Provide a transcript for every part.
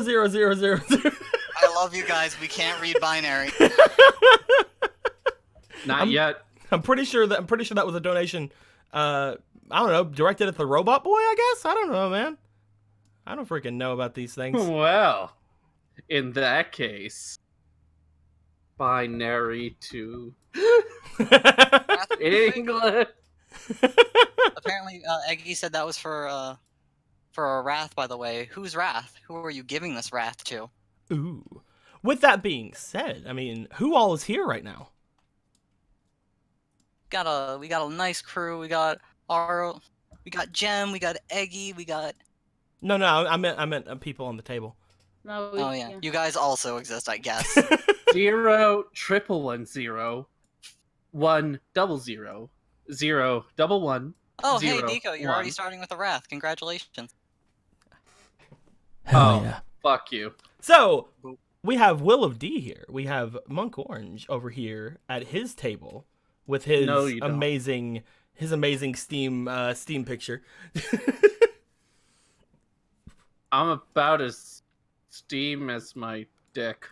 00000. I love you guys. We can't read binary. Not yet. I'm pretty sure that was a donation. I don't know, directed at the robot boy. I guess. I don't know, man. I don't freaking know about these things. Well, in that case, binary to England. Apparently, Eggy said that was for a wrath. By the way, who's wrath? Who are you giving this wrath to? Ooh. With that being said, I mean, who all is here right now? We got a nice crew. We got Jem. We got Eggy. We got. No, I meant people on the table. No, Oh yeah, you guys also exist, I guess. 0 111 1 00 0 11. Oh, 0, hey, Deco, you're 1. already starting with the wrath. Congratulations. Hell Oh, yeah. fuck you. So, we have Will of D here. We have Monk Orange over here at his table with his No, you don't. amazing Steam picture. I'm about as Steam as my dick.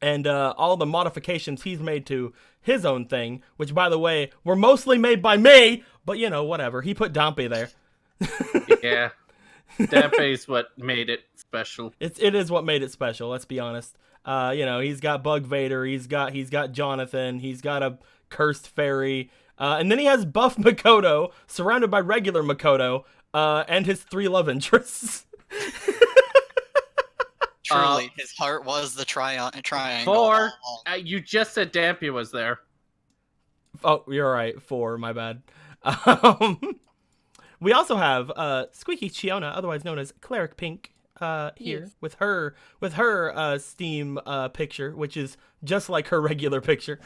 And all the modifications he's made to his own thing, which, by the way, were mostly made by me, but, you know, whatever. He put Dompe there. Yeah. Dampe's what made it special. It is what made it special, let's be honest. You know, he's got Bug Vader, he's got Jonathan, he's got a cursed fairy, and then he has buff Makoto, surrounded by regular Makoto, and his 3 love interests. Truly, his heart was the triangle. 4. You just said Dampe was there. Oh, you're right. 4, my bad. We also have Squeaky Chiona, otherwise known as Cleric Pink, here Yes. with her Steam picture, which is just like her regular picture.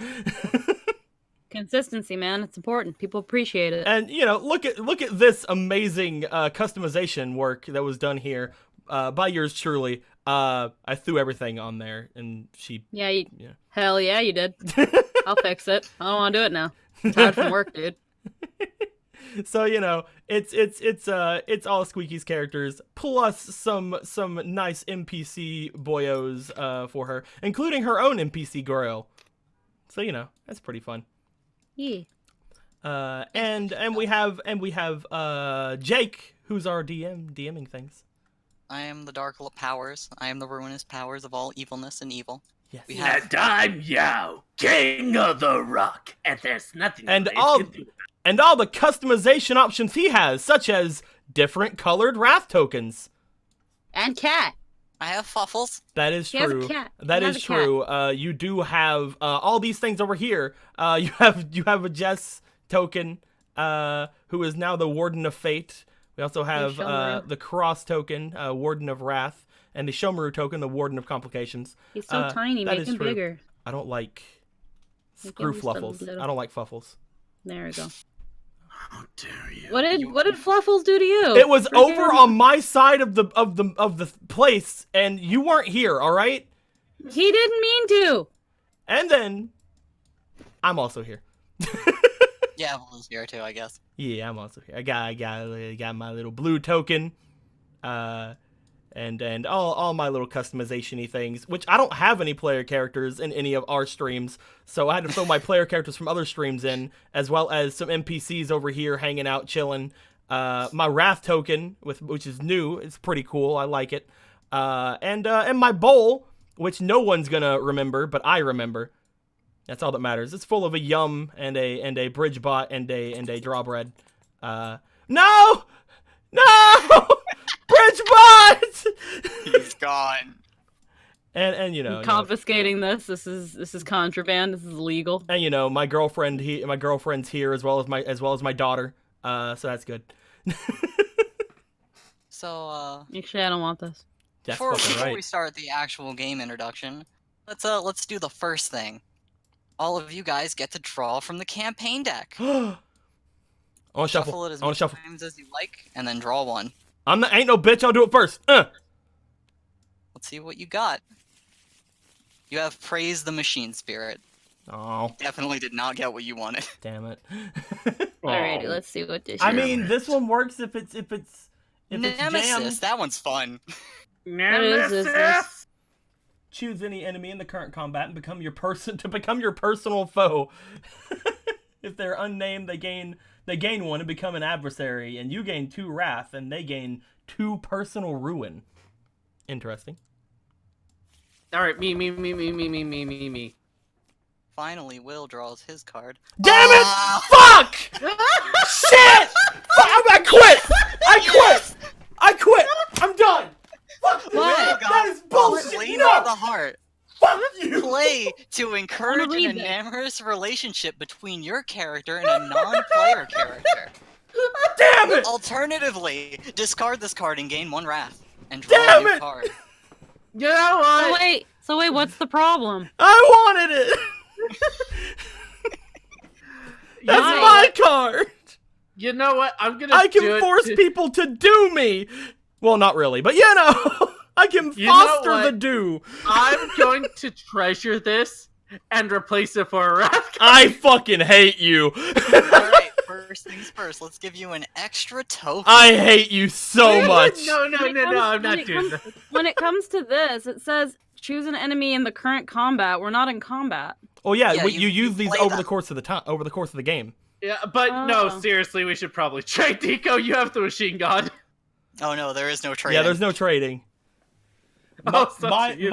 Consistency, man. It's important. People appreciate it. And you know, look at this amazing customization work that was done here. by yours truly. I threw everything on there, and she. Yeah, hell yeah, you did. I'll fix it. I don't want to do it now. I'm tired from work, dude. So it's all Squeaky's characters plus some nice NPC boyos for her, including her own NPC girl. So that's pretty fun. Yeah. And we have Jake, who's our DMing things. I am the dark powers. I am the ruinous powers of all evilness and evil. Yes. We have And I'm Yao, king of the rock, and there's nothing And you all- can do. And all the customization options he has, such as different colored wrath tokens. And cat. I have Fuffles. That is He has a true. cat. That He has is a cat. true. You do have all these things over here. You have a Jess token, who is now the Warden of Fate. We also have Shomaru. the Cross token, Warden of Wrath, and the Shomaru token, the Warden of Complications. He's so tiny. that Make is him true. bigger. I don't like Make screw him just a fluffles. little- I don't like fuffles. There we go. How dare you? What did Fluffles do to you? It was Freaking- over on my side of the place, and you weren't here. All right. He didn't mean to. And then I'm also here. Yeah, Evelyn's here too, I guess. Yeah, I'm also here. I got my little blue token, and all my little customization-y things, which I don't have any player characters in any of our streams, so I had to throw my player characters from other streams in, as well as some NPCs over here hanging out, chilling. My Wrath token, which is new, it's pretty cool. I like it. And my bowl, which no one's gonna remember, but I remember. That's all that matters. It's full of a yum and a bridge bot and a drawbread. No! Bridge bot! He's gone. And I'm confiscating this. This is contraband. This is illegal. And my girlfriend's here as well as my daughter. So that's good. So Actually, I don't want this. That's before fucking we right. start the actual game introduction, let's do the first thing. All of you guys get to draw from the campaign deck. I want to shuffle. it as I want many to shuffle. times as you like, and then draw one. Ain't no bitch. I'll do it first. Let's see what you got. You have Praise the Machine Spirit. Oh, Definitely did not get what you wanted. damn it. Alrighty, let's see what this. I is. mean, this one works if it's Nemesis, jammed. that one's fun. is this? Choose any enemy in the current combat and become your personal foe. If they're unnamed, they gain one and become an adversary, and you gain 2 wrath, and they gain 2 personal ruin. Interesting. All right, me. Finally, Will draws his card. Damn it! Ah! Fuck! Shit! I quit! I'm done! Fuck you! What? That is bullshit! Flame No! of the Heart. Fuck you! Play to encourage read an this. amorous relationship between your character and a non-player character. Damn it! Alternatively, discard this card and gain 1 wrath. And draw Damn a new it! card. You know So what? wait, what's the problem? I wanted it! That's Why? my card! You know what? I'm gonna. I do can it force to- people to do me! Well, not really, but I can You know foster the what? do. I'm going to treasure this and replace it for a wrath. I fucking hate you. Alright, first things first, let's give you an extra token. I hate you so much. No, I'm When not it doing comes- that. When it comes to this, it says choose an enemy in the current combat. We're not in combat. Oh yeah, Yeah, you you use these play over them. the course of the game. Yeah, but no, Oh. seriously, we should probably trade. Deco, you have the machine god. Oh no, there is no trading. Yeah, there's no trading. Oh, sucks to you.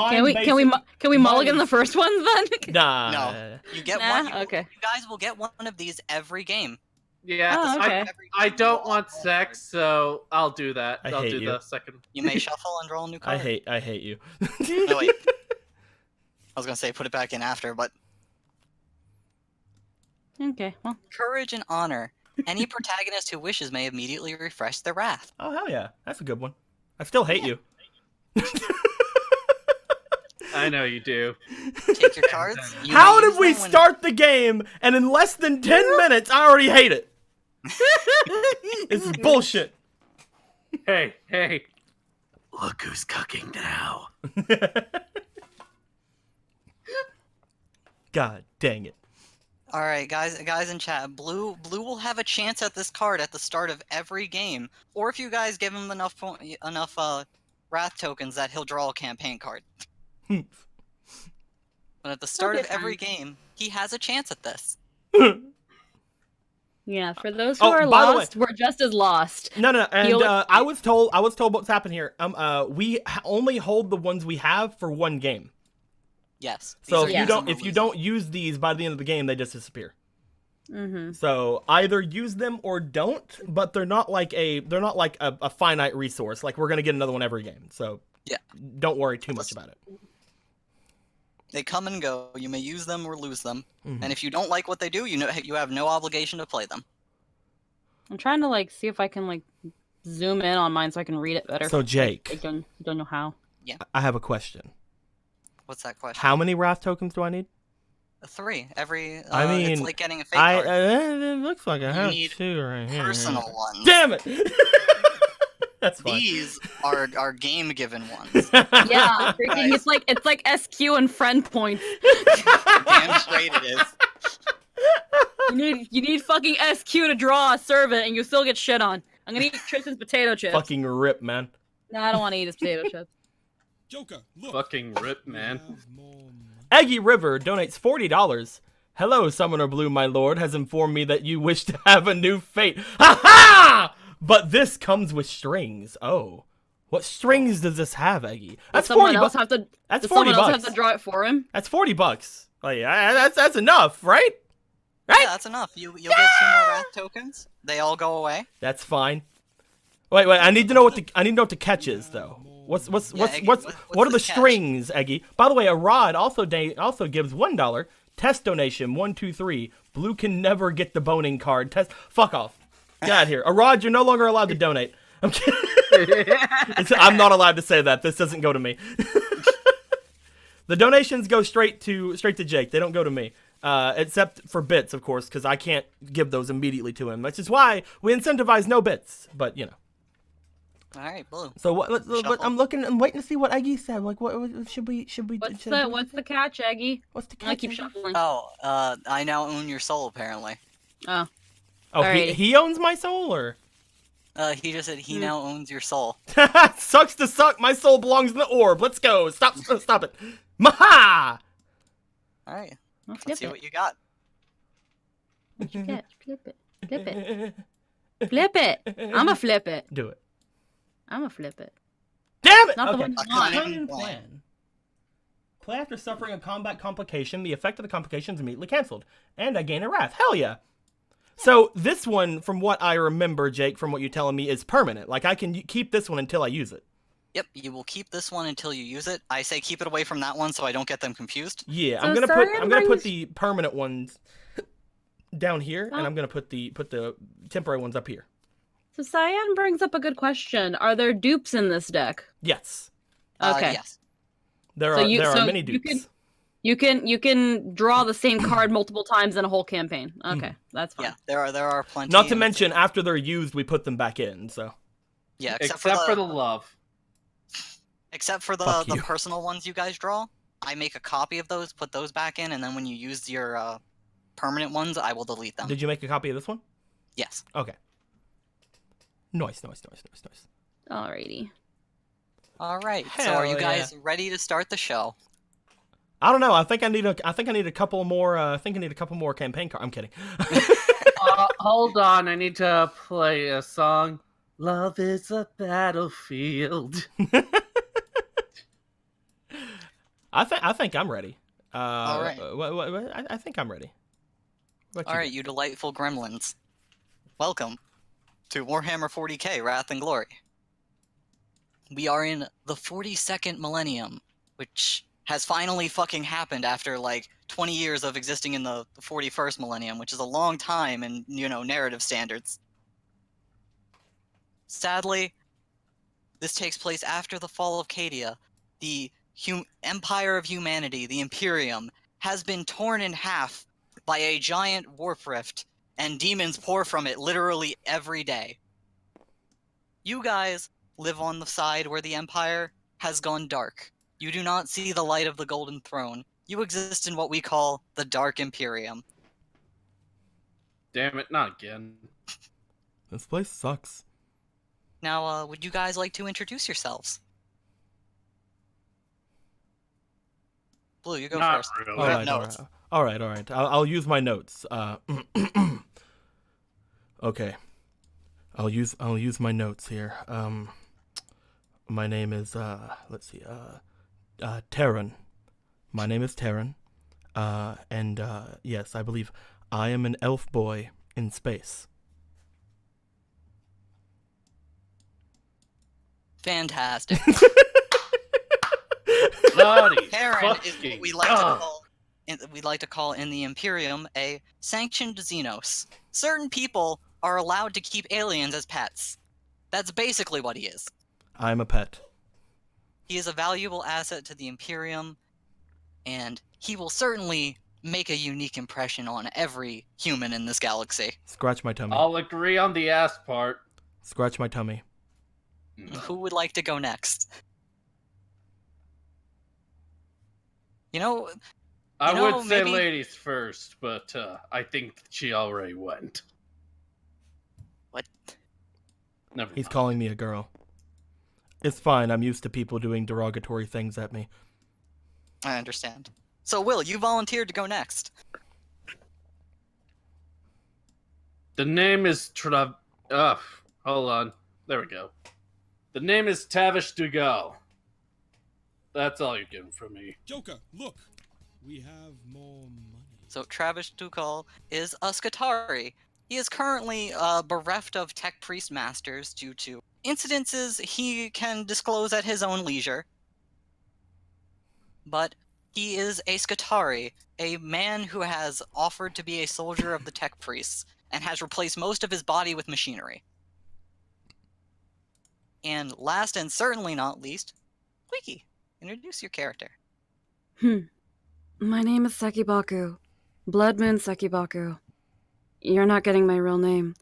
Can we mulligan the first ones then? Nah. No. You get Nah, one. okay. You guys will get one of these every game. Yeah, Oh, okay. I don't want sex, so I'll do that. I I'll hate do you. the second. You may shuffle and draw a new card. I hate you. No, wait. I was gonna say put it back in after, but Okay, well, courage and honor. Any protagonist who wishes may immediately refresh their wrath. Oh hell yeah, that's a good one. I still hate you. I know you do. Take your cards. You How may did use we them when- start the game and in less than 10 minutes I already hate it? This is bullshit. Hey. Look who's cooking now. God dang it. All right, guys in chat, Blue will have a chance at this card at the start of every game, or if you guys give him enough wrath tokens that he'll draw a campaign card. But at the start of every game, he has a chance at this. Yeah, for those who Oh, are by the way- lost, we're just as lost. No, and He'll- I was told what's happened here. We only hold the ones we have for one game. Yes. So these if are you use don't them or if you lose don't use these by the end of the game, they just disappear. Mm-hmm. So either use them or don't, but they're not like a finite resource. Like we're gonna get another one every game. So Yeah. don't worry too much about it. They come and go. You may use them or lose them. Mhm. And if you don't like what they do, you have no obligation to play them. I'm trying to like see if I can like zoom in on mine so I can read it better. So Jake, I don't know how. I have a question. What's that question? How many wrath tokens do I need? 3. Every. I mean, it's like getting a fake card. it looks like I have need 2 right here. Personal ones. Damn it! That's fine. These are game given ones. Yeah, freaking, it's like SQ and friend points. Damn straight it is. You need fucking SQ to draw a servant, and you still get shit on. I'm gonna eat Tristan's potato chips. Fucking rip, man. No, I don't want to eat his potato chips. Joker, look. Fucking rip, man. Eggy River donates $40. Hello, Summoner Blue, my lord, has informed me that you wish to have a new fate. Ha ha! But this comes with strings. Oh. What strings does this have, Eggy? That's Someone 40 else bucks. have to. That's does 40 someone else bucks. have to draw it for him? That's $40. Oh yeah, that's enough, right? Right? Yeah, that's enough. You'll get 2 more wrath tokens. They all go away. That's fine. Wait, I need to know what the catch is though. Eggy, what are the the catch? strings, Eggy? By the way, a rod also gives $1. Test donation 123. Blue can never get the boning card. Test. Fuck off. Get out of here. A rod, you're no longer allowed to donate. I'm kidding. I'm not allowed to say that. This doesn't go to me. The donations go straight to Jake. They don't go to me. Except for bits, of course, because I can't give those immediately to him. Which is why we incentivize no bits. But you know. All right, Blue. So what I'm waiting to see what Eggy said. Like, what should we? What's the catch, Eggy? What's the catch? I keep shuffling. Oh, I now own your soul, apparently. Oh. Oh, Alrighty. he owns my soul, or? He just said he now owns your soul. Sucks to suck. My soul belongs in the orb. Let's go. Stop it. Maha! All right, I'll let's flip see it. what you got. What you get? Flip it. Flip it. Flip it. I'ma flip it. Do it. I'ma flip it. Damn it! Not the Okay. one you A want. cunning plan. Play after suffering a combat complication. The effect of the complication is immediately canceled, and I gain a wrath. Hell yeah! So this one, from what I remember, Jake, from what you're telling me, is permanent. Like I can keep this one until I use it. Yep, you will keep this one until you use it. I say keep it away from that one so I don't get them confused. Yeah, So I'm gonna Cyan put brings- the permanent ones down here, Oh. and I'm gonna put the temporary ones up here. So Cyan brings up a good question. Are there dupes in this deck? Yes, Okay. Yes. there So are so many you dupes. You can draw the same card multiple times in a whole campaign. Okay, that's fine. Yeah, there are plenty. Not to and- mention, after they're used, we put them back in. So yeah, Except for the love. except for Fuck the you. personal ones you guys draw. I make a copy of those, put those back in, and then when you use your permanent ones, I will delete them. did you make a copy of this one? Yes. Okay. Nice. Alrighty. All right. So are you Hell guys ready to start the show? I don't know. I think I need a couple more. I think I need a couple more campaign cards. I'm kidding. Hold on, I need to play a song. Love is a battlefield. I think I'm ready. All right. I think I'm ready. What All you right, you delightful gremlins. Welcome to Warhammer 40k, Wrath and Glory. We are in the 42nd millennium, which has finally fucking happened after like 20 years of existing in the 41st millennium, which is a long time in, narrative standards. Sadly, this takes place after the fall of Cadia. The Empire of Humanity, the Imperium, has been torn in half by a giant warp rift, and demons pour from it literally every day. You guys live on the side where the Empire has gone dark. You do not see the light of the Golden Throne. You exist in what we call the Dark Imperium. Damn it, not again. This place sucks. Now, would you guys like to introduce yourselves? Blue, you go Not first. really. You have Alright, notes. alright. I'll use my notes. Okay. I'll use my notes here. My name is let's see, Terran. My name is Terran. And yes, I believe I am an elf boy in space. Fantastic. Bloody Terran is what fucking we like God. to call we'd like to call in the Imperium a sanctioned xenos. Certain people are allowed to keep aliens as pets. That's basically what he is. I'm a pet. He is a valuable asset to the Imperium, and he will certainly make a unique impression on every human in this galaxy. Scratch my tummy. I'll agree on the ass part. Scratch my tummy. Who would like to go next? You know, I You know, would say maybe- ladies first, but I think she already went. what? Never He's mind. calling me a girl. It's fine. I'm used to people doing derogatory things at me. I understand. So, Will, you volunteered to go next. The name is hold on. There we go. The name is Tavish Dugal. That's all you're getting from me. Joker, look! We have more money. So, Travis Dukal is a Skatari. He is currently bereft of Tech Priest Masters due to incidences he can disclose at his own leisure. But he is a Skatari, a man who has offered to be a soldier of the Tech Priests, and has replaced most of his body with machinery. And last and certainly not least, Squeaky, introduce your character. My name is Sekibaku. Blood Moon Sekibaku. You're not getting my real name.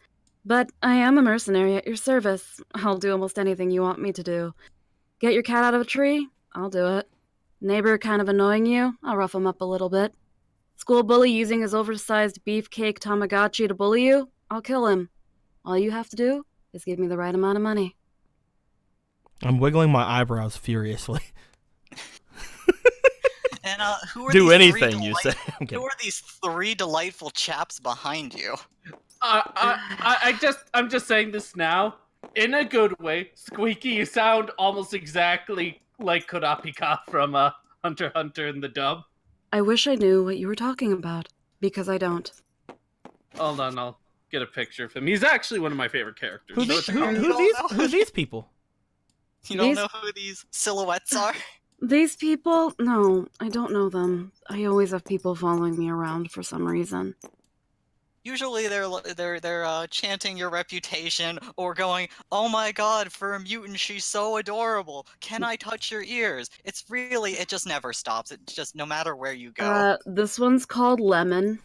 But I am a mercenary at your service. I'll do almost anything you want me to do. Get your cat out of a tree? I'll do it. Neighbor kind of annoying you? I'll rough him up a little bit. School bully using his oversized beefcake Tamagotchi to bully you? I'll kill him. All you have to do is give me the right amount of money. I'm wiggling my eyebrows furiously. And who are Do these anything you say. I'm Who kidding. are these three delightful chaps behind you? I'm just saying this now in a good way. Squeaky, you sound almost exactly like Kurapika from Hunter x Hunter in the dub. I wish I knew what you were talking about, because I don't. Hold on, I'll get a picture of him. He's actually one of my favorite characters. Who So these, it's a who these people? You don't These- know who these silhouettes are? These people? No, I don't know them. I always have people following me around for some reason. Usually they're chanting your reputation or going, "Oh my god, for a mutant she's so adorable. Can I touch your ears?" It just never stops. It's just no matter where you go. This one's called Lemon.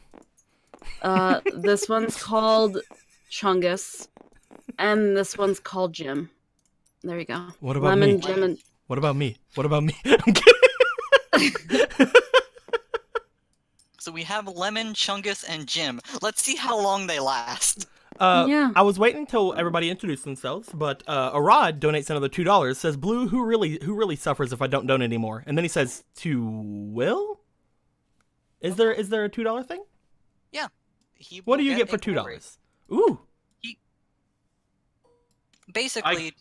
This one's called Chungus. And this one's called Jim. There you go. What about Lemon, me? Jim, and... What about me? What about me? I'm kidding. So we have Lemon, Chungus, and Jim. Let's see how long they last. Yeah. I was waiting until everybody introduced themselves, but Arad donates another $2. Says, "Blue, who really suffers if I don't donate anymore?" And then he says, "To Will." Is there a $2 thing? He What do will you get for a glory. $2? Ooh. Basically,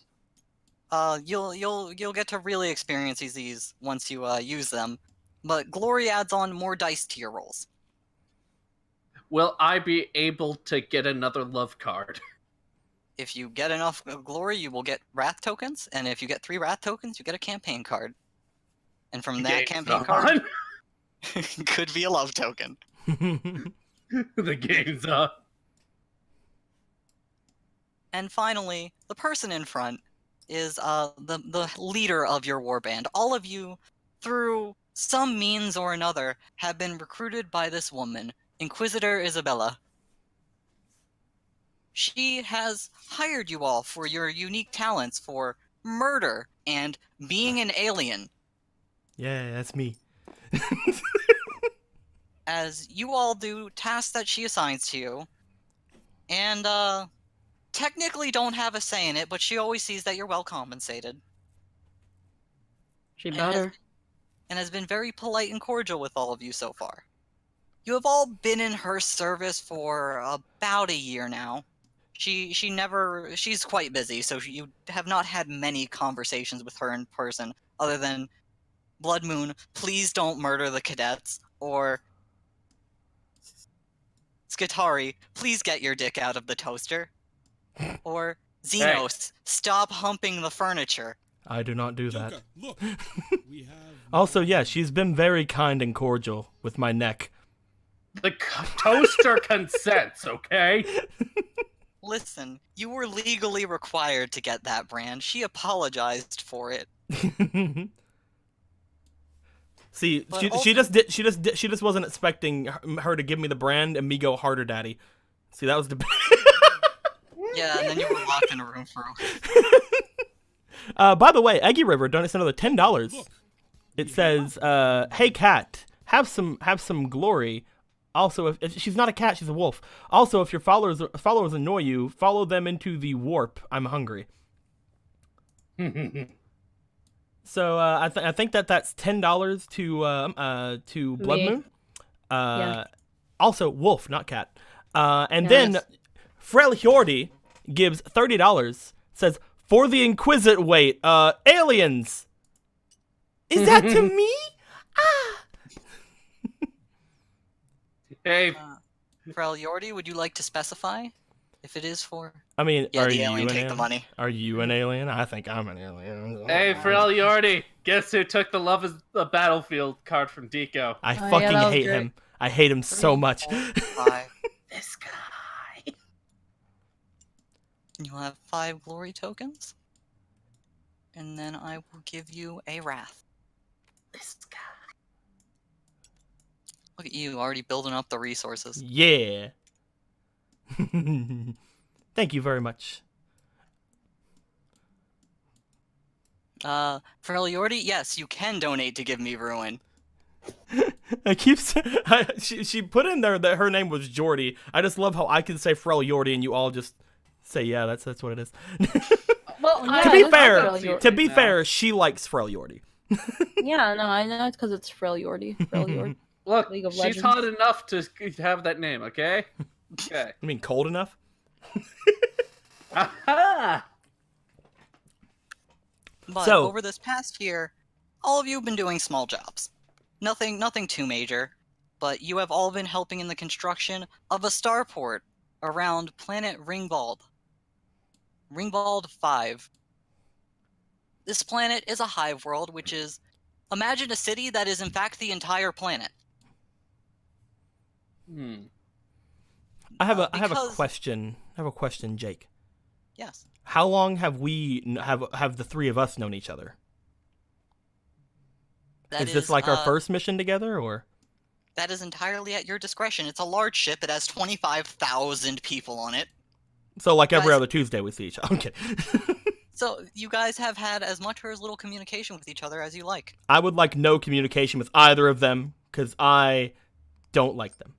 you'll get to really experience these once you use them. But glory adds on more dice to your rolls. Will I be able to get another love card? If you get enough glory, you will get wrath tokens, and if you get 3 wrath tokens, you get a campaign card. And from that Game's campaign card, on. could be a love token. The game's up. And finally, the person in front is the leader of your warband. All of you, through some means or another, have been recruited by this woman, Inquisitor Isabella. She has hired you all for your unique talents for murder, and being an alien. Yeah, that's me. As you all do tasks that she assigns to you, and technically don't have a say in it, but she always sees that you're well compensated. She And better. has been very polite and cordial with all of you so far. You have all been in her service for about a year now. She's quite busy, so you have not had many conversations with her in person, other than, Blood Moon, please don't murder the cadets, or Skatari, please get your dick out of the toaster, or Xenos, stop humping the furniture. I do not do that. Joker, look, we have Also, more yeah, money. she's been very kind and cordial with my neck. The toaster consents, okay? Listen, you were legally required to get that brand. She apologized for it. See, But she just wasn't expecting her to give me the brand and me go harder, daddy. See, that was the. Yeah, and then you were locked in a room for By the way, Eggy River donates another $10. Look, It says, "Hey cat, have some glory. Also, if she's not a cat, she's a wolf. Also, if your followers annoy you, follow them into the warp. I'm hungry." So I think that's $10 to Blood Me. Moon. Yeah. Also wolf, not cat. And Yes. then Frel Hjordi gives $30. Says for the Inquisit wait, aliens. Is that to me? Hey, Frel Yordi, would you like to specify if it is for? I mean, Yeah, are the you alien an take alien? the money. Are you an alien? I think I'm an alien. hey, Pharrell Yordi, guess who took the Love is the Battlefield card from Deco? I Oh, yeah, fucking that was hate great. him. I hate him so much. 5. This guy. You'll have 5 glory tokens, and then I will give you a wrath. This guy. Look at you, already building up the resources. Yeah. Thank you very much. Frel Yordi, yes, you can donate to give me ruin. I keep she put in there that her name was Jordy. I just love how I can say Frel Yordi and you all just say yeah, that's what it is. Well, yeah, to be it's fair, Frill Yordi. to be now. fair, she likes Frel Yordi. Yeah, no, I know it's because it's Frill Yordi. Frill Yordi. Look, League of she's Legends. hot enough to have that name, okay? Okay. I mean, cold enough. Aha! But So- over this past year, all of you have been doing small jobs. Nothing too major, but you have all been helping in the construction of a starport around planet Ringbald. Ringbald 5. This planet is a hive world, which is, imagine a city that is in fact the entire planet. I have a Because- question. I have a question, Jake. Yes. How long have have the three of us known each other? That Is this like our uh, first mission together, or? That is entirely at your discretion. It's a large ship. It has 25,000 people on it. So like every Guys- other Tuesday we see each other. I'm kidding. So you guys have had as much or as little communication with each other as you like. I would like no communication with either of them because I don't like them.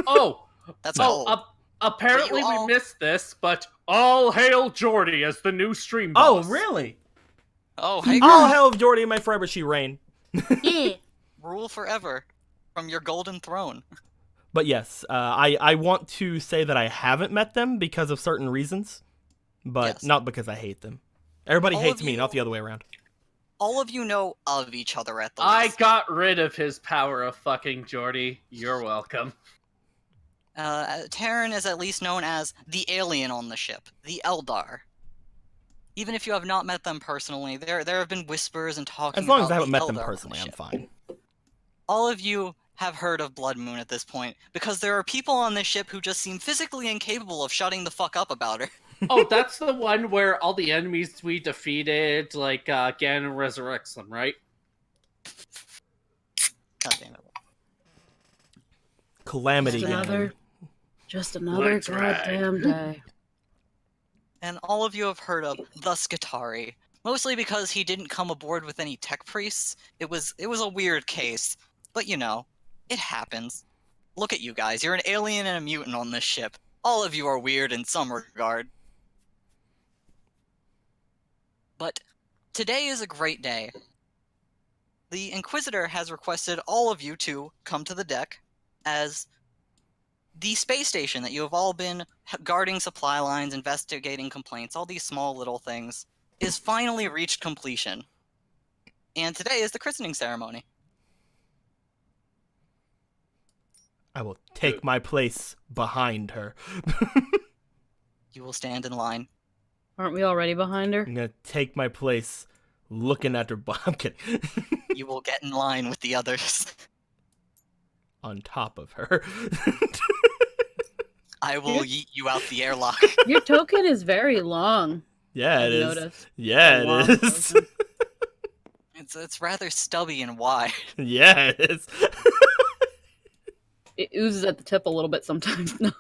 Oh, That's oh, all. apparently But you all- we missed this, but all hail Jordy as the new stream Oh, boss. really? Oh, hey, All hell of Jordy and my forever she reign. rule forever from your golden throne. But yes, I want to say that I haven't met them because of certain reasons, but Yes. not because I hate them. Everybody All hates of me, you- not the other way around. All of you know of each other at the I least. got rid of his power of fucking Jordy. You're welcome. Terran is at least known as the alien on the ship, the Eldar. Even if you have not met them personally, there have been whispers and talking As long as about I haven't the met them Eldar on the personally, I'm ship. fine. All of you have heard of Blood Moon at this point, because there are people on this ship who just seem physically incapable of shutting the fuck up about her. Oh, that's the one where all the enemies we defeated, like, Ganon resurrects them, right? God damn it. Calamity. Just Ganon. another That's right. goddamn day. And all of you have heard of the Skatari, Mostly because he didn't come aboard with any tech priests. It was a weird case, but you know, it happens. Look at you guys. You're an alien and a mutant on this ship. All of you are weird in some regard. But today is a great day. The Inquisitor has requested all of you to come to the deck, as the space station that you have all been guarding supply lines, investigating complaints, all these small little things, is finally reached completion. And today is the christening ceremony. I will take my place behind her. You will stand in line. Aren't we already behind her? I'm gonna take my place looking at her. I'm kidding. You will get in line with the others. On top of her. I will yeet you out the airlock. Your token is very long. Yeah, I've it is. noticed. Yeah, A long it is. token. It's rather stubby and wide. Yeah, it is. It oozes at the tip a little bit sometimes. No.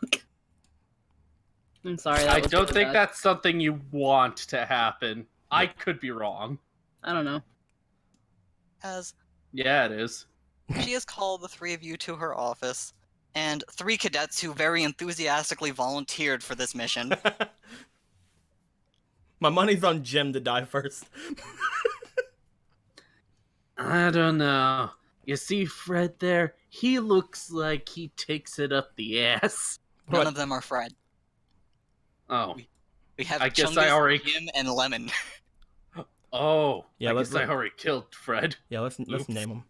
I'm sorry. That I was don't really think bad. that's something you want to happen. I could be wrong. I don't know. As Yeah, it is. she has called the three of you to her office, and 3 cadets who very enthusiastically volunteered for this mission. My money's on Jim to die first. I don't know. You see Fred there? He looks like he takes it up the ass. None What? of them are Fred. Oh. We have I guess Chungus, I already- Jim, and Lemon. Oh. Yeah, I let's- guess I already killed Fred. Yeah, let's Oops. name them.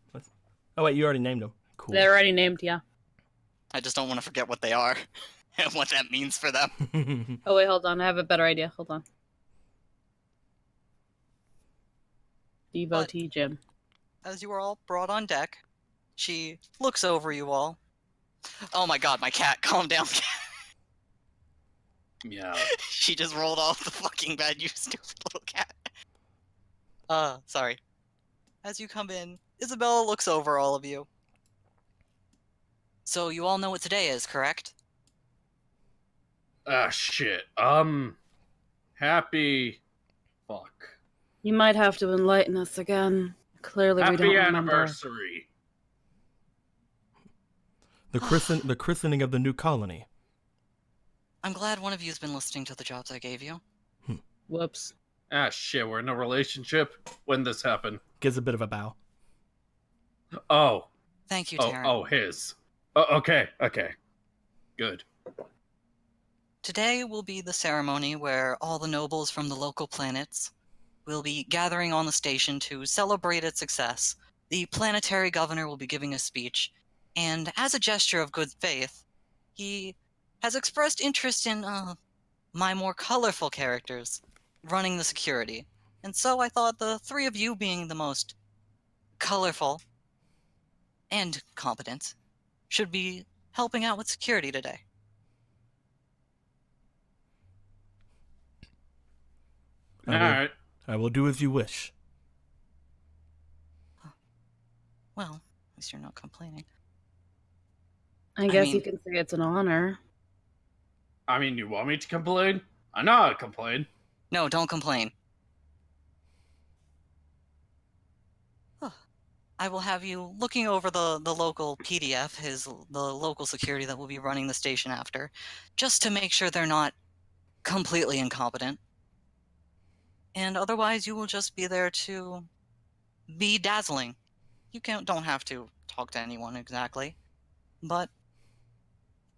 Oh wait, you already named them. Cool. They're already named, yeah. I just don't want to forget what they are and what that means for them. Oh, wait, hold on. I have a better idea. Hold on. Devotee Jim. As you are all brought on deck, she looks over you all. Oh my god, my cat, calm down. Yeah. She just rolled off the fucking bed, you stupid little cat. Sorry. As you come in, Isabella looks over all of you. So you all know what today is, correct? Ah, shit. Happy... Fuck. You might have to enlighten us again. Clearly, we don't Happy remember. anniversary. the christening of the new colony. I'm glad one of you's been listening to the jobs I gave you. Whoops. Ah, shit, we're in a relationship? When this happened? Gives a bit of a bow. Oh. Thank you, Oh, Taryn. his. Oh, okay. Good. Today will be the ceremony where all the nobles from the local planets will be gathering on the station to celebrate its success. The planetary governor will be giving a speech, and as a gesture of good faith, he has expressed interest in my more colorful characters running the security. And so I thought the 3 of you being the most colorful and competent should be helping out with security today. Alright. I will do as you wish. Well, at least you're not complaining. I guess you mean- can say it's an honor. I mean, you want me to complain? I know how to complain. No, don't complain. I will have you looking over the local PDF, the local security that will be running the station after, just to make sure they're not completely incompetent. And otherwise, you will just be there to be dazzling. You don't have to talk to anyone exactly, but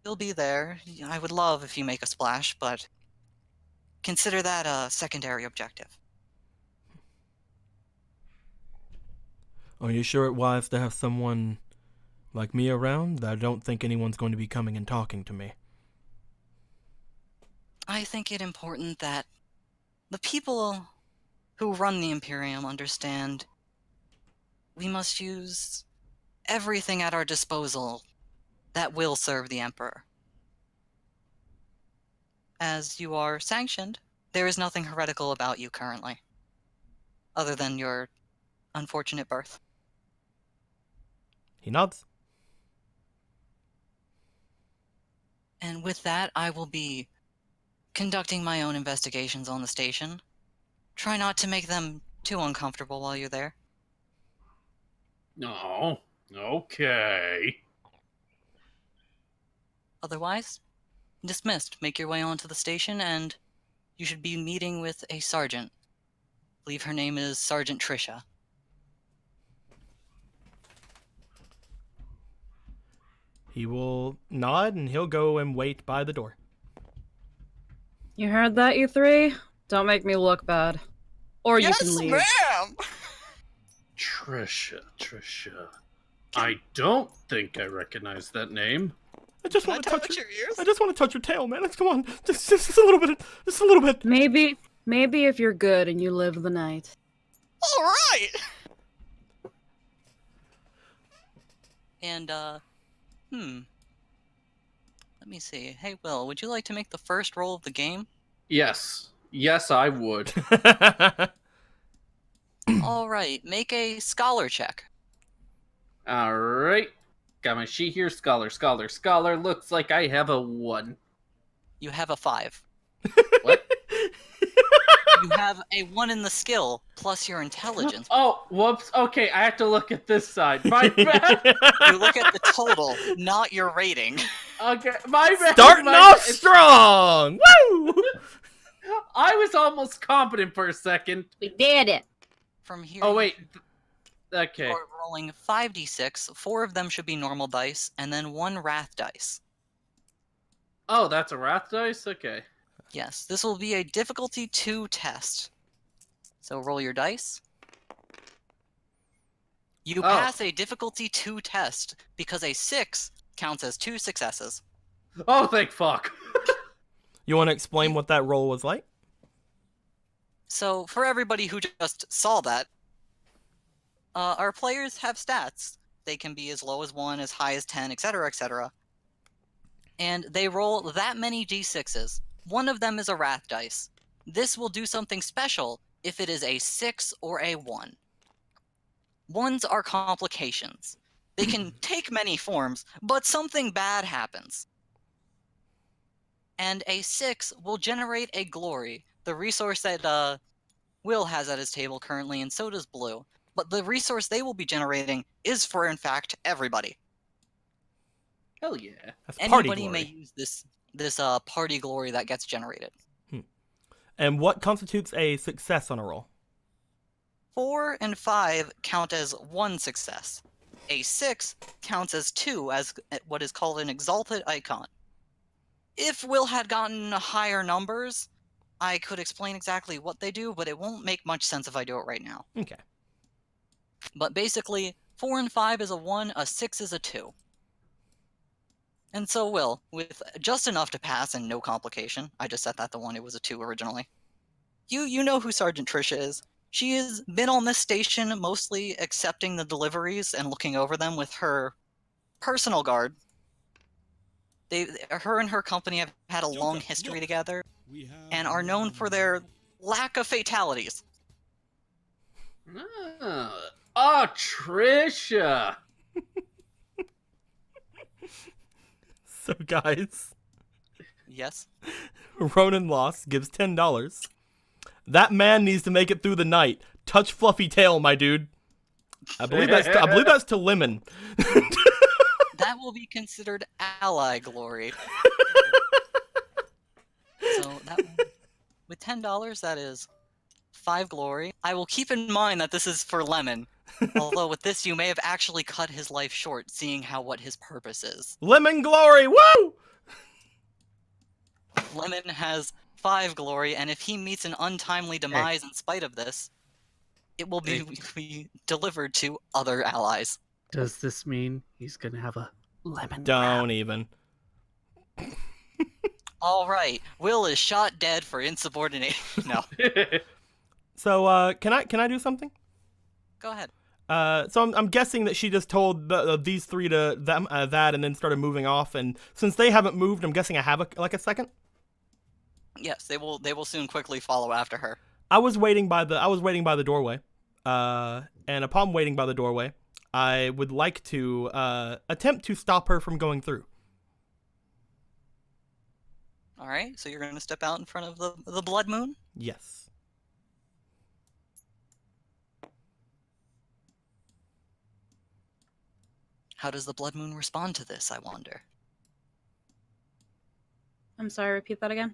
you'll be there. I would love if you make a splash, but consider that a secondary objective. Are you sure it wise to have someone like me around? I don't think anyone's going to be coming and talking to me. I think it important that the people who run the Imperium understand we must use everything at our disposal that will serve the Emperor. As you are sanctioned, there is nothing heretical about you currently, other than your unfortunate birth. He nods. And with that, I will be conducting my own investigations on the station, try not to make them too uncomfortable while you're there. No. Okay. Otherwise, dismissed. Make your way onto the station, and you should be meeting with a sergeant. I believe her name is Sergeant Trisha. He will nod and he'll go and wait by the door. You heard that, you three? Don't make me look bad. Or you can leave. Ma'am! Trisha. I don't think I recognize that name. I just Can I want to touch touch your ears? I just want to touch your tail, man. Come on, just a little bit, just a little bit. Maybe if you're good and you live the night. All right. And let me see. Hey, Will, would you like to make the first roll of the game? Yes, I would. All right, make a scholar check. All right. Got my sheet here. Scholar. Looks like I have a 1. You have a 5. What? You have a 1 in the skill plus your intelligence. Oh, whoops. Okay, I have to look at this side. My bad. You look at the total, not your rating. Okay, my bad. Starting my off bad. strong. Woo! I was almost competent for a second. We did it. From here. Oh wait. Okay. You're rolling 5d6. 4 of them should be normal dice, and then 1 wrath dice. Oh, that's a wrath dice? Okay. Yes, this will be a difficulty 2 test. So roll your dice. You pass a difficulty 2 test because a 6 counts as 2 successes. Oh, thank fuck. You want to explain what that roll was like? So for everybody who just saw that, our players have stats. They can be as low as 1, as high as 10, etc., etc. And they roll that many d6s. One of them is a wrath dice. This will do something special if it is a 6 or a 1. 1s are complications. They can take many forms, but something bad happens. And a 6 will generate a glory, the resource that Will has at his table currently, and so does Blue. But the resource they will be generating is for, in fact, everybody. Hell yeah. That's party Anybody may glory. use this party glory that gets generated. And what constitutes a success on a roll? 4 and 5 count as 1 success. A 6 counts as 2, as what is called an exalted icon. If Will had gotten higher numbers, I could explain exactly what they do, but it won't make much sense if I do it right now. Okay. But basically, 4 and 5 is a 1, a 6 is a 2. And so Will, with just enough to pass and no complication, I just set that to 1, it was a 2 originally. You know who Sergeant Trisha is. She has been on this station mostly accepting the deliveries and looking over them with her personal guard. Her and her company have had a long history together and are known for their lack of fatalities. Oh, Trisha. So guys, Yes? Ronan Loss gives $10. That man needs to make it through the night. Touch Fluffy Tail, my dude. I believe that's to Lemon. That will be considered ally glory. So with $10, that is 5 glory. I will keep in mind that this is for Lemon. Although with this, you may have actually cut his life short, seeing what his purpose is. Lemon glory, woo! Lemon has 5 glory, and if he meets an untimely demise in spite of this, it will be delivered to other allies. Does this mean he's gonna have a lemon? Don't even. All right, Will is shot dead for insubordination. No, So, can I do something? go ahead. So I'm guessing that she just told these three to them that, and then started moving off. And since they haven't moved, I'm guessing I have a second. Yes, they will soon quickly follow after her. I was waiting by the doorway. And upon waiting by the doorway, I would like to attempt to stop her from going through. All right, so you're going to step out in front of the blood moon? Yes. How does the Blood Moon respond to this, I wonder? I'm sorry, repeat that again?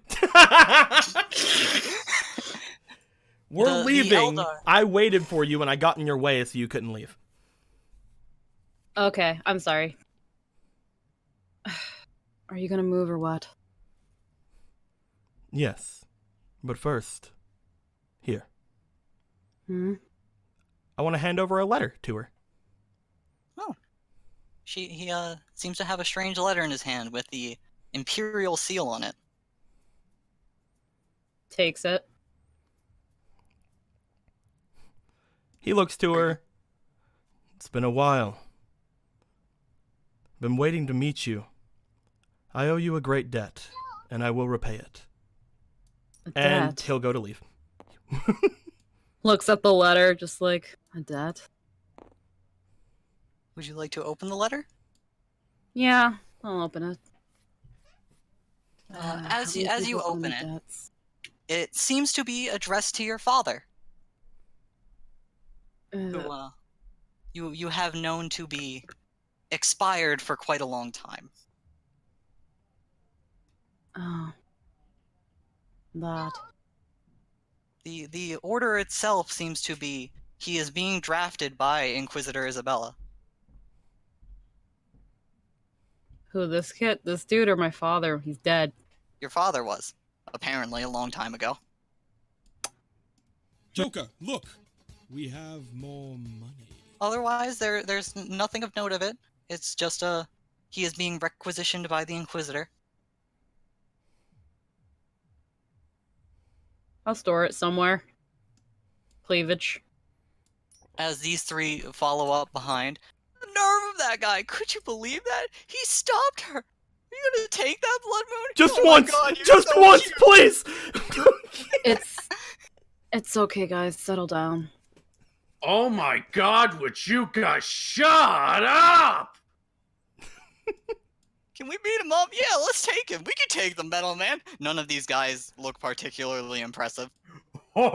We're The leaving. Eldar. I waited for you and I got in your way so you couldn't leave. Okay, I'm sorry. Are you gonna move or what? Yes. But first, here. Hmm? I want to hand over a letter to her. Oh. He seems to have a strange letter in his hand with the Imperial seal on it. Takes it. He looks to her. It's been a while. Been waiting to meet you. I owe you a great debt, and I will repay it. And debt. he'll go to leave. Looks at the letter, just like, a debt? Would you like to open the letter? Yeah, I'll open it. As how many you people open own it, debts? it seems to be addressed to your father, who you have known to be expired for quite a long time. Oh. That. The order itself seems to be he is being drafted by Inquisitor Isabella. Who, this kid? This dude or my father? He's dead. Your father was, apparently, a long time ago. Joker, look! We have more money. Otherwise, there's nothing of note of it. It's just he is being requisitioned by the Inquisitor. I'll store it somewhere. Cleavage. As these three follow up behind. The nerve of that guy! Could you believe that? He stopped her! Are you gonna take that, Blood Moon? Just Oh my once! God, you're Just so once, cute. please! It's okay, guys. Settle down. Oh my god, would you guys shut up? Can we beat him up? Yeah, let's take him. We can take the Metal Man. None of these guys look particularly impressive. I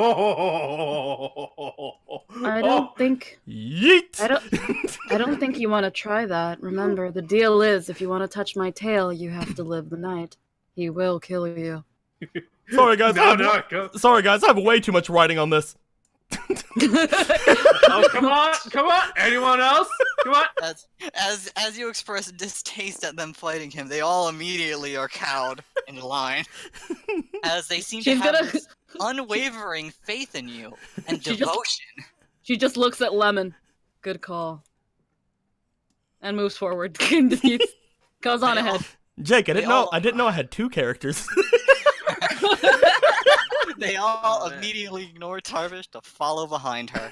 don't think... Yeet! I don't think you want to try that. Remember, the deal is, if you want to touch my tail, you have to live the night. He will kill you. Sorry, guys. Go. Sorry, guys. I have way too much writing on this. Oh, come on! Anyone else? Come on! As you express distaste at them fighting him, they all immediately are cowed in line. As they seem to She's have gonna- this unwavering faith in you and She just- devotion. She just looks at Lemon. Good call. And moves forward. Goes on They all- ahead. Jake, I They didn't know. all- I didn't know I had two characters. They all Oh, man. immediately ignore Tarvish to follow behind her.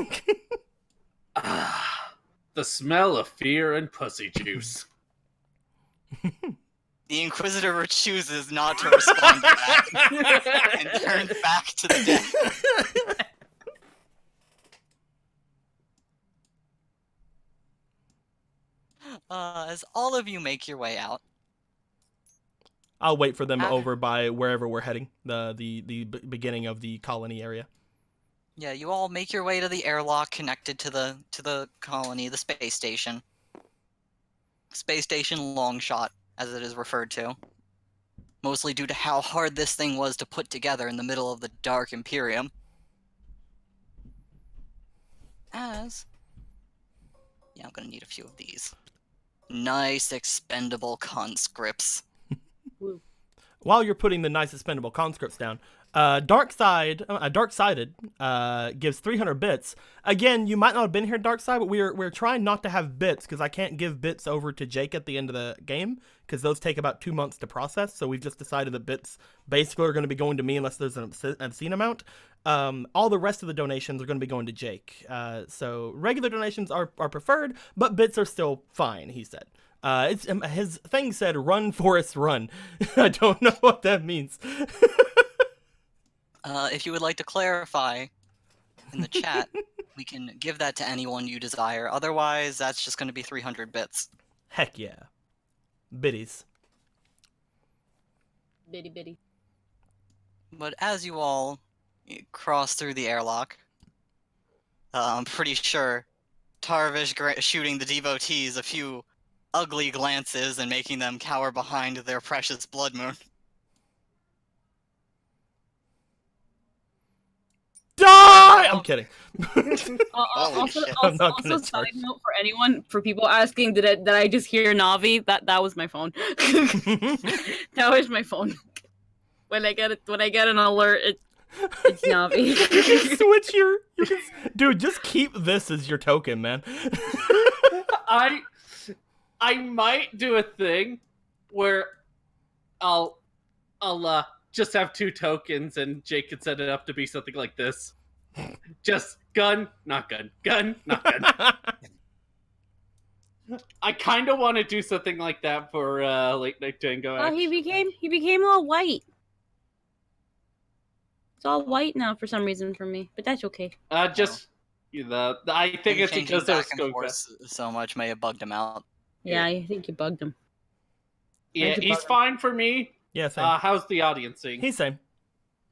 The smell of fear and pussy juice. The Inquisitor chooses not to respond to that and turns back to the deck. As all of you make your way out, I'll wait for them Ah. over by wherever we're heading, the beginning of the colony area. yeah, you all make your way to the airlock connected to the colony, the space station. Space station Longshot, as it is referred to. Mostly due to how hard this thing was to put together in the middle of the Dark Imperium. Yeah, I'm gonna need a few of these. Nice expendable conscripts. While you're putting the nice expendable conscripts down, Darksided gives 300 bits. Again, you might not have been here, Darkside, but we're trying not to have bits because I can't give bits over to Jake at the end of the game because those take about 2 months to process. So we've just decided that bits basically are going to be going to me unless there's an obscene amount. All the rest of the donations are going to be going to Jake. So regular donations are preferred, but bits are still fine, he said. His thing said, "Run, Forrest, run." I don't know what that means. If you would like to clarify in the chat, we can give that to anyone you desire. Otherwise, that's just going to be 300 bits. Heck yeah. Biddies. Bitty bitty. But as you all cross through the airlock, I'm pretty sure Tarvish shooting the devotees a few ugly glances and making them cower behind their precious blood moon. Die! I'm kidding. Holy Also, shit. I'm not gonna side charge. note for anyone, for people asking, did I just hear Navi? That was my phone. That was my phone. When I get an alert, it's Navi. You can switch your. Dude, just keep this as your token, man. I might do a thing where I'll just have 2 tokens and Jake can set it up to be something like this. Just gun, not gun, gun, not gun. I kind of want to do something like that for Late Night Tango. Oh, he became all white. It's all white now for some reason for me, but that's okay. Just you know, I think it's Changing because I was back and going forth fast. so much may have bugged him out. Yeah, I think you bugged him. Yeah, Where'd you he's bug him? fine for me. Yeah, same. How's the audience seeing? He's same.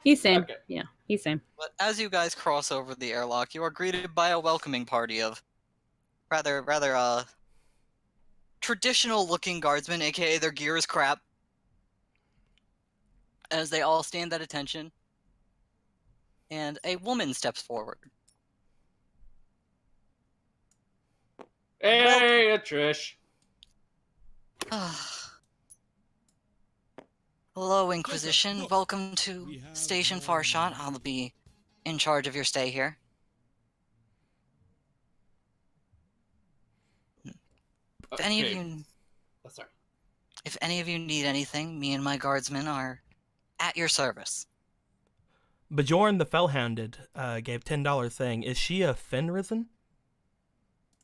He's same. Okay. Yeah, he's same. But as you guys cross over the airlock, you are greeted by a welcoming party of rather traditional-looking guardsmen, aka their gear is crap, as they all stand at attention, and a woman steps forward. Hey, Trish. Hello, Inquisition. Look, Welcome to we have Station more Farshot. money. I'll be in charge of your stay here. If any of Okay. you Oh, sorry. If any of you need anything, me and my guardsmen are at your service. Bjorn the Fellhounded gave $10 saying, "Is she a Fenrisen?"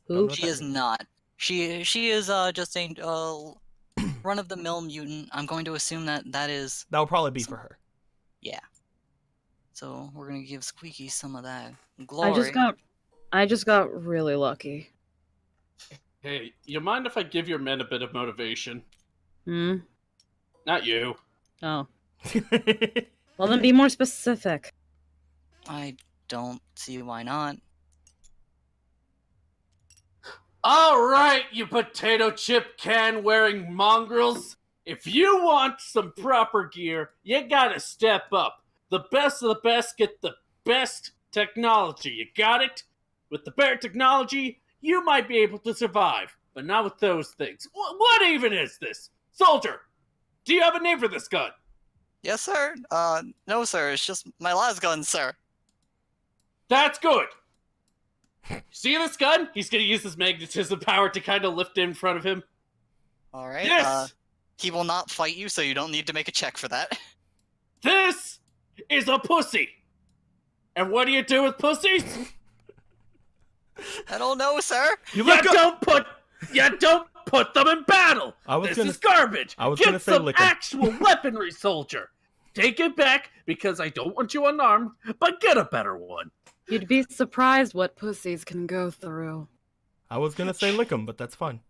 Who? She is not. She is just a run-of-the-mill mutant. I'm going to assume that is. That will probably be for her. Yeah. So we're gonna give Squeaky some of that glory. I just got really lucky. Hey, you mind if I give your men a bit of motivation? Hmm. Not you. Oh. Well, then be more specific. I don't see why not. All right, you potato chip can wearing mongrels. If you want some proper gear, you gotta step up. The best of the best get the best technology. You got it? With the better technology, you might be able to survive, but not with those things. What even is this? Soldier, do you have a name for this gun? Yes, sir. No, sir. It's just my las gun, sir. That's good. See this gun? He's gonna use his magnetism power to kind of lift it in front of him. All right. Yes! He will not fight you, so you don't need to make a check for that. This is a pussy. And what do you do with pussies? I don't know, sir. You You let go. don't put them in battle. I was This gonna- is garbage. I was Get gonna say some lick 'em. actual weaponry, soldier. Take it back because I don't want you unarmed, but get a better one. You'd be surprised what pussies can go through. I was gonna say lick 'em, but that's fine.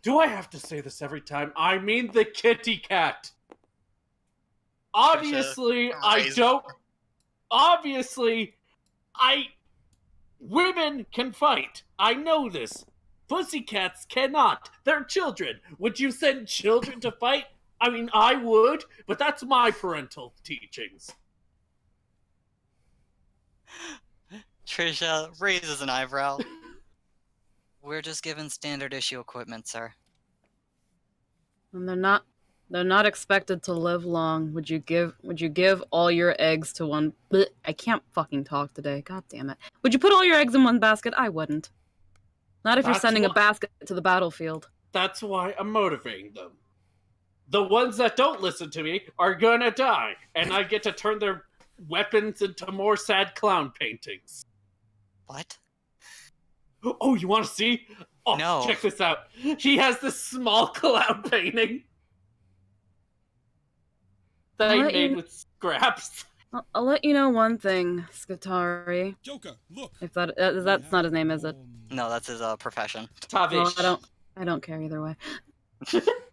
Do I have to say this every time? I mean the kitty cat. Obviously, women can fight. I know this. Pussycats cannot. They're children. Would you send children to fight? I mean, I would, but that's my parental teachings. Trisha raises an eyebrow. We're just given standard issue equipment, sir. And they're not expected to live long. Would you give all your eggs to one? Blech, I can't fucking talk today. God damn it. Would you put all your eggs in one basket? I wouldn't. Not if you're That's sending a why- basket to the battlefield. That's why I'm motivating them. The ones that don't listen to me are gonna die, and I get to turn their weapons into more sad clown paintings. What? Oh, you want to see? Oh, No. check this out. He has this small clown painting that I What made you- with scraps. I'll let you know one thing, Skatari. Joker, look. If that's not his name, is it? No, that's his profession. Well, Tavish. I don't care either way.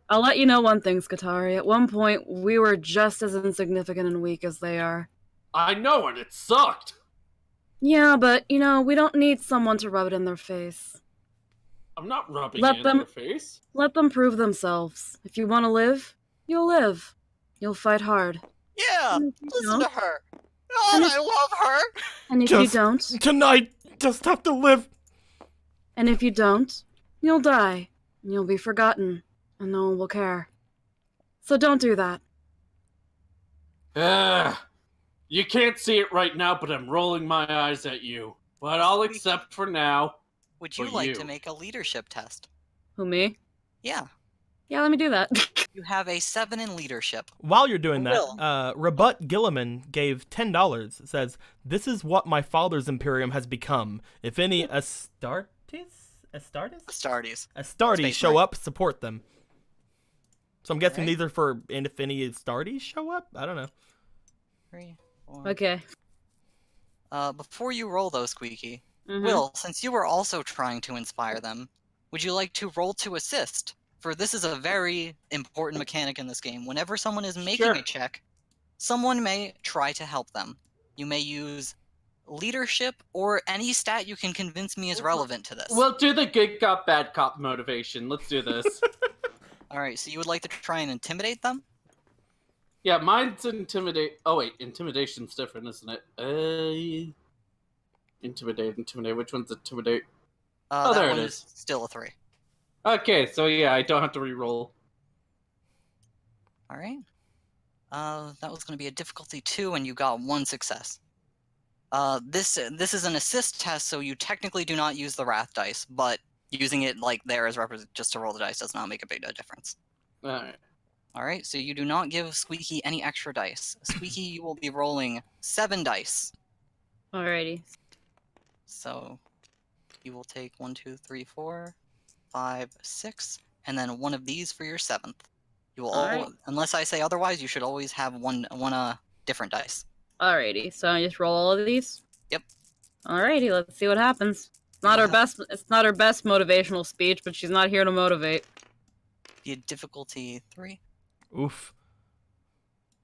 I'll let you know one thing, Skatari. At one point, we were just as insignificant and weak as they are. I know, and it sucked. Yeah, but, we don't need someone to rub it in their face. I'm not rubbing Let it in them- your face. Let them prove themselves. If you want to live, you'll live. You'll fight hard. Yeah, And if you listen don't- to her. God, And if- I love her. And if you Just don't, tonight, just have to live. and if you don't, you'll die. And you'll be forgotten. And no one will care. So don't do that. You can't see it right now, but I'm rolling my eyes at you. But I'll accept for now. Would you For like you. to make a leadership test? Who, me? Yeah. Yeah, let me do that. You have a 7 in leadership. While you're doing Will. that, Rebut Gilliman gave $10. It says, "This is what my father's imperium has become. If any Astartes Space show Marine. up, support them." So I'm guessing Alright. these are for, and if any Astartes show up? I don't know. 3, 4. Okay. Before you roll though, Squeaky, Mhm. Will, since you were also trying to inspire them, would you like to roll to assist? For this is a very important mechanic in this game. Whenever someone is making Sure. a check, someone may try to help them. You may use leadership or any stat you can convince me is relevant to this. We'll do the good cop, bad cop motivation. Let's do this. Alright, so you would like to try and intimidate them? Yeah, mine's intimidate. Oh wait, intimidation's different, isn't it? Intimidate. Which one's intimidate? That there it one is. still a 3. Okay, so yeah, I don't have to re-roll. Alright. That was going to be a difficulty 2, and you got 1 success. This is an assist test, so you technically do not use the wrath dice, but using it like there as just to roll the dice does not make a big difference. All right. Alright, so you do not give Squeaky any extra dice. Squeaky, you will be rolling 7 dice. Alrighty. So you will take 1, 2, 3, 4, 5, 6, and then one of these for your 7th. You will Alright. unless I say otherwise, you should always have one different dice. Alrighty. So I just roll all of these? Yep. Alrighty, let's see what happens. It's not her best motivational speech, but she's not here to motivate. The difficulty 3. Oof.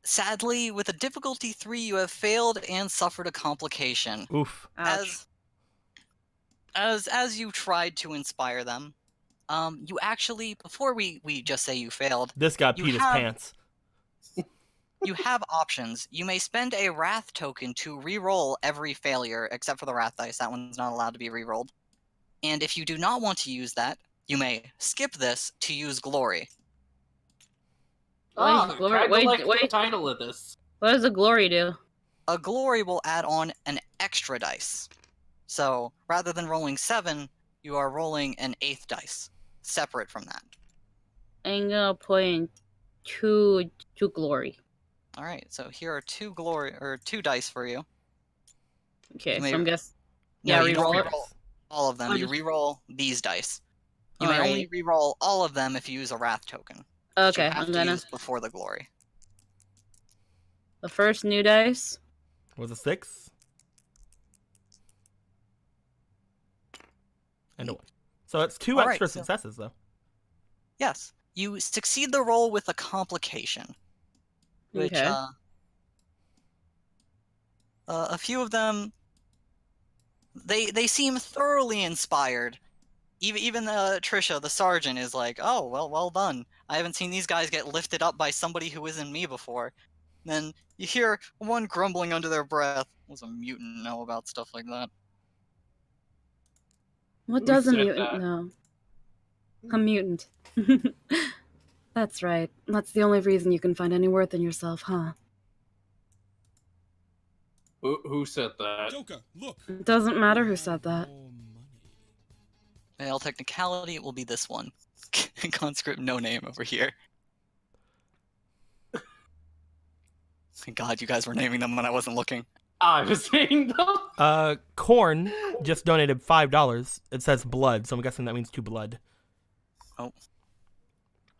Sadly, with a difficulty 3, you have failed and suffered a complication. Oof. Ouch. As you tried to inspire them, you actually, before we just say you failed, This guy You peed his have- pants. you have options. You may spend a wrath token to re-roll every failure, except for the wrath dice. That one's not allowed to be re-rolled. And if you do not want to use that, you may skip this to use glory. Wait, Oh, glory- kinda wait, like the wait. title of this. What does the glory do? A glory will add on an extra dice. So, rather than rolling 7, you are rolling an 8th dice, separate from that. I'm gonna put in two glory. Alright, so here are 2 dice for you. Okay, You so may- I'm guess. No, Yeah, you don't re-roll it. re-roll all of them. Oh, You just- re-roll these dice. You may Alright. only re-roll all of them if you use a wrath token. which Okay, you have I'm to gonna. use before the glory. The first new dice. Was a 6? And a 1. So it's 2 Alright, extra so- successes, though. Yes, you succeed the roll with a complication, which Okay. a few of them they seem thoroughly inspired. Even Trisha, the sergeant, is like, "Oh, well done. I haven't seen these guys get lifted up by somebody who isn't me before." Then you hear one grumbling under their breath. Was a mutant know about stuff like that? What Who does a said mutant that? know? A mutant. That's right. That's the only reason you can find any worth in yourself, huh? Who said that? Joker, look. It doesn't matter who We said have that. more money. By all technicality, it will be this one. Conscript no name over here. Thank God you guys were naming them when I wasn't looking. I was saying though. Corn just donated $5. It says blood, so I'm guessing that means 2 blood.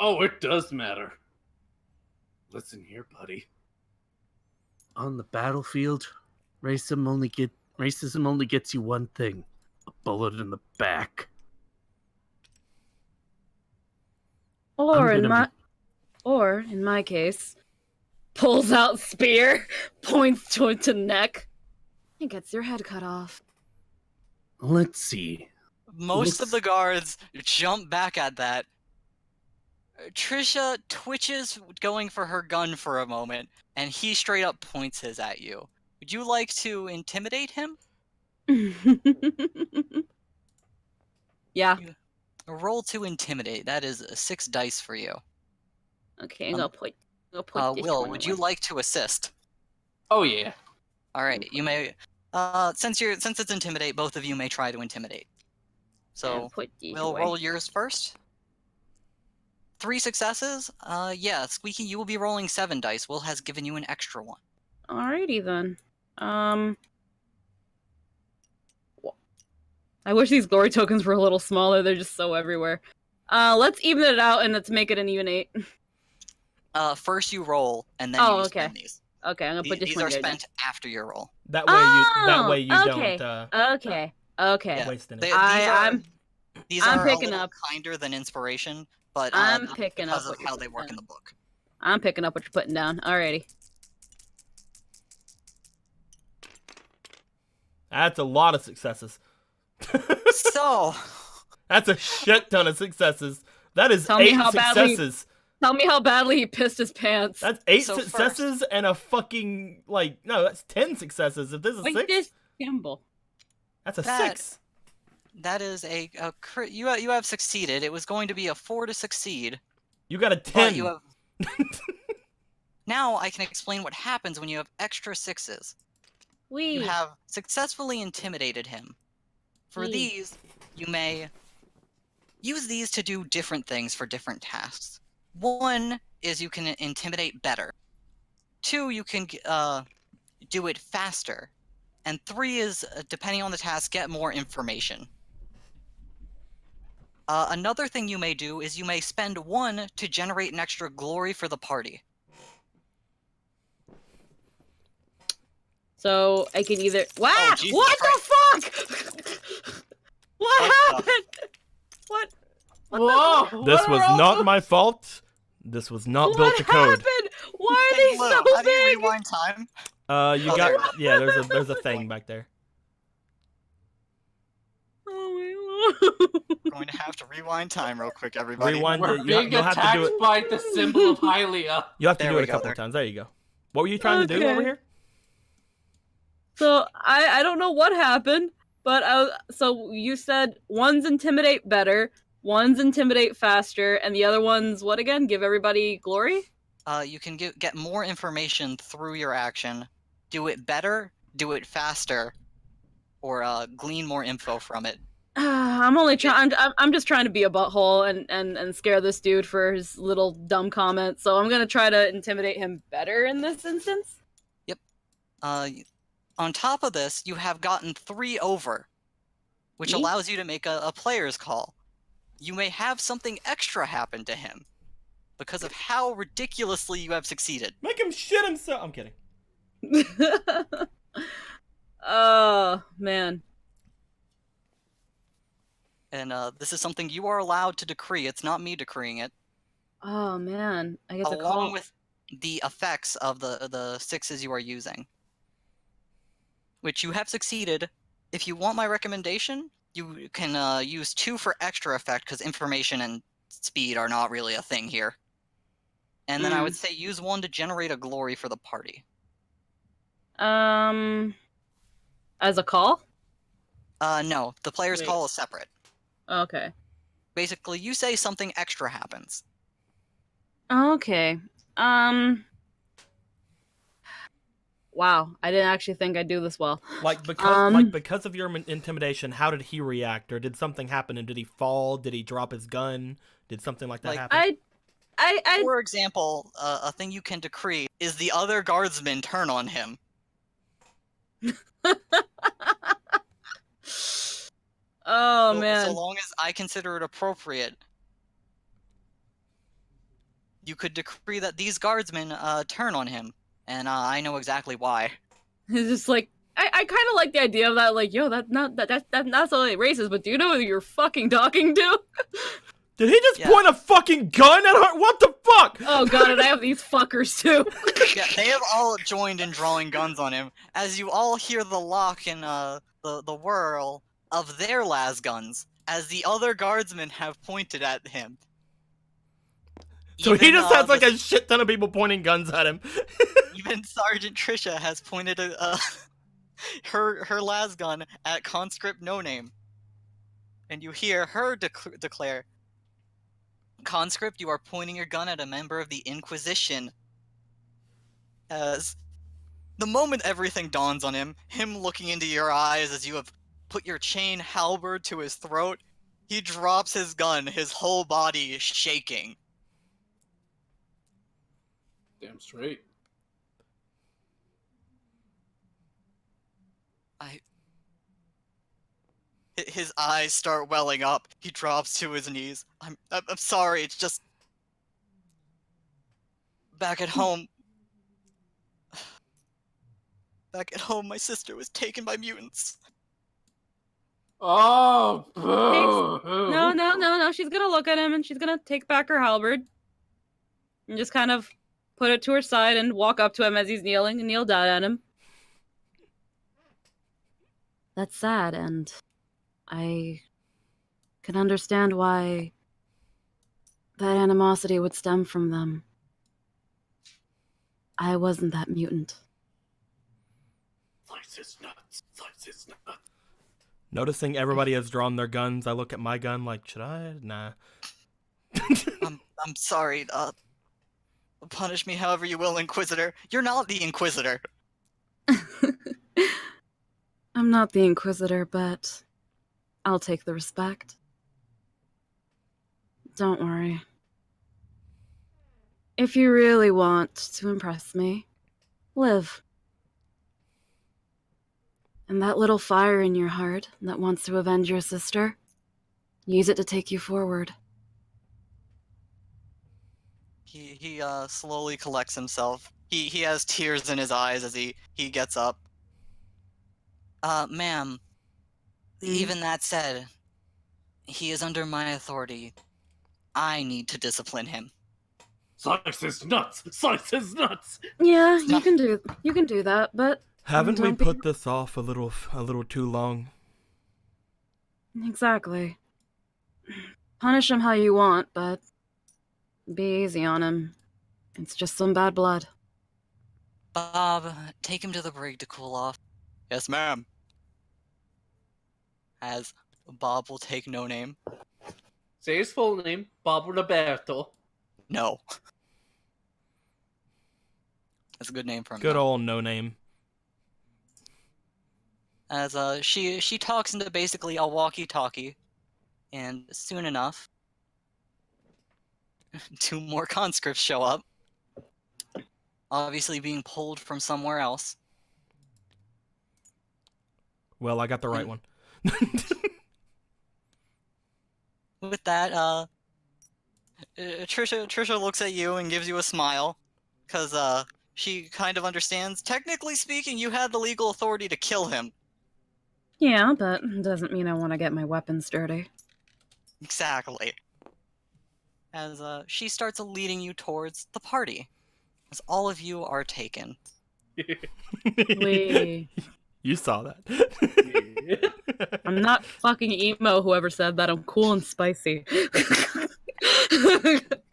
Oh, it does matter. Listen here, buddy. On the battlefield, racism only gets you one thing: a bullet in the back. Or I'm gonna in my case, pulls out spear, points to neck, and gets your head cut off. Let's see. Most of the guards jump back at that. Trisha twitches going for her gun for a moment, and he straight up points his at you. Would you like to intimidate him? Yeah. Roll to intimidate. That is 6 dice for you. Okay, I'm gonna put this Will, one would away. you like to assist? Oh yeah. All right, you may. Since it's intimidate, both of you may try to intimidate. So And put these we'll away. roll yours first. 3 successes. Yeah, Squeaky, you will be rolling 7 dice. Will has given you an extra one. Alrighty then. I wish these glory tokens were a little smaller. They're just so everywhere. Let's even it out and let's make it an even 8. First you roll, and then you spend these. Okay, I'm gonna put this These one are there then. spent after your roll. That way you okay. don't Okay. Yeah. waste it. These I'm are picking a little up. kinder than inspiration, but I'm that's picking up because of what you're how they work putting in the book. I'm picking up what you're putting down. Alrighty. That's a lot of successes. So, That's a shit ton of successes. That is Tell me 8 how badly- successes. Tell me how badly he pissed his pants. That's 8 So successes and a fucking no, that's 10 successes. If this is Wait, 6, this gamble. that's a That- 6. that is a crit. You have succeeded. It was going to be a 4 to succeed. You got a But 10. you have. Now I can explain what happens when you have extra 6s. You have successfully intimidated him. For Wee. these, you may use these to do different things for different tasks. 1 is you can intimidate better. 2, you can do it faster. And 3 is, depending on the task, get more information. Another thing you may do is you may spend 1 to generate an extra glory for the party. So I can either. Wow! Oh, Jesus What the fuck? What happened? What? Whoa! This what was are all not the- my fault. This was not built What to code. happened? Why are they Blue, so how do you big? rewind time? You Oh, got there's a thing back there. Oh my lord. We're going to have to rewind time real quick, everybody. Rewind We're it. being You'll have to do attacked it. by the symbol of Hylia. You have to There do it we a go, couple there. of times. There you go. What were you trying to do over Okay. here? So I don't know what happened, but so you said one's intimidate better, one's intimidate faster, and the other one's what again? Give everybody glory? You can get more information through your action, do it better, do it faster, or glean more info from it. I'm only trying. I'm just trying to be a butthole and scare this dude for his little dumb comment. So I'm gonna try to intimidate him better in this instance. On top of this, you have gotten 3 over, which Me? allows you to make a player's call. You may have something extra happen to him because of how ridiculously you have succeeded. Make him shit himself. I'm kidding. Oh man. And this is something you are allowed to decree. It's not me decreeing it. Oh man. I get to Along call. with the effects of the 6s you are using. Which you have succeeded. If you want my recommendation, you can use 2 for extra effect, because information and speed are not really a thing here. And then I would say use 1 to generate a glory for the party. As a call? No, the player's Wait. call is separate. Okay. Basically, you say something extra happens. Okay. Wow, I didn't actually think I'd do this well. Because of your intimidation, how did he react, or did something happen? And did he fall? Did he drop his gun? Did something like that happen? For example, a thing you can decree is the other guardsmen turn on him. Oh So man. long as I consider it appropriate, you could decree that these guardsmen turn on him, and I know exactly why. It's just like I kind of like the idea of that. Like, yo, that's not only racist, but do you know who you're fucking talking to? Did he just Yeah. point a fucking gun at her? What the fuck? Oh god, and I have these fuckers too. Yeah, they have all joined in drawing guns on him, as you all hear the lock and the whirl of their las guns as the other guardsmen have pointed at him. So he just has like the- a shit ton of people pointing guns at him. Even Sergeant Trisha has pointed her lasgun at conscript No Name. And you hear her declare, "Conscript, you are pointing your gun at a member of the Inquisition." As the moment everything dawns on him looking into your eyes as you have put your chain halberd to his throat, he drops his gun, his whole body shaking. Damn straight. His eyes start welling up. He drops to his knees. I'm sorry. It's just back at home. Back at home, my sister was taken by mutants. Oh, boo! No. She's gonna look at him and she's gonna take back her halberd and just kind of put it to her side and walk up to him as he's kneeling and kneel down at him. That's sad, and I can understand why that animosity would stem from them. I wasn't that mutant. Slice his nuts. Slice his nuts. Noticing everybody has drawn their guns, I look at my gun like, should I? Nah. I'm sorry. Punish me however you will, Inquisitor. You're not the Inquisitor. I'm not the Inquisitor, but I'll take the respect. Don't worry. If you really want to impress me, live. And that little fire in your heart that wants to avenge your sister, use it to take you forward. He slowly collects himself. He has tears in his eyes as he gets up. Ma'am, even that said, he is under my authority. I need to discipline him. Slice his nuts. Slice his nuts. Yeah, you can do that, but Haven't we don't be- put this off a little too long? Exactly. Punish him how you want, but be easy on him. It's just some bad blood. Bob, take him to the brig to cool off. Yes, ma'am. As Bob will take No Name. Say his full name, Bob Roberto. No. That's a good name for him. Good though. old No Name. As she talks into basically a walkie-talkie, and soon enough, 2 more conscripts show up. Obviously being pulled from somewhere else. Well, I got the right one. With that, Trisha looks at you and gives you a smile, because she kind of understands. Technically speaking, you had the legal authority to kill him. Yeah, but doesn't mean I want to get my weapons dirty. Exactly. As she starts leading you towards the party, as all of you are taken. Wait. You saw that. I'm not fucking emo, whoever said that. I'm cool and spicy.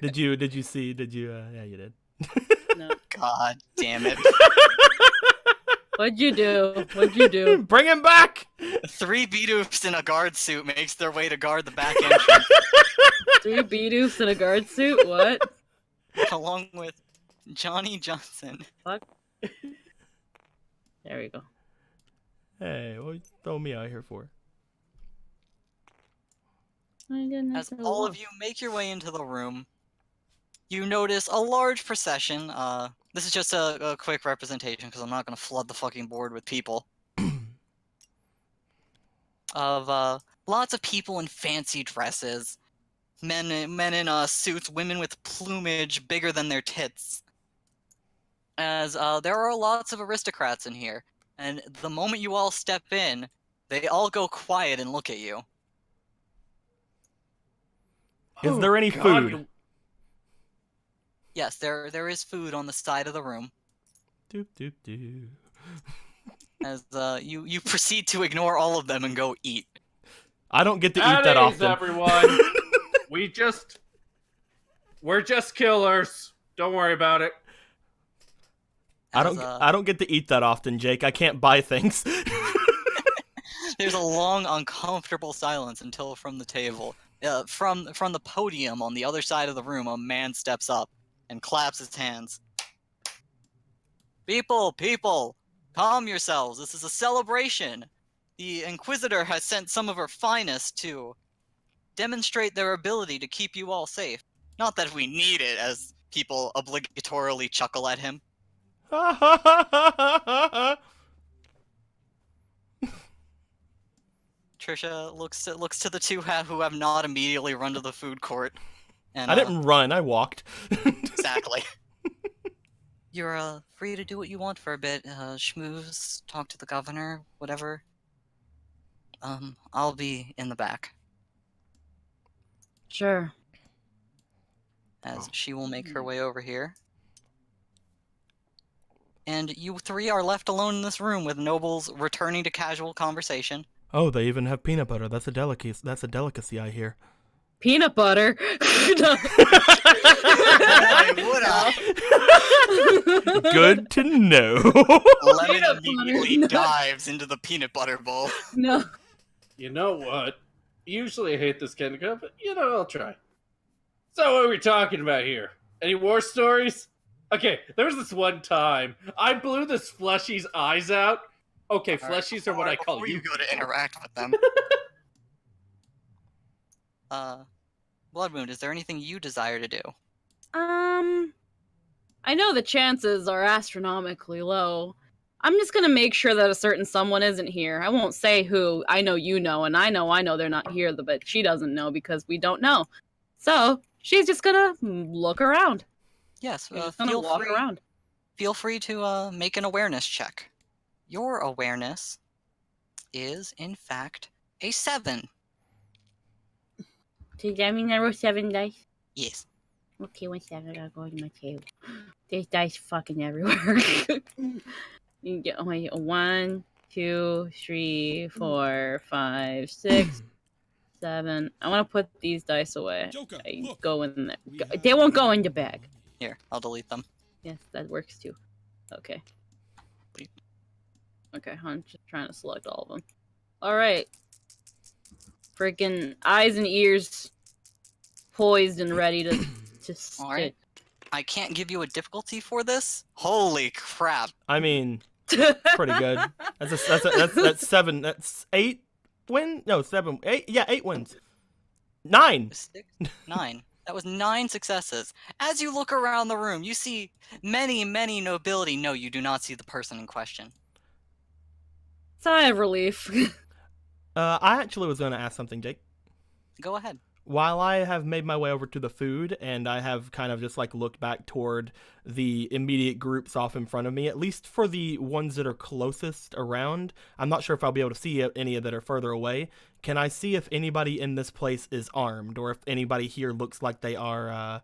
Did you see? Yeah, you did. No. God damn it. What'd you do? Bring him back! 3 B-doofs in a guard suit makes their way to guard the back entrance, 3 B-doofs in a guard suit? What? along with Johnny Johnson. Fuck. There we go. Hey, what you throw me out here for? My goodness. As all of you make your way into the room, you notice a large procession. This is just a quick representation because I'm not going to flood the fucking board with people. Of lots of people in fancy dresses. Men in suits, women with plumage bigger than their tits. As there are lots of aristocrats in here. And the moment you all step in, they all go quiet and look at you. Is there any food? Yes, there is food on the side of the room. Doop doop doop. As you proceed to ignore all of them and go eat. I don't get to eat At that ease, often. everyone. We're just killers. Don't worry about it. I don't get to eat that often, Jake. I can't buy things. There's a long, uncomfortable silence until from the table, from the podium on the other side of the room, a man steps up and claps his hands. People, calm yourselves. This is a celebration. The Inquisitor has sent some of her finest to demonstrate their ability to keep you all safe. Not that we need it, as people obligatorily chuckle at him. Trisha looks to the two who have not immediately run to the food court. And, I didn't run, I walked. Exactly. You're free to do what you want for a bit. Schmooze, talk to the governor, whatever. I'll be in the back. Sure. As she will make her way over here. And you three are left alone in this room with nobles returning to casual conversation. Oh, they even have peanut butter. That's a delicacy. That's a delicacy, I hear. Peanut butter? Good to know. Lemon immediately dives into the peanut butter bowl. No. You know what? Usually I hate this kind of cup, but I'll try. So what are we talking about here? Any war stories? Okay, there was this one time I blew this fleshie's eyes out. Okay, fleshies are what I call before you. you go to interact with them. Bloodwound, is there anything you desire to do? I know the chances are astronomically low. I'm just gonna make sure that a certain someone isn't here. I won't say who. I know you know, and I know they're not here, but she doesn't know because we don't know. So she's just gonna look around. Yes, Feel around. Feel free to make an awareness check. Your awareness is, in fact, a 7. Does that mean I rolled 7 dice? Yes. Okay, 1 second. I gotta go to my table. There's dice fucking everywhere. You get 1, 2, 3, 4, 5, 6, 7. I want to put these dice away. Joker, They look. go in there. They won't go in the bag. Here, I'll delete them. Yes, that works too. Okay. Okay, I'm just trying to select all of them. Alright. Freaking eyes and ears poised and ready to sit. Alright. I can't give you a difficulty for this. Holy crap. I mean, pretty good. That's 7. That's 8 win? No, 7. 8. Yeah, 8 wins. 9. 6, 9. That was 9 successes. As you look around the room, you see many, many nobility. No, you do not see the person in question. Sigh of relief. I actually was going to ask something, Jake. Go ahead. While I have made my way over to the food and I have kind of just like looked back toward the immediate groups off in front of me, at least for the ones that are closest around, I'm not sure if I'll be able to see any that are further away. Can I see if anybody in this place is armed or if anybody here looks like they are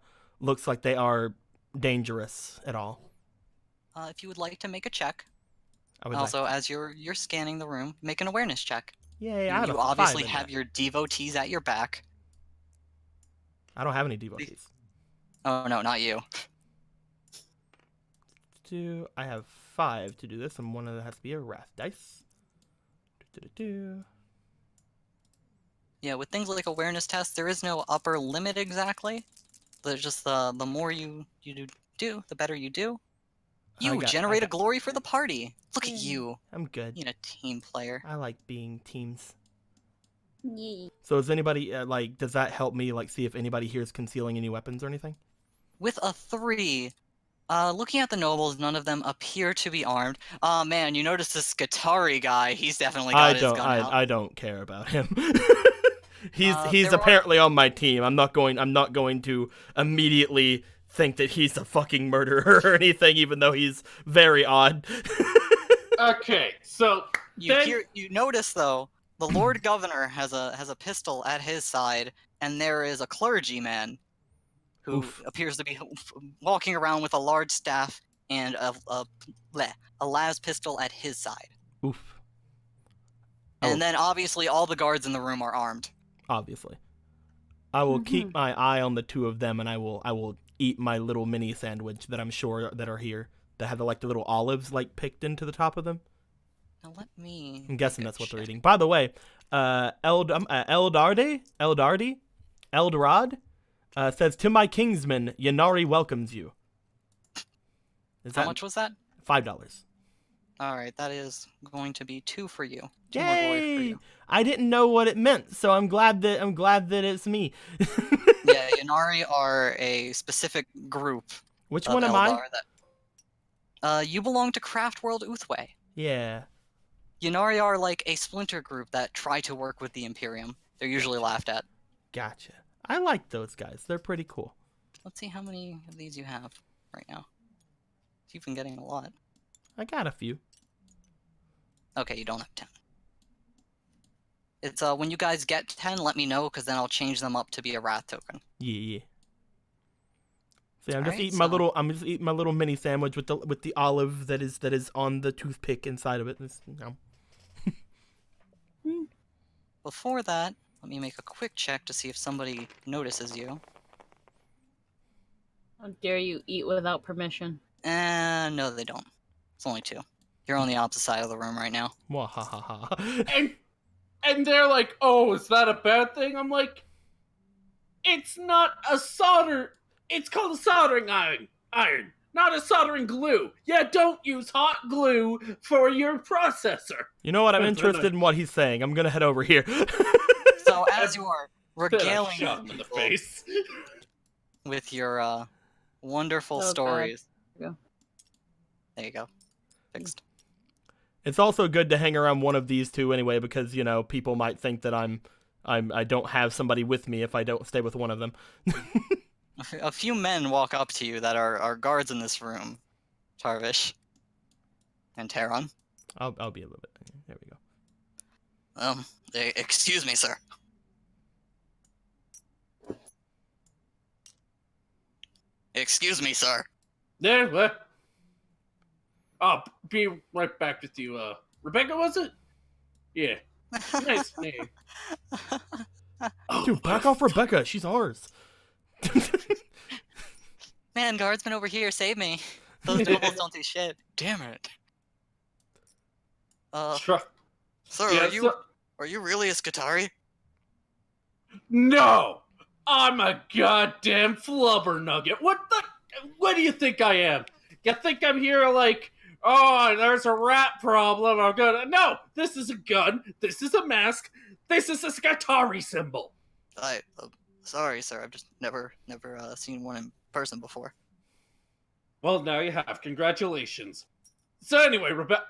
dangerous at all? If you would like to make a check. I would Also, as you're scanning the room, make an awareness check. Yay, You, I have you a 5 obviously in have that. your devotees at your back. I don't have any devotees. Oh no, not you. I have 5 to do this, and one of them has to be a wrath dice. Yeah, with things like awareness tests, there is no upper limit exactly. There's just the more you do, the better you do. You generate a glory for the party. Look at you. I'm good. Being a team player. I like being teams. So is anybody, does that help me, see if anybody here is concealing any weapons or anything? With a 3, looking at the nobles, none of them appear to be armed. Aw, man, you notice this Skitari guy, he's definitely got his gun out. I don't care about him. He's there apparently on my team. I'm not going to immediately think that he's a fucking murderer or anything, even though he's very odd. Okay, so You notice, though, the Lord Governor has a pistol at his side, and there is a clergyman who appears to be walking around with a large staff and a las pistol at his side. Oof. And then obviously all the guards in the room are armed. Obviously. I will keep my eye on the two of them, and I will eat my little mini sandwich that I'm sure that are here, that have the little olives picked into the top of them. Now let me. I'm guessing that's what they're eating. By the way, Eldardi Eldrod says, "To my kingsman, Yanari welcomes you." How much was that? $5. All right, that is going to be 2 for you. 2 more glory for Yay! you. I didn't know what it meant, so I'm glad that it's me. Yeah, Yanari are a specific group. Which of one am Eldar I? That, you belong to Craft World Uthway. Yeah. Yanari are like a splinter group that try to work with the Imperium. They're usually laughed at. Gotcha. I like those guys. They're pretty cool. Let's see how many of these you have right now. You've been getting a lot. I got a few. Okay, you don't have 10. It's when you guys get 10, let me know, because then I'll change them up to be a wrath token. Yeah. See, I'm just Alright, eating my little mini sandwich with the olive that is on the toothpick inside of it. Before that, let me make a quick check to see if somebody notices you. How dare you eat without permission? No, they don't. It's only 2. You're on the opposite side of the room right now. Mwahaha. And they're like, "Oh, is that a bad thing?" I'm like, "It's not a solder. It's called a soldering iron, not a soldering glue. Yeah, don't use hot glue for your processor." You know what? I'm interested in what he's saying. I'm gonna head over here. So as you are regaling Shot him in the face. with your wonderful Oh, God. stories. Yeah. There you go. Fixed. It's also good to hang around one of these two anyway, because people might think that I don't have somebody with me if I don't stay with one of them. A few men walk up to you that are guards in this room. Tarvish. And Terran. I'll be a little bit. There we go. Excuse me, sir. Excuse me, sir. Yeah, what? I'll be right back with you. Rebecca, was it? Yeah. Nice name. Dude, back off Rebecca. She's ours. Man, guardsman over here, save me. Those nobles don't do shit. Damn it. Sir, Yeah, are you really a Skitari? No! I'm a goddamn flubber nugget. What do you think I am? You think I'm here oh, there's a rat problem, I'm gonna... No! This is a gun, this is a mask, this is a Skitari symbol! Sorry, sir, I've just never seen one in person before. Well, now you have. Congratulations. So anyway, Rebecca...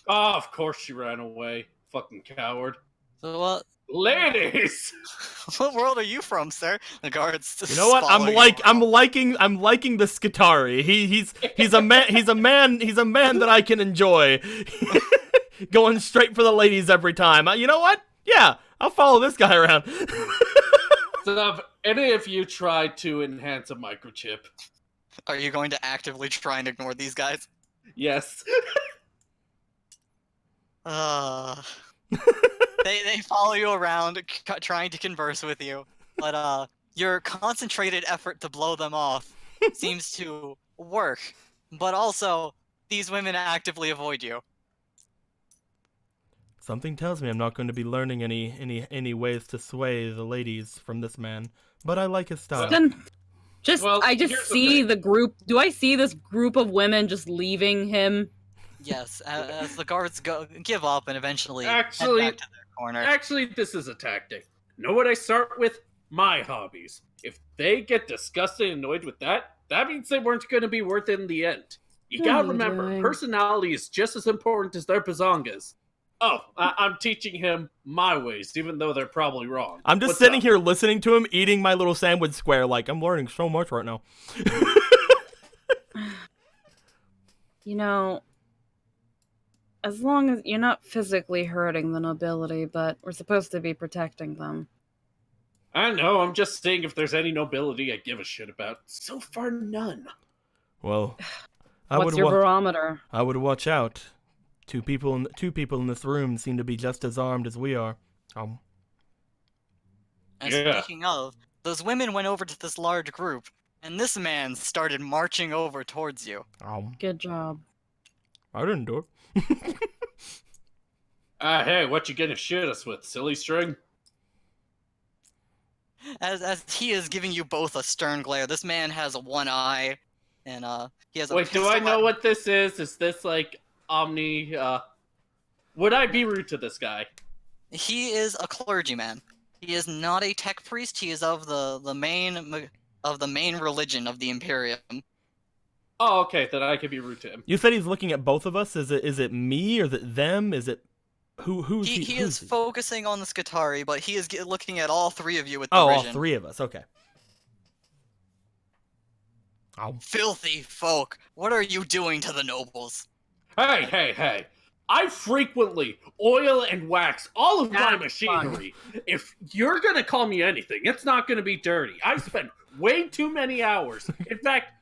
Oh, of course she ran away. Fucking coward. So what? Ladies! What world are you from, sir? The guards. You know what? I'm liking the Skitari. He's a man that I can enjoy. Going straight for the ladies every time. You know what? Yeah, I'll follow this guy around. So have any of you tried to enhance a microchip? Are you going to actively try and ignore these guys? Yes. They follow you around, trying to converse with you, but your concentrated effort to blow them off seems to work. But also, these women actively avoid you. Something tells me I'm not going to be learning any ways to sway the ladies from this man, but I like his style. I just see the group. Do I see this group of women just leaving him? Yes, as the guards give up and eventually Actually, head back to their corner. Actually, this is a tactic. Know what I start with? My hobbies. If they get disgusted and annoyed with that means they weren't going to be worth it in the end. You gotta remember, personality is just as important as their bazongas. Oh, I'm teaching him my ways, even though they're probably wrong. I'm just sitting here listening to him eating my little sandwich square like I'm learning so much right now. As long as you're not physically hurting the nobility, but we're supposed to be protecting them. I know, I'm just saying if there's any nobility I give a shit about. So far, none. Well, What's your barometer? I would watch out. Two people in this room seem to be just as armed as we are. And Yeah. speaking of, those women went over to this large group, and this man started marching over towards you. Good job. I didn't do it. Hey, what you gonna shoot us with, silly string? As he is giving you both a stern glare, this man has one eye, and he has a Wait, do pistol I know at- what this is? Is this like Omni? Would I be rude to this guy? He is a clergyman. He is not a tech priest. He is of the main religion of the Imperium. Oh, okay, then I could be rude to him. You said he's looking at both of us. Is it me or is it them? Is it who's he? He who's is focusing on the Skitarii, but he is looking at all three of you with all derision. three of us. Okay. Filthy folk! What are you doing to the nobles? Hey! I frequently oil and wax all of my That's fun. machinery. If you're gonna call me anything, it's not gonna be dirty. I spend way too many hours. In fact,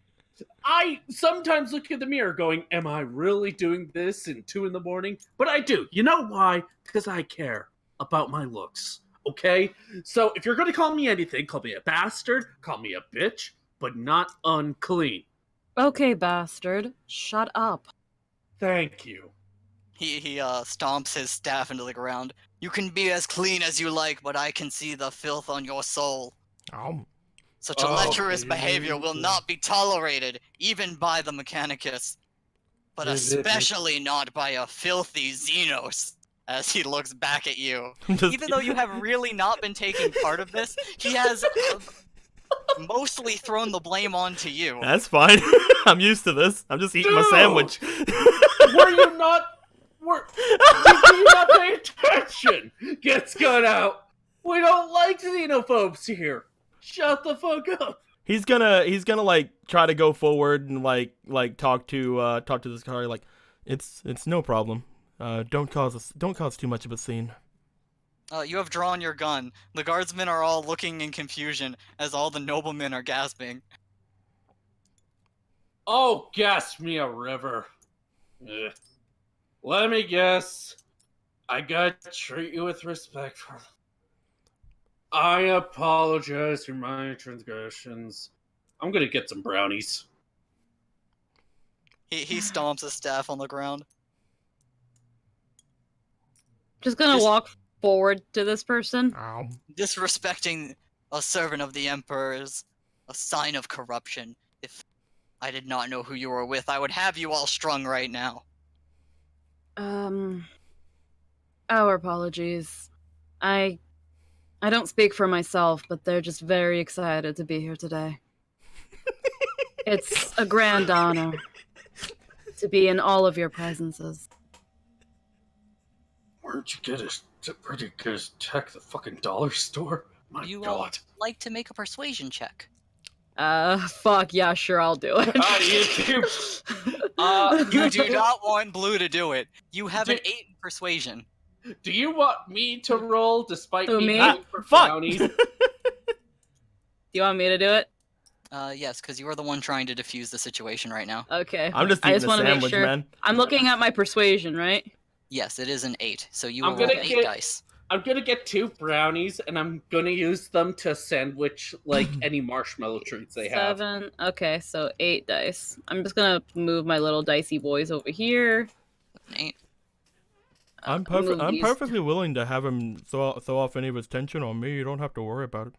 I sometimes look in the mirror going, am I really doing this in 2 a.m? But I do. You know why? Because I care about my looks. Okay? So if you're gonna call me anything, call me a bastard, call me a bitch, but not unclean. Okay, bastard. Shut up. Thank you. He stomps his staff into the ground. You can be as clean as you like, but I can see the filth on your soul. Such a lecherous behavior will not be tolerated, even by the Mechanicus. But especially not by a filthy Xenos, as he looks back at you. Even though you have really not been taking part of this, he has mostly thrown the blame onto you. That's fine. I'm used to this. I'm just eating my Dude! sandwich. Were you not? Did you not pay attention? Get Scud out. We don't like xenophobes here. Shut the fuck up. He's gonna like try to go forward and like talk to this guy like it's no problem. Don't cause too much of a scene. You have drawn your gun. The guardsmen are all looking in confusion as all the noblemen are gasping. Oh, gas me a river. Ugh. Let me guess. I gotta treat you with respect for them. I apologize for my transgressions. I'm gonna get some brownies. He stomps his staff on the ground. Just gonna walk forward to this person. Disrespecting a servant of the Emperor is a sign of corruption. If I did not know who you were with, I would have you all strung right now. Our apologies. I don't speak for myself, but they're just very excited to be here today. It's a grand honor to be in all of your presences. Where'd you get his tech? The fucking dollar store? My You God. like to make a persuasion check. Fuck yeah, sure, I'll do it. YouTube. You do not want Blue to do it. You have an 8 in persuasion. Do you want me to roll despite Who, me? going for Fuck. brownies? Do you want me to do it? Yes, because you are the one trying to defuse the situation right now. Okay. I'm just I eating just a want to make sandwich, sure. man. I'm looking at my persuasion, right? Yes, it is an 8, so you I'm will roll gonna 8 get- dice. I'm gonna get 2 brownies, and I'm gonna use them to sandwich, like, any marshmallow treats they have. 7. Okay, so 8 dice. I'm just gonna move my little dicey boys over here. An 8. I'm move I'm these- perfectly willing to have him throw off any of his tension on me. You don't have to worry about it.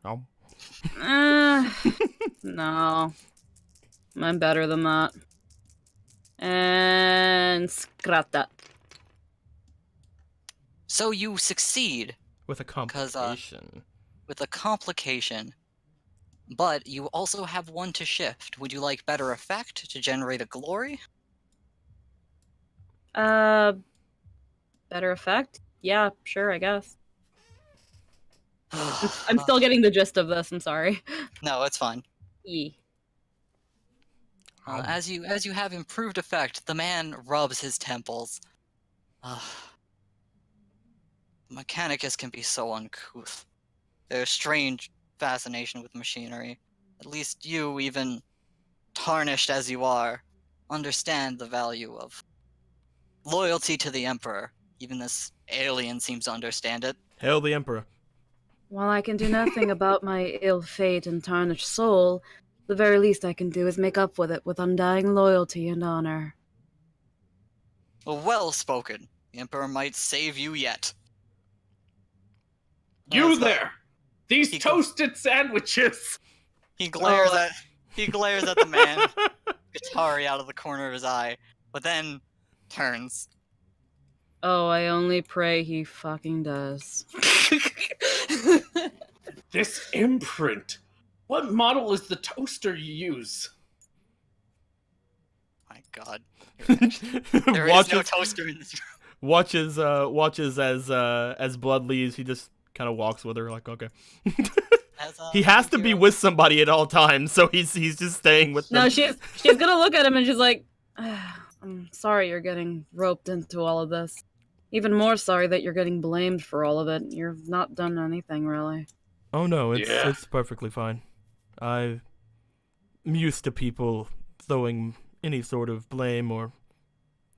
No. I'm better than that. And scrap that. So you succeed With a complication. with a complication, but you also have 1 to shift. Would you like better effect to generate a glory? Better effect? Yeah, sure, I guess. I'm still getting the gist of this, I'm sorry. No, it's fine. E. As you have improved effect, the man rubs his temples. Mechanicus can be so uncouth. There's strange fascination with machinery. At least you, even tarnished as you are, understand the value of loyalty to the Emperor. Even this alien seems to understand it. Hail the Emperor. While I can do nothing about my ill fate and tarnished soul, the very least I can do is make up with it with undying loyalty and honor. Well spoken. The Emperor might save you yet. You there! These toasted sandwiches! He glares at the man, Atari out of the corner of his eye, but then turns. Oh, I only pray he fucking does. This imprint. What model is the toaster you use? My God. There is no toaster in this room. Watches as Blood leaves. He just kind of walks with her, like, okay. He has to be with somebody at all times, so he's just staying with them. No, she's gonna look at him and she's like, I'm sorry you're getting roped into all of this. Even more sorry that you're getting blamed for all of it. You've not done anything, really. Oh no, it's perfectly fine. I'm used to people throwing any sort of blame or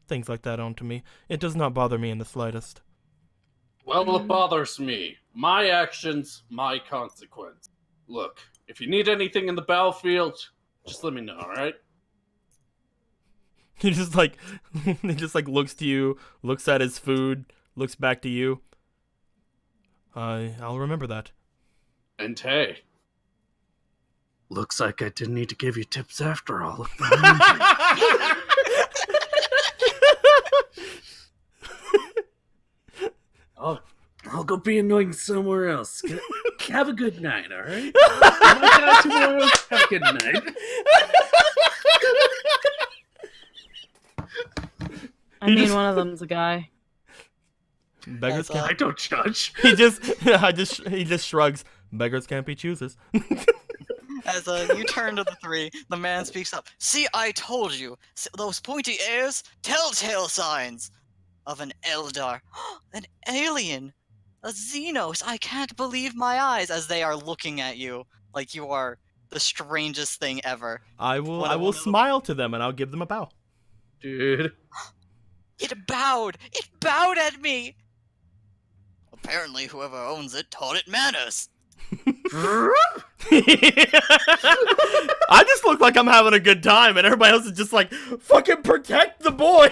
things like that onto me. It does not bother me in the slightest. Well, it bothers me. My actions, my consequence. Look, if you need anything in the battlefield, just let me know, alright? He just looks to you, looks at his food, looks back to you. I'll remember that. And hey, looks like I didn't need to give you tips after all. I'll go be annoying somewhere else. Have a good night, alright? Tomorrow. Have a good night. I mean, one of them's a guy. Beggars can't. I don't judge. He just shrugs. Beggars can't be choosers. As you turn to the three, the man speaks up. See, I told you. Those pointy ears, telltale signs of an Eldar, an alien, a Xenos. I can't believe my eyes as they are looking at you like you are the strangest thing ever. I will smile to them and I'll give them a bow. Dude. It bowed at me. Apparently, whoever owns it taught it manners. I just look like I'm having a good time, and everybody else is just like, fucking protect the boy.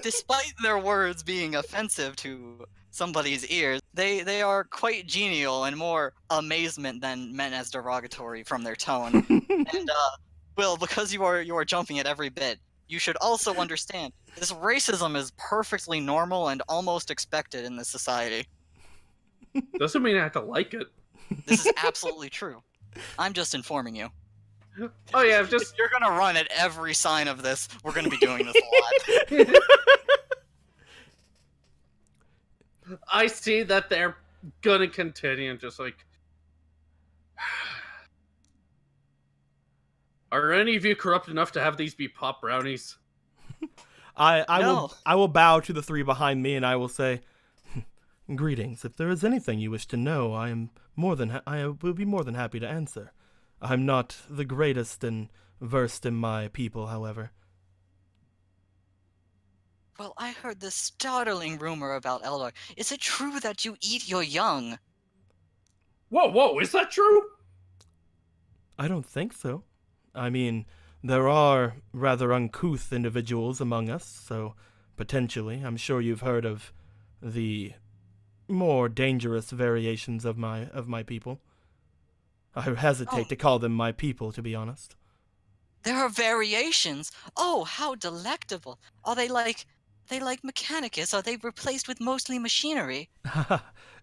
Despite their words being offensive to somebody's ears, they are quite genial and more amazement than meant as derogatory from their tone. And Will, because you are jumping at every bit, you should also understand this racism is perfectly normal and almost expected in this society. Doesn't mean I have to like it. This is absolutely true. I'm just informing you. Oh yeah, If you're gonna run at every sign of this, we're gonna be doing this a lot. I see that they're gonna continue and just like... Are any of you corrupt enough to have these be pop brownies? I will bow to the three behind me and I will say, greetings. If there is anything you wish to know, I will be more than happy to answer. I'm not the greatest and versed in my people, however. Well, I heard this startling rumor about Eldar. Is it true that you eat your young? Whoa, is that true? I don't think so. I mean, there are rather uncouth individuals among us, so potentially, I'm sure you've heard of the more dangerous variations of my people. I hesitate to call them my people, to be honest. There are variations? Oh, how delectable. Are they like Mechanicus? Are they replaced with mostly machinery?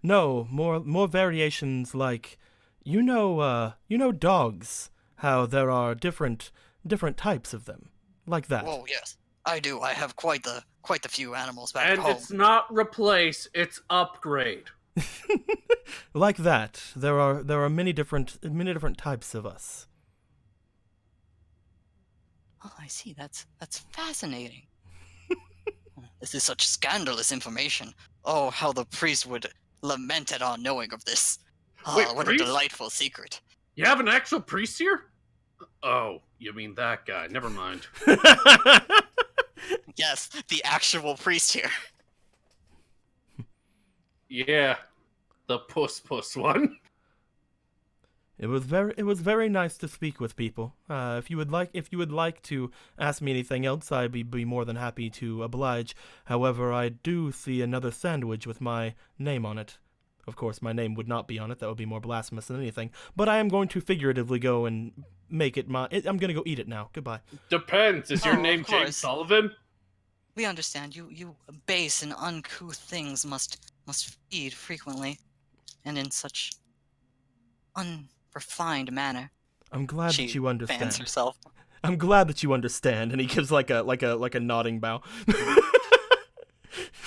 No, more variations like, you know dogs, how there are different types of them, like that. Oh yes, I do. I have quite the few animals back home. And it's not replace, it's upgrade. Like that. There are many different types of us. Oh, I see. That's fascinating. This is such scandalous information. Oh, how the priest would lament at our knowing of this. Ah, Wait, what priest? a delightful secret. You have an actual priest here? Oh, you mean that guy. Never mind. Yes, the actual priest here. Yeah, the puss one. It was very nice to speak with people. If you would like to ask me anything else, I'd be more than happy to oblige. However, I do see another sandwich with my name on it. Of course, my name would not be on it. That would be more blasphemous than anything. But I am going to figuratively go and make it my. I'm going to go eat it now. Goodbye. Depends. Is your Oh, name of course. James Sullivan? We understand you base and uncouth things must feed frequently, and in such unrefined manner. I'm glad She that you understand. fans herself. I'm glad that you understand. And he gives like a nodding bow.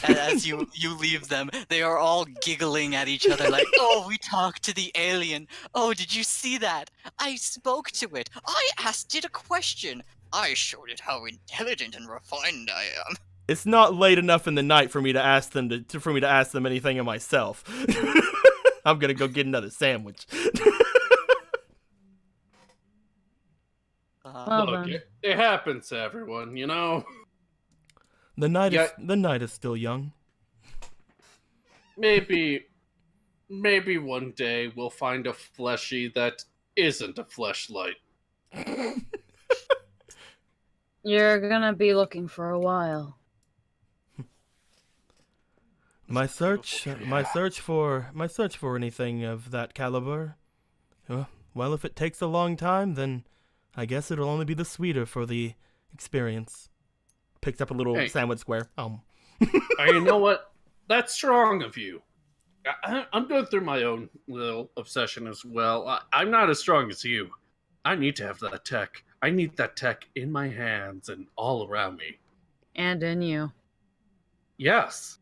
And as you leave them, they are all giggling at each other like, "Oh, we talked to the alien. Oh, did you see that? I spoke to it. I asked it a question. I showed it how intelligent and refined I am." It's not late enough in the night for me to ask them to ask them anything of myself. I'm gonna go get another sandwich. Well Look, then. it happens to everyone, you know? The night is still young. Maybe one day we'll find a fleshy that isn't a fleshlight. You're gonna be looking for a while. My search for anything of that caliber. Well, if it takes a long time, then I guess it'll only be the sweeter for the experience. Picked up a little sandwich square. You know what? That's strong of you. I'm going through my own little obsession as well. I'm not as strong as you. I need to have that tech. I need that tech in my hands and all around me. And in you. Yes.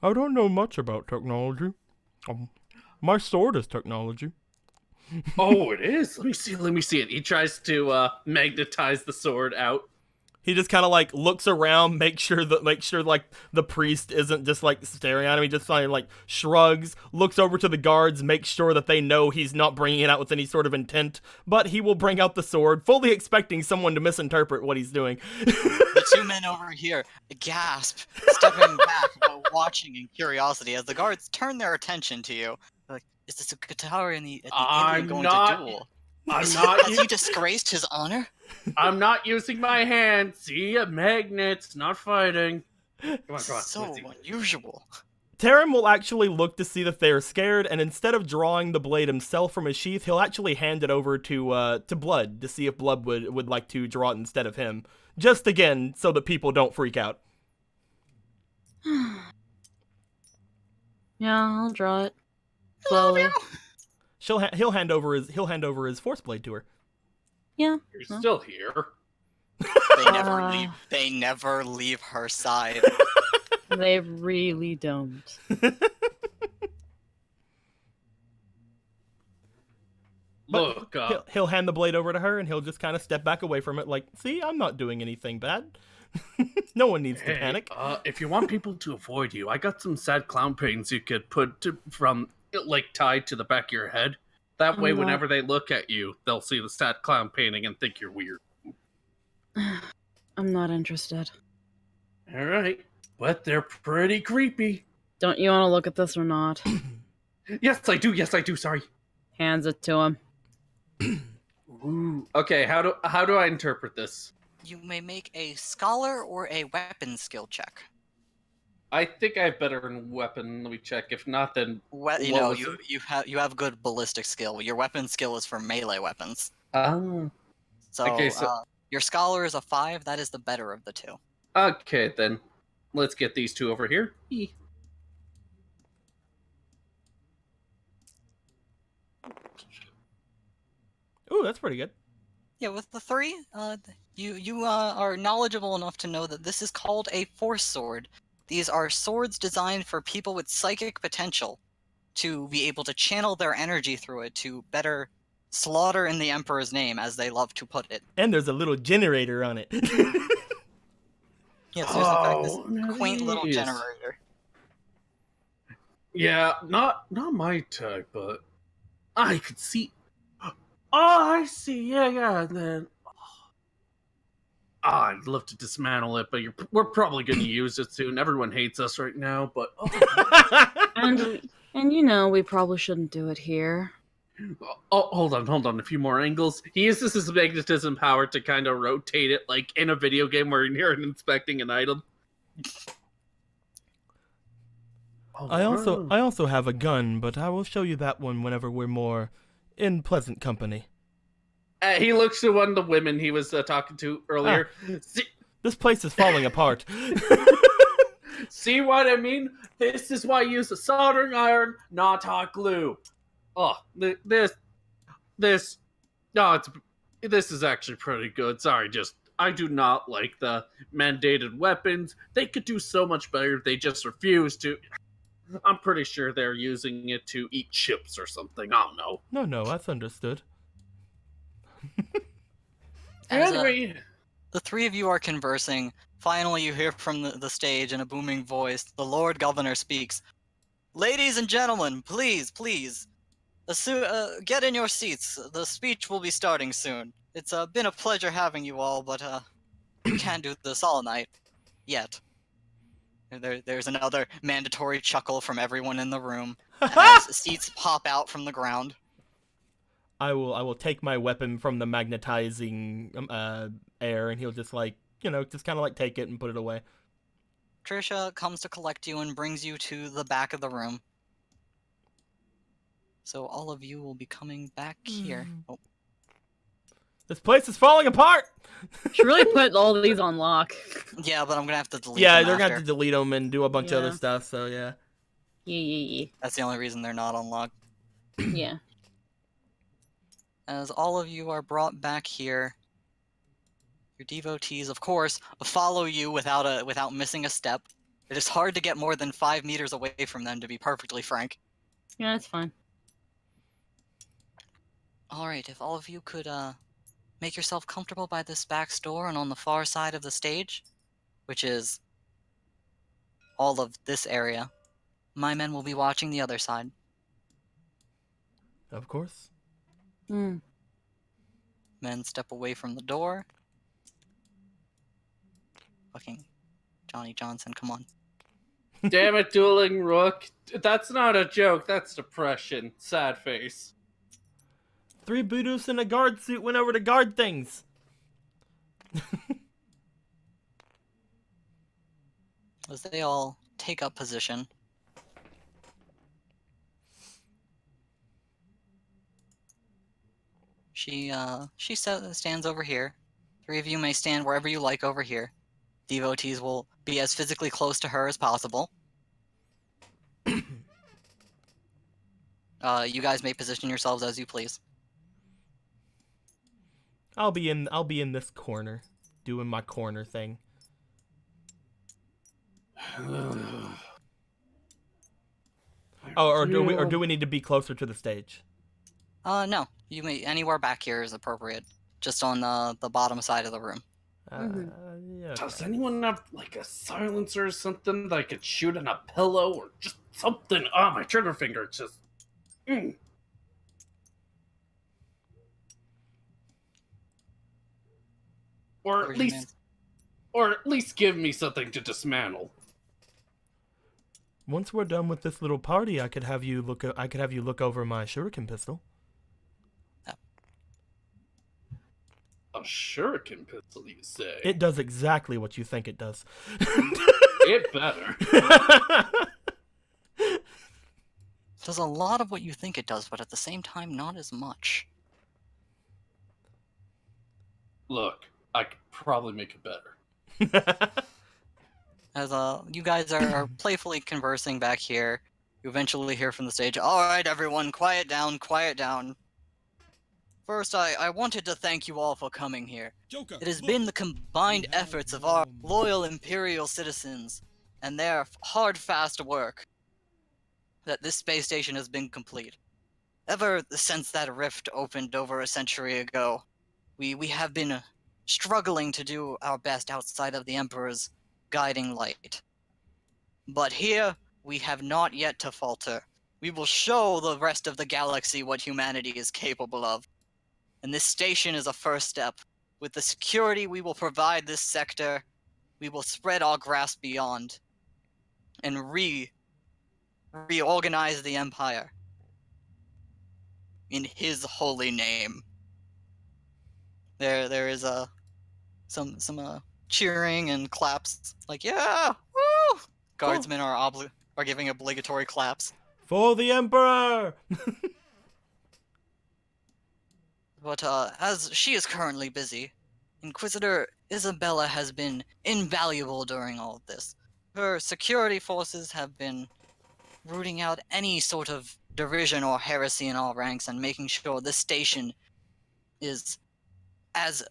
I don't know much about technology. My sword is technology. Oh, it is. Let me see it. He tries to magnetize the sword out. He just kind of like looks around, make sure like the priest isn't just like staring at him. He just kind of like shrugs, looks over to the guards, makes sure that they know he's not bringing it out with any sort of intent. But he will bring out the sword, fully expecting someone to misinterpret what he's doing. The two men over here gasp, stepping back, but watching in curiosity as the guards turn their attention to you. Like, is this a guitar and the alien going to duel? Has he disgraced his honor? I'm not using my hands. See, magnets, not fighting. Come on. So unusual. Tarim will actually look to see that they are scared, and instead of drawing the blade himself from his sheath, he'll actually hand it over to Blood to see if Blood would like to draw it instead of him. Just again, so that people don't freak out. Yeah, I'll draw it. Slowly. He'll hand over his force blade to her. Yeah. You're still here. They never leave her side. They really don't. Look, he'll hand the blade over to her, and he'll just kind of step back away from it, like, "See, I'm not doing anything bad. No one needs to panic." If you want people to avoid you, I got some sad clown paintings you could put tied to the back of your head. That way, whenever they look at you, they'll see the sad clown painting and think you're weird. I'm not interested. All right, but they're pretty creepy. Don't you want to look at this or not? Yes, I do. Sorry. Hands it to him. Ooh. Okay, how do I interpret this? You may make a scholar or a weapon skill check. I think I have better in weapon. Let me check. If not, then you have good ballistic skill. Your weapon skill is for melee weapons. Oh. So, okay, your scholar is a 5. That is the better of the two. Okay, then let's get these two over here. Ooh, that's pretty good. Yeah, with the 3, you are knowledgeable enough to know that this is called a force sword. These are swords designed for people with psychic potential to be able to channel their energy through it to better slaughter in the Emperor's name, as they love to put it. And there's a little generator on it. Yes, there's in fact this quaint little generator. Yeah, not my type, but I could see. Oh, I see. Yeah. And then I'd love to dismantle it, but we're probably going to use it soon. Everyone hates us right now, but... And you know, we probably shouldn't do it here. Oh, hold on. A few more angles. He uses his magnetism power to kind of rotate it, like in a video game where you're inspecting an item. I also have a gun, but I will show you that one whenever we're more in pleasant company. He looks to one of the women he was talking to earlier. This place is falling apart. See what I mean? This is why I use a soldering iron, not hot glue. Oh, this is actually pretty good. Sorry, I do not like the mandated weapons. They could do so much better. They just refuse to. I'm pretty sure they're using it to eat chips or something. I don't know. No, that's understood. The three of you are conversing. Finally, you hear from the stage in a booming voice. The Lord Governor speaks. Ladies and gentlemen, please, get in your seats. The speech will be starting soon. It's been a pleasure having you all, but we can't do this all night. Yet. There's another mandatory chuckle from everyone in the room as seats pop out from the ground. I will take my weapon from the magnetizing air, and he'll just kind of take it and put it away. Trisha comes to collect you and brings you to the back of the room. So all of you will be coming back here. Oh. This place is falling apart! Should really put all of these on lock. Yeah, but I'm gonna have to delete them Yeah, they're after. gonna have to delete them and do a bunch of other stuff, so yeah. Yeah. That's the only reason they're not unlocked. Yeah. As all of you are brought back here, your devotees, of course, follow you without missing a step. It is hard to get more than 5 meters away from them, to be perfectly frank. Yeah, that's fine. Alright, if all of you could, make yourself comfortable by this back door and on the far side of the stage, which is all of this area. My men will be watching the other side. Of course. Hmm. Men step away from the door. Fucking Johnny Johnson, come on. Damn it, Dueling Rook. That's not a joke, that's depression. Sad face. 3 Budus in a guard suit went over to guard things. As they all take up position. She stands over here. 3 of you may stand wherever you like over here. Devotees will be as physically close to her as possible. You guys may position yourselves as you please. I'll be in this corner, doing my corner thing. Or do we need to be closer to the stage? No. You may anywhere back here is appropriate. Just on the bottom side of the room. Yeah. Does anyone have like a silencer or something that I could shoot in a pillow or just something? Oh, my trigger finger just. Or at least give me something to dismantle. Once we're done with this little party, I could have you look over my shuriken pistol. A shuriken pistol, you say? It does exactly what you think it does. It better. It does a lot of what you think it does, but at the same time, not as much. Look, I could probably make it better. As you guys are playfully conversing back here, you eventually hear from the stage, "Alright everyone, quiet down, quiet down. First, I wanted to thank you all for coming here. Joker, It has look. been the combined We have efforts of our more loyal Imperial citizens and their hard, fast work that this space station has been complete. Ever since that rift opened over a century ago, we have been struggling to do our best outside of the Emperor's guiding light. But here, we have not yet to falter. We will show the rest of the galaxy what humanity is capable of. And this station is a first step with the security we will provide this sector, we will spread our grasp beyond and reorganize the Empire in his holy name. There is some cheering and claps, like, yeah, woo! Guardsmen are giving obligatory claps. For the Emperor! But as she is currently busy, Inquisitor Isabella has been invaluable during all of this. Her security forces have been rooting out any sort of derision or heresy in all ranks and making sure this station is as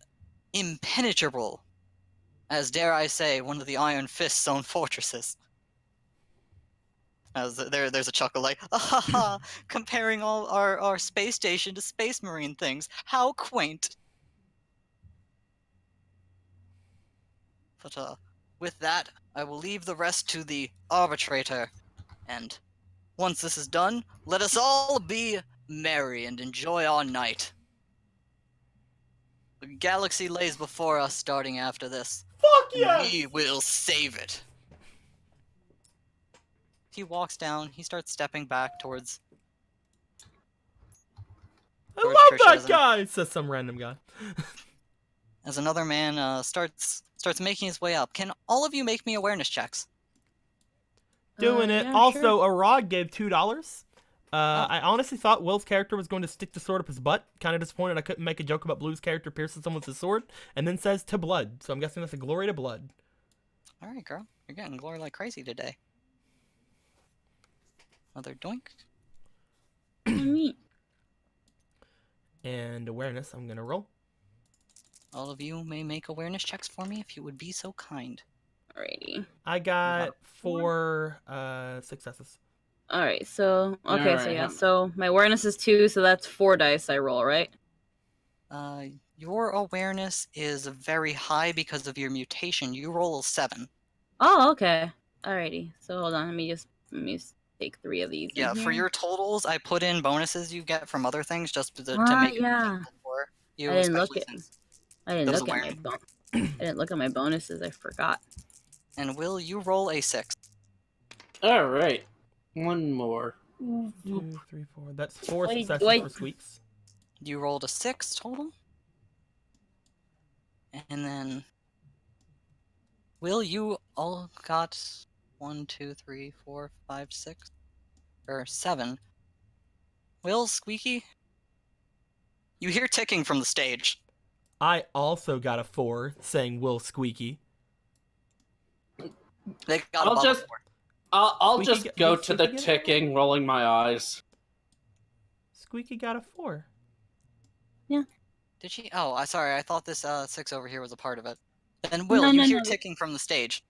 impenetrable as, dare I say, one of the Iron Fist's own fortresses. As there's a chuckle like, ah, comparing all our space station to Space Marine things. How quaint. But with that, I will leave the rest to the arbitrator. And once this is done, let us all be merry and enjoy our night. The galaxy lays before us starting after this. Fuck And yes! we will save it. He walks down, he starts stepping back towards... I towards love Trisha that guy! Says some random guy. as another man starts making his way up. Can all of you make me awareness checks? Doing it. Yeah, Also, sure. Arad gave $2. I honestly thought Will's character was going to stick the sword up his butt. Kind of disappointed I couldn't make a joke about Blue's character piercing someone with his sword. And then says to blood. So I'm guessing that's a glory to blood. Alright, girl. You're getting glory like crazy today. Another doink. Neat. And awareness, I'm going to roll. All of you may make awareness checks for me if you would be so kind. Alrighty. I got 4 successes. Alright, so so Alright, yeah, huh. so my awareness is 2, so that's 4 dice I roll, right? Your awareness is very high because of your mutation. You roll a 7. Oh, okay. Alrighty. So hold on, let me just take 3 of these. Yeah, in for here. your totals, I put in bonuses you get from other things just to Ah, make it yeah. meaningful for you, I didn't look especially at since I didn't those look at my awareness. I didn't look at my bonuses. I forgot. And Will, you roll a 6. All right. One more. 2, 3, 4. That's 4 Wait, successes wait. for Squeaks. You rolled a 6 total. And then... Will, you all got 1, 2, 3, 4, 5, 6... or 7. Will, Squeaky? You hear ticking from the stage. I also got a 4 saying Will Squeaky. They got I'll above just- a 4. I'll Squeaky just get- go did to the Squeaky get it? ticking, rolling my eyes. Squeaky got a 4. Did she? Oh, sorry. I thought this 6 over here was a part of it. Then Will, No, you no, hear no. ticking from the stage.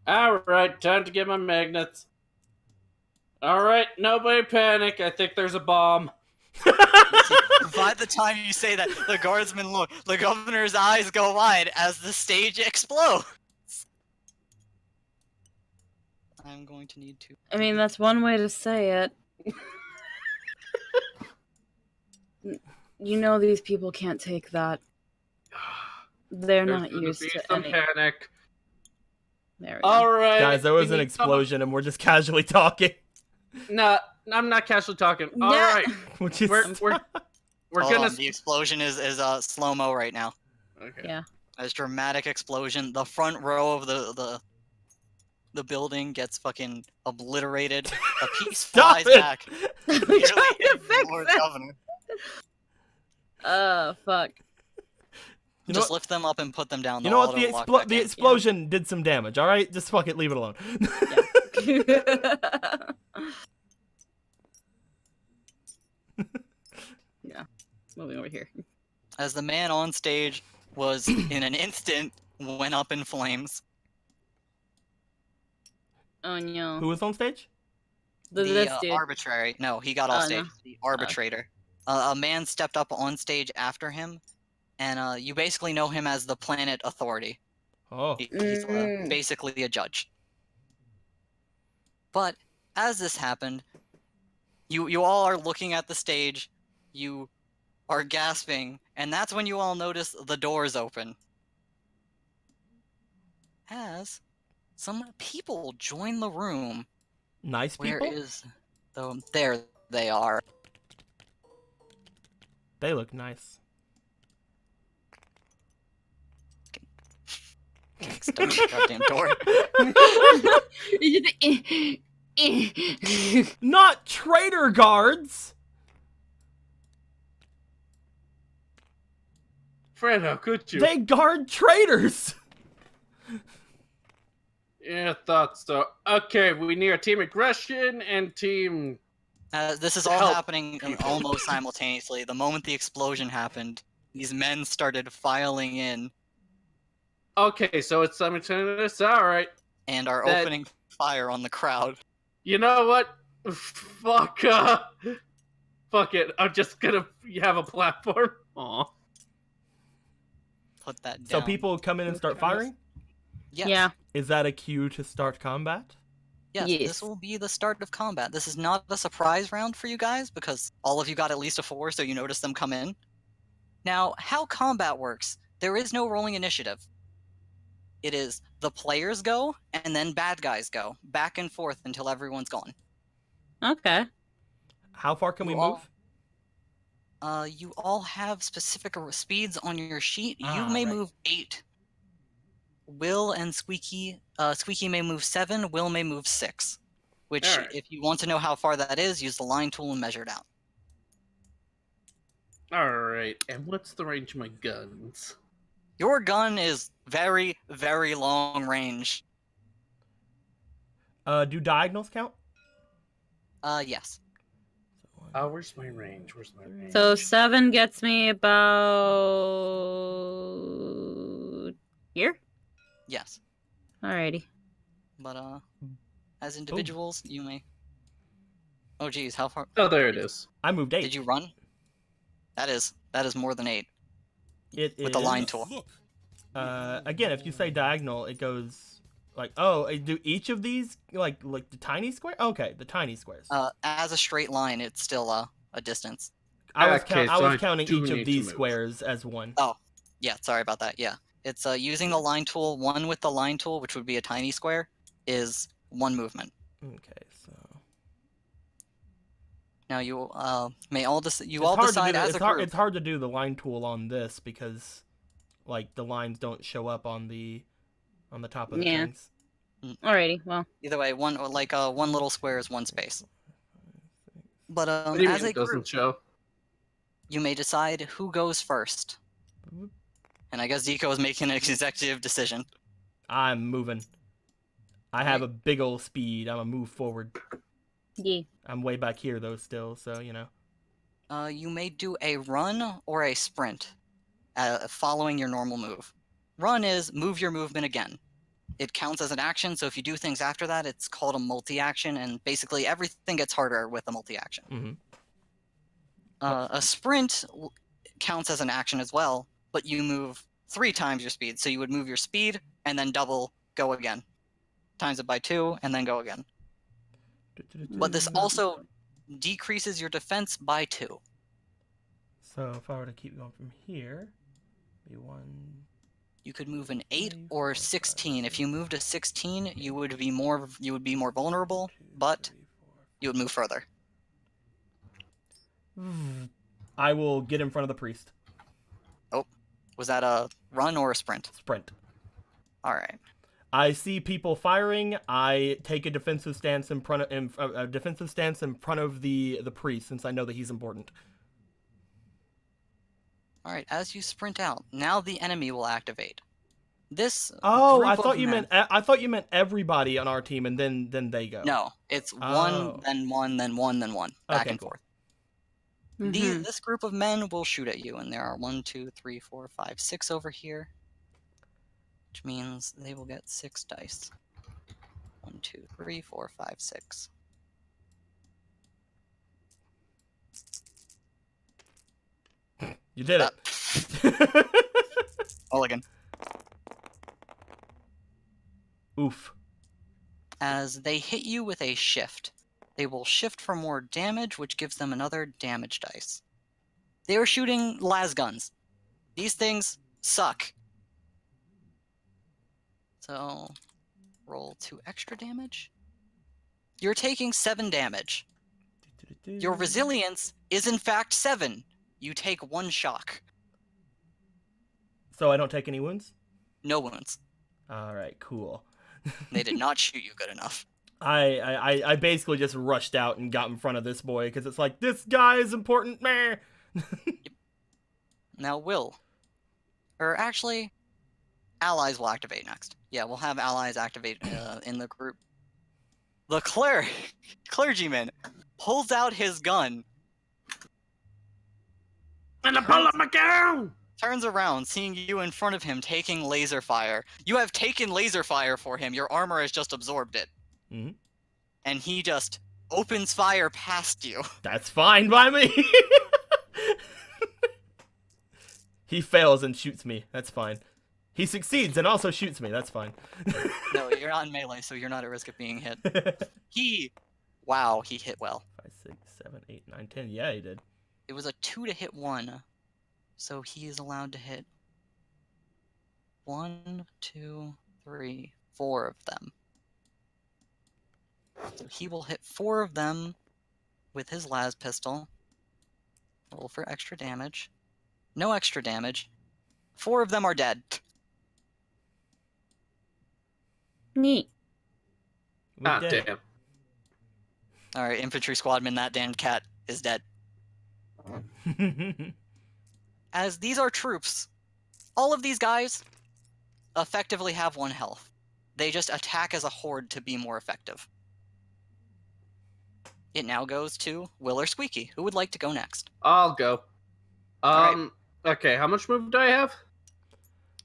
All right, time to get my magnets. All right, nobody panic. I think there's a bomb. By the time you say that, the guardsmen look. The governor's eyes go wide as the stage explodes. I'm going to need to. I mean, that's one way to say it. You know these people can't take that. They're There's not gonna used be to some any. panic. There we go. All right, Guys, there was we an need some- explosion and we're just casually talking. No, I'm not casually talking. All Yeah. right, Which is we're Hold gonna. on, the explosion is slow mo right now. Okay. Yeah. As dramatic explosion, the front row of the building gets fucking obliterated. A piece Stop flies it! back. I'm nearly trying to hitting the fix Lord it. Governor. Fuck. You know Just what- lift them up and put them down. You They'll know what? The, auto-lock back the in. explosion did some damage, alright? Just fuck it, leave it alone. Yeah. Moving over here. As the man on stage was in an instant went up in flames. Oh no. Who was on stage? This The dude. arbitrary. No, he got off Oh, stage. no. The arbitrator. A man stepped up on stage after him, and you basically know him as the Planet Authority. Oh. He's Mm. basically a judge. But as this happened, you all are looking at the stage. You are gasping, and that's when you all notice the doors open. As some people join the room. Nice Where people? is the... There they are. They look nice. Stuck to the goddamn door. Not traitor guards! Fred, how could you? They guard traitors! Yeah, thought so. Okay, we need a team aggression and team... This is all Help happening people. almost simultaneously. The moment the explosion happened, these men started filing in Okay, so it's simultaneous. Alright. and are That- opening fire on the crowd. You know what? Fuck, fuck it. I'm just gonna have a platform. Aw. Put that So down. people come in and start firing? Yes. Yeah. Is that a cue to start combat? Yes, Yes. this will be the start of combat. This is not a surprise round for you guys because all of you got at least a 4, so you notice them come in. Now, how combat works, there is no rolling initiative. It is the players go, and then bad guys go, back and forth until everyone's gone. Okay. How far can we You all- move? You all have specific speeds on your sheet. You Ah, may right. move 8. Will and Squeaky may move 7, Will may move 6. Which, Alright. if you want to know how far that is, use the line tool and measure it out. Alright, and what's the range of my guns? Your gun is very, very long range. Do diagonals count? Yes. Oh, where's my range? Where's my range? So 7 gets me about here. Yes. Alrighty. But, as individuals, you may... Oh, geez, how far... Oh, there it is. I moved 8. Did you run? That is more than 8. It with the is- line tool. Look, Again, if you say diagonal, it goes like, oh, do each of these like the tiny square? Okay, the tiny squares. As a straight line, it's still a distance. I was, okay, I so was I counting do each need of to these move. squares as one. Oh, yeah, sorry about that, yeah. It's using the line tool, 1 with the line tool, which would be a tiny square, is 1 movement. Okay, so Now you may all It's all hard to decide do as a group. it's hard to do the line tool on this because like the lines don't show up on the top of the Yeah. things. Alrighty. Well. Either way, one little square is 1 space. But What do you as mean a it doesn't group, show? you may decide who goes first. And I guess Zico is making an executive decision. I'm moving. I have a big ol' speed. I'm gonna move forward. Yeah. I'm way back here though still, so you know. You may do a run or a sprint, following your normal move. Run is move your movement again. It counts as an action, so if you do things after that, it's called a multi-action, and basically everything gets harder with a multi-action. Mhm. A sprint counts as an action as well, but you move 3 times your speed, so you would move your speed and then double, go again. Times it by 2, and then go again. But this also decreases your defense by 2. So if I were to keep going from here, be 1. You could move an 8 3, or 4, 16. 5, If you moved a 16, you would be more vulnerable, 2, but 3, 4. you would move further. I will get in front of the priest. Was that a run or a sprint? Sprint. All right. I see people firing. I take a defensive stance in front of the priest since I know that he's important. All right. As you sprint out, now the enemy will activate. This. Oh, group I of thought you men- meant everybody on our team, and then they go. No, it's Oh. 1, then 1, then 1, then 1, back Okay, and cool. forth. Mhm. This group of men will shoot at you, and there are 1, 2, 3, 4, 5, 6 over here, which means they will get 6 dice. 1, 2, 3, 4, 5, 6. You did it. Mulligan. Oof. As they hit you with a shift, they will shift for more damage, which gives them another damage dice. They are shooting las guns. These things suck. So, roll 2 extra damage. You're taking 7 damage. Your resilience is in fact 7. You take 1 shock. So I don't take any wounds? No wounds. All right, cool. They did not shoot you good enough. I basically just rushed out and got in front of this boy because it's like, this guy is important, man. Now, Will. Or actually, allies will activate next. Yeah, we'll have allies activate in the group. The clergyman pulls out his gun. And I pull up my gun! Turns around, seeing you in front of him taking laser fire. You have taken laser fire for him. Your armor has just absorbed it. Mm-hmm. And he just opens fire past you. That's fine by me. He fails and shoots me. That's fine. He succeeds and also shoots me. That's fine. No, you're not in melee, so you're not at risk of being hit. Wow, he hit well. 5, 6, 7, 8, 9, 10. Yeah, he did. It was a 2 to hit 1, so he is allowed to hit 1, 2, 3, 4 of them. So he will hit 4 of them with his las pistol. Roll for extra damage. No extra damage. 4 of them are dead. Neat. We Ah, did. damn. Alright, infantry squadman, that damned cat is dead. As these are troops, all of these guys effectively have 1 health. They just attack as a horde to be more effective. It now goes to Will or Squeaky. Who would like to go next? I'll go. Alright. Okay, how much move do I have?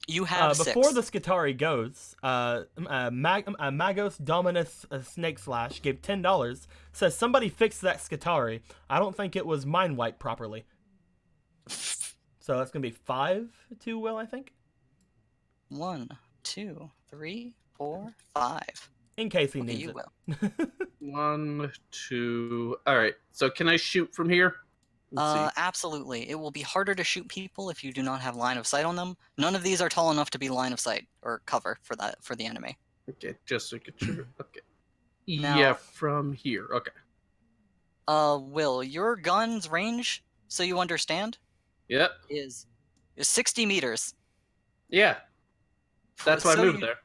You have 6. Before the Skitari goes, Magos Dominus Snake Slash gave $10. Says somebody fixed that Skitari. I don't think it was mind wiped properly. So that's gonna be 5 to Will, I think. 1, 2, 3, 4, 5. In case he Okay, needs you it. will. 1, 2. All right. So can I shoot from here? Let's see. Absolutely. It will be harder to shoot people if you do not have line of sight on them. None of these are tall enough to be line of sight or cover for the enemy. Okay, just so I could shoot. Okay. Now- Yeah, from here. Okay. Will, your gun's range, so you understand, Yep. is 60 meters. Yeah. That's why I So moved you- there.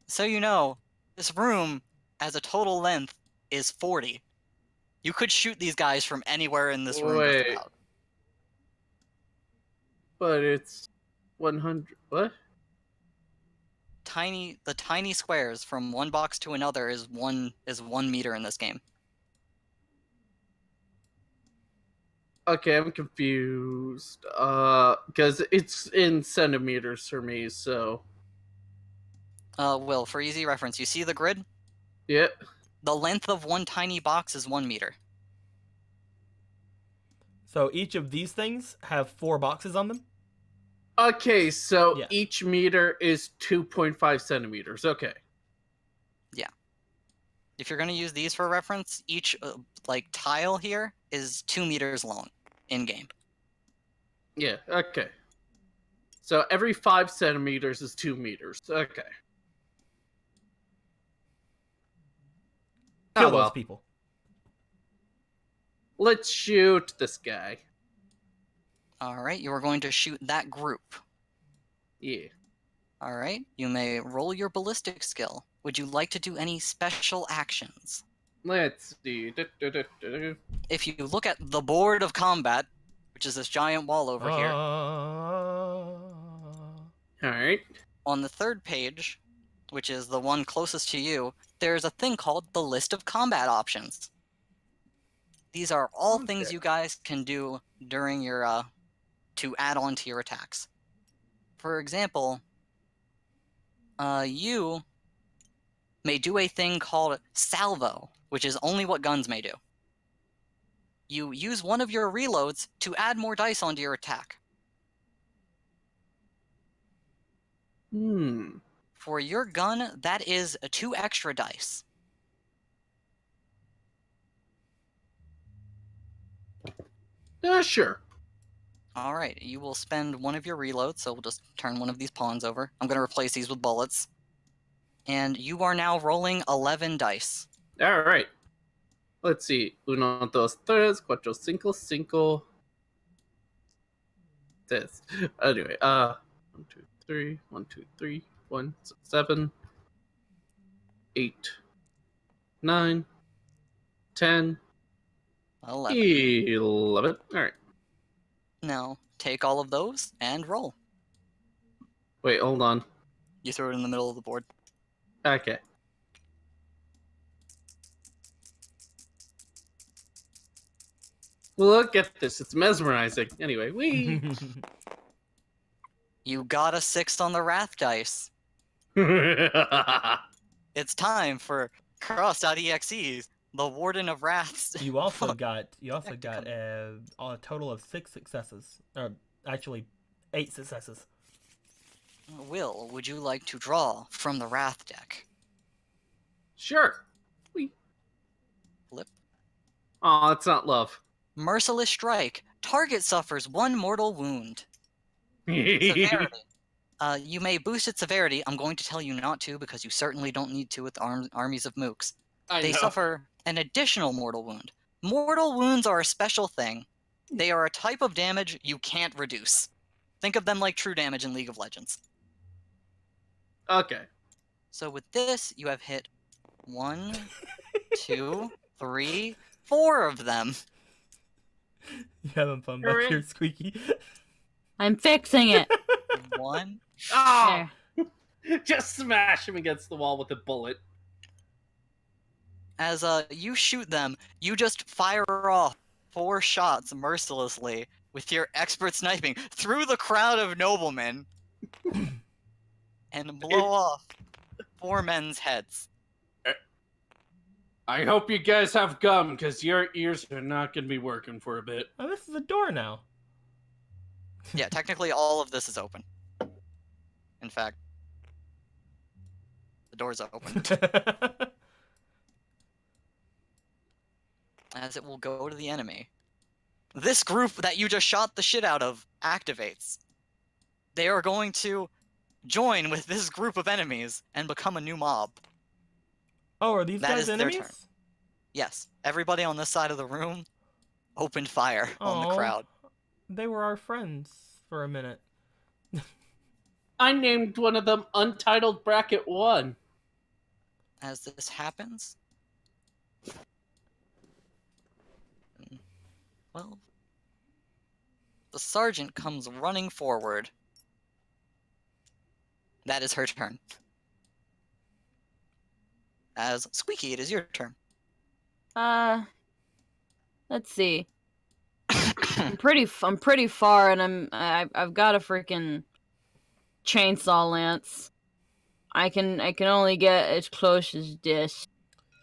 So you know, this room, as a total length, is 40. You could shoot these guys from anywhere in this room. Wait. Just about. But it's 100. What? The tiny squares from one box to another is 1 meter in this game. Okay, I'm confused. Because it's in centimeters for me, so. Will, for easy reference, you see the grid? Yep. The length of one tiny box is 1 meter. So each of these things have 4 boxes on them. Okay, so Yeah. each meter is 2.5 centimeters. Okay. If you're going to use these for reference, each tile here is 2 meters long in game. Yeah, okay. So every 5 centimeters is 2 meters. Okay. Kill Oh, well. those people. Let's shoot this guy. All right, you are going to shoot that group. Yeah. All right, you may roll your ballistic skill. Would you like to do any special actions? Let's see. Du-du-du-du-du. If you look at the board of combat, which is this giant wall over here, Alright. on the 3rd page, which is the one closest to you, there's a thing called the list of combat options. These are all things Okay. you guys can do during your to add on to your attacks. For example, you may do a thing called salvo, which is only what guns may do. You use one of your reloads to add more dice onto your attack. For your gun, that is 2 extra dice. Sure. Alright, you will spend one of your reloads, so we'll just turn one of these pawns over. I'm gonna replace these with bullets. And you are now rolling 11 dice. All right. Let's see. Uno, dos, tres, cuatro, cinco, cinco. This. Anyway, 1, 2, 3, 1, 2, 3, 1, 7, 8, 9, 10, 11. 11. All right. Now, take all of those and roll. Wait, hold on. You throw it in the middle of the board. Okay. Look at this. It's mesmerizing. Anyway, we. You got a 6 on the Wrath dice. It's time for Cross.exe's The Warden of Wraths. You also got a total of 6 successes. Actually, 8 successes. Will, would you like to draw from the Wrath deck? Sure. We. Flip. Oh, that's not love. Merciless Strike. Target suffers 1 mortal wound. Severity. You may boost its severity. I'm going to tell you not to because you certainly don't need to with armies of mooks. They suffer an additional mortal wound. Mortal wounds are a special thing. They are a type of damage you can't reduce. Think of them like true damage in League of Legends. Okay. So with this, you have hit 1, 2, 3, 4 of them. You having fun back here, Squeaky? I'm fixing it. 1. Oh! There. Just smash him against the wall with a bullet. As you shoot them, you just fire off 4 shots mercilessly with your expert sniping through the crowd of noblemen and blow off 4 men's heads. I hope you guys have gum, because your ears are not going to be working for a bit. Oh, this is a door now. Yeah, technically all of this is open. In fact, the door's open. As it will go to the enemy. This group that you just shot the shit out of activates. They are going to join with this group of enemies and become a new mob. Oh, are these That guys is their enemies? turn. Yes, everybody on this side of the room opened fire on the Aw, crowd. They were our friends for a minute. I named one of them Untitled Bracket 1. As this happens, well, the sergeant comes running forward. That is her turn. As Squeaky, it is your turn. Let's see. I'm pretty far, and I've got a freaking chainsaw lance. I can only get as close as this.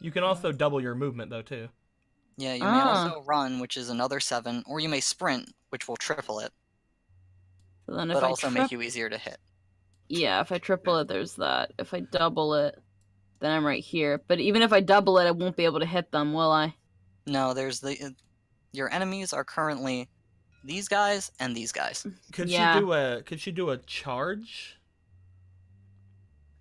You can also double your movement though too. Yeah, you may also run, which is another 7, or you may sprint, which will triple it, So then but also make you easier to hit. Yeah, if I triple it, there's that. If I double it, then I'm right here. But even if I double it, I won't be able to hit them, will I? No, there's the... Your enemies are currently these guys and these guys. Could Yeah. she do a charge?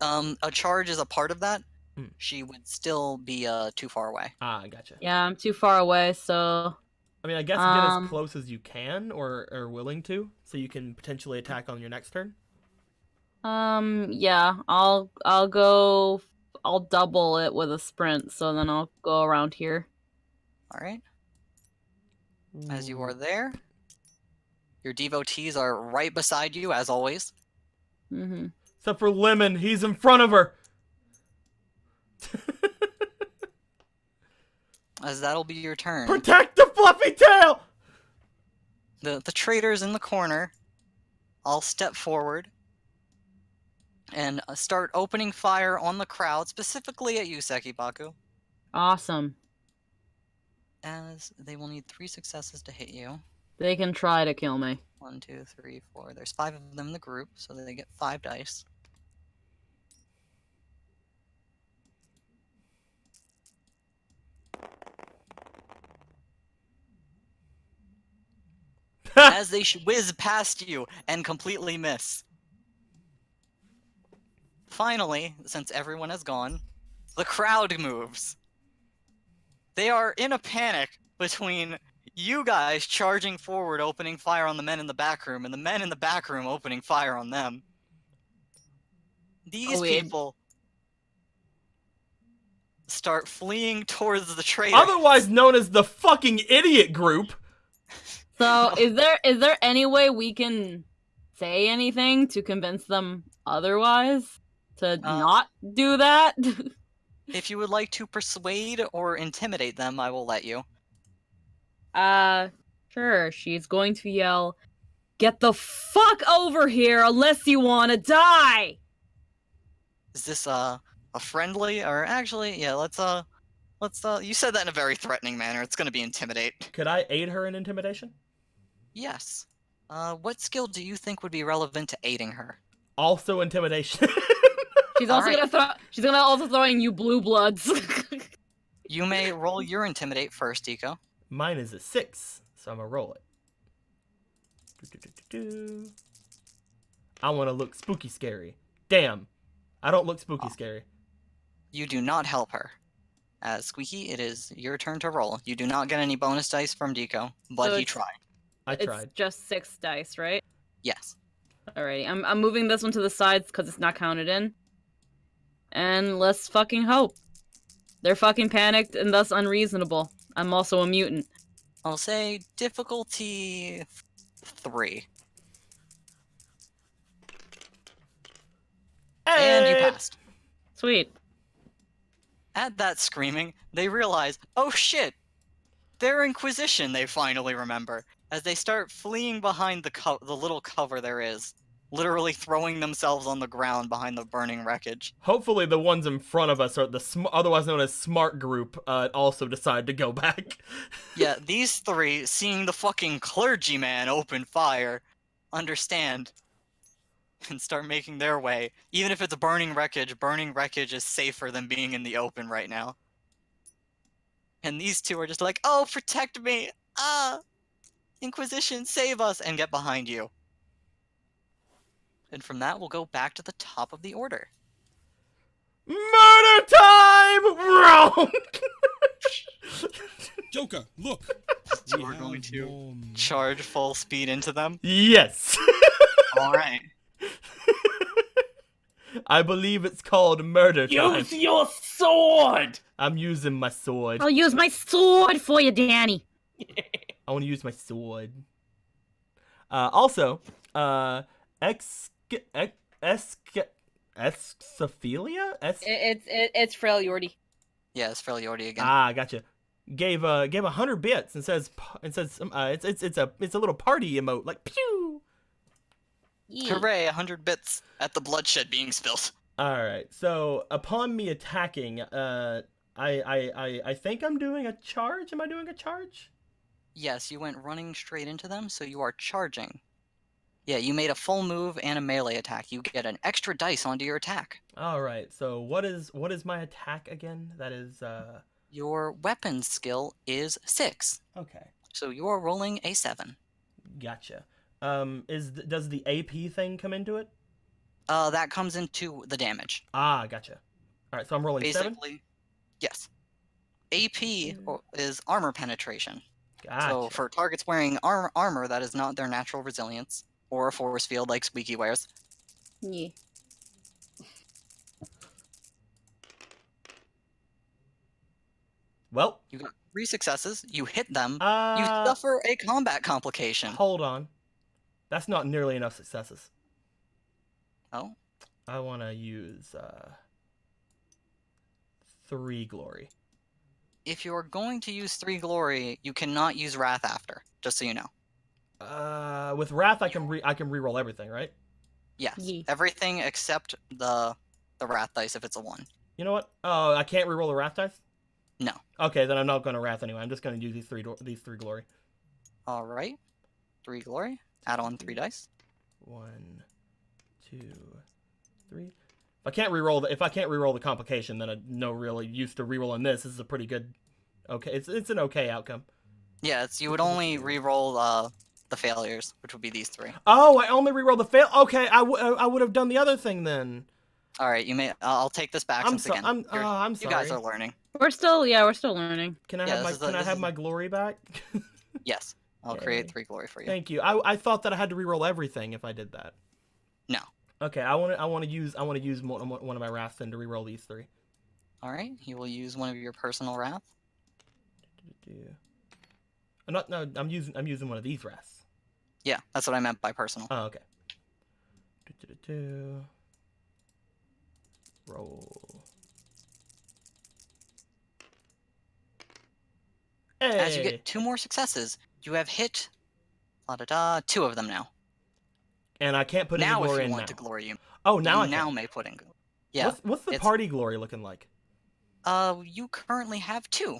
A charge is a part of that. Hmm. She would still be too far away. Ah, gotcha. Yeah, I'm too far away, so... I mean, I guess get as close as you can or are willing to, so you can potentially attack on your next turn. Yeah, I'll double it with a sprint, so then I'll go around here. Alright. As you are there, your devotees are right beside you, as always. Mm-hmm. Except for Lemon, he's in front of her. As that'll be your turn. Protect the fluffy tail! The traitors in the corner, I'll step forward and start opening fire on the crowd, specifically at you, Sekibaku. Awesome. As they will need 3 successes to hit you. They can try to kill me. 1, 2, 3, 4. There's 5 of them in the group, so they get 5 dice. as they whiz past you and completely miss. Finally, since everyone has gone, the crowd moves. They are in a panic between you guys charging forward, opening fire on the men in the back room, and the men in the back room opening fire on them. These people start fleeing towards the traitor. Otherwise known as the fucking idiot group. So, is there any way we can say anything to convince them otherwise? To not do that? If you would like to persuade or intimidate them, I will let you. Sure. She's going to yell, "Get the fuck over here unless you want to die!" Is this a friendly, or actually, yeah, let's you said that in a very threatening manner. It's gonna be intimidate. Could I aid her in intimidation? Yes. What skill do you think would be relevant to aiding her? Also intimidation. She's also she's gonna also throw in you blue bloods. You may roll your intimidate first, Deco. Mine is a 6, so I'm gonna roll it. I want to look spooky scary. Damn, I don't look spooky scary. You do not help her. Squeaky, it is your turn to roll. You do not get any bonus dice from Deco, but So he tried. I tried. It's just 6 dice, right? Yes. Alrighty, I'm moving this one to the sides because it's not counted in. And let's fucking hope. They're fucking panicked and thus unreasonable. I'm also a mutant. I'll say difficulty 3. And you passed. Sweet. At that screaming, they realize, oh shit! They're Inquisition, they finally remember, as they start fleeing behind the little cover there is, literally throwing themselves on the ground behind the burning wreckage. Hopefully the ones in front of us are the otherwise known as smart group also decide to go back. Yeah, these three, seeing the fucking clergyman open fire, understand and start making their way. Even if it's burning wreckage is safer than being in the open right now. And these two are just like, oh, protect me! Ah! Inquisition, save us! And get behind you. And from that, we'll go back to the top of the order. Murder time! Wrong! Joker, look! So we're going to charge full speed into them? Yes! Alright. I believe it's called murder time. Use your sword! I'm using my sword. I'll use my sword for you, Danny. I want to use my sword. Also, Esophilia? It's Frail Yordi. Yeah, it's fairly Yordi again. Ah, gotcha. Gave 100 bits and says it's a little party emote like pew. Hooray, 100 bits at the bloodshed being spilled. All right. So upon me attacking, I think I'm doing a charge. Am I doing a charge? Yes, you went running straight into them, so you are charging. Yeah, you made a full move and a melee attack. You get an extra dice onto your attack. All right. So what is my attack again? That is Your weapon skill is 6. okay. So you are rolling a 7. Gotcha. Does the AP thing come into it? That comes into the damage. Ah, gotcha. All right, so I'm rolling 7. Basically, yes. AP is armor penetration. Gotcha. So for targets wearing armor that is not their natural resilience, or a force field like Squeaky wears. Yeah. Well, You got 3 successes. You hit them. You uh, suffer a combat complication. hold on. That's not nearly enough successes. Oh, I want to use 3 glory. if you're going to use 3 glory, you cannot use wrath after. Just so you know. With wrath, I can reroll everything, right? Yes, Ye. everything except the wrath dice if it's a 1. You know what? Oh, I can't reroll the wrath dice. No. Okay, then I'm not going to wrath anyway. I'm just going to use these 3 glory. All right, 3 glory. Add on 3 dice. 1, 2, 3. If I can't reroll the complication, then I no really use to rerolling this. This is a pretty good. Okay, it's an okay outcome. Yeah, you would only re-roll the failures, which would be these 3. Oh, I only reroll the fail. Okay, I would have done the other thing then. All right, you may. I'll take this back I'm since again. I'm you sorry. guys are learning. We're still learning. Can I Yeah, have my this is the- Can I this have is- my glory back? Yes, I'll Okay. create 3 glory for you. Thank you. I thought that I had to reroll everything if I did that. No. Okay, I want to use one of my wraths then to reroll these 3. All right, you will use one of your personal wrath. I'm using one of these wraths. Yeah, that's what I meant by personal. Oh, okay. Roll. Hey. As you get 2 more successes, you have hit 2 of them now. And I can't put Now, any if glory you in want now. to glory, you Oh, now I now can. may put in. Yeah. What's the it's- party glory looking like? You currently have 2.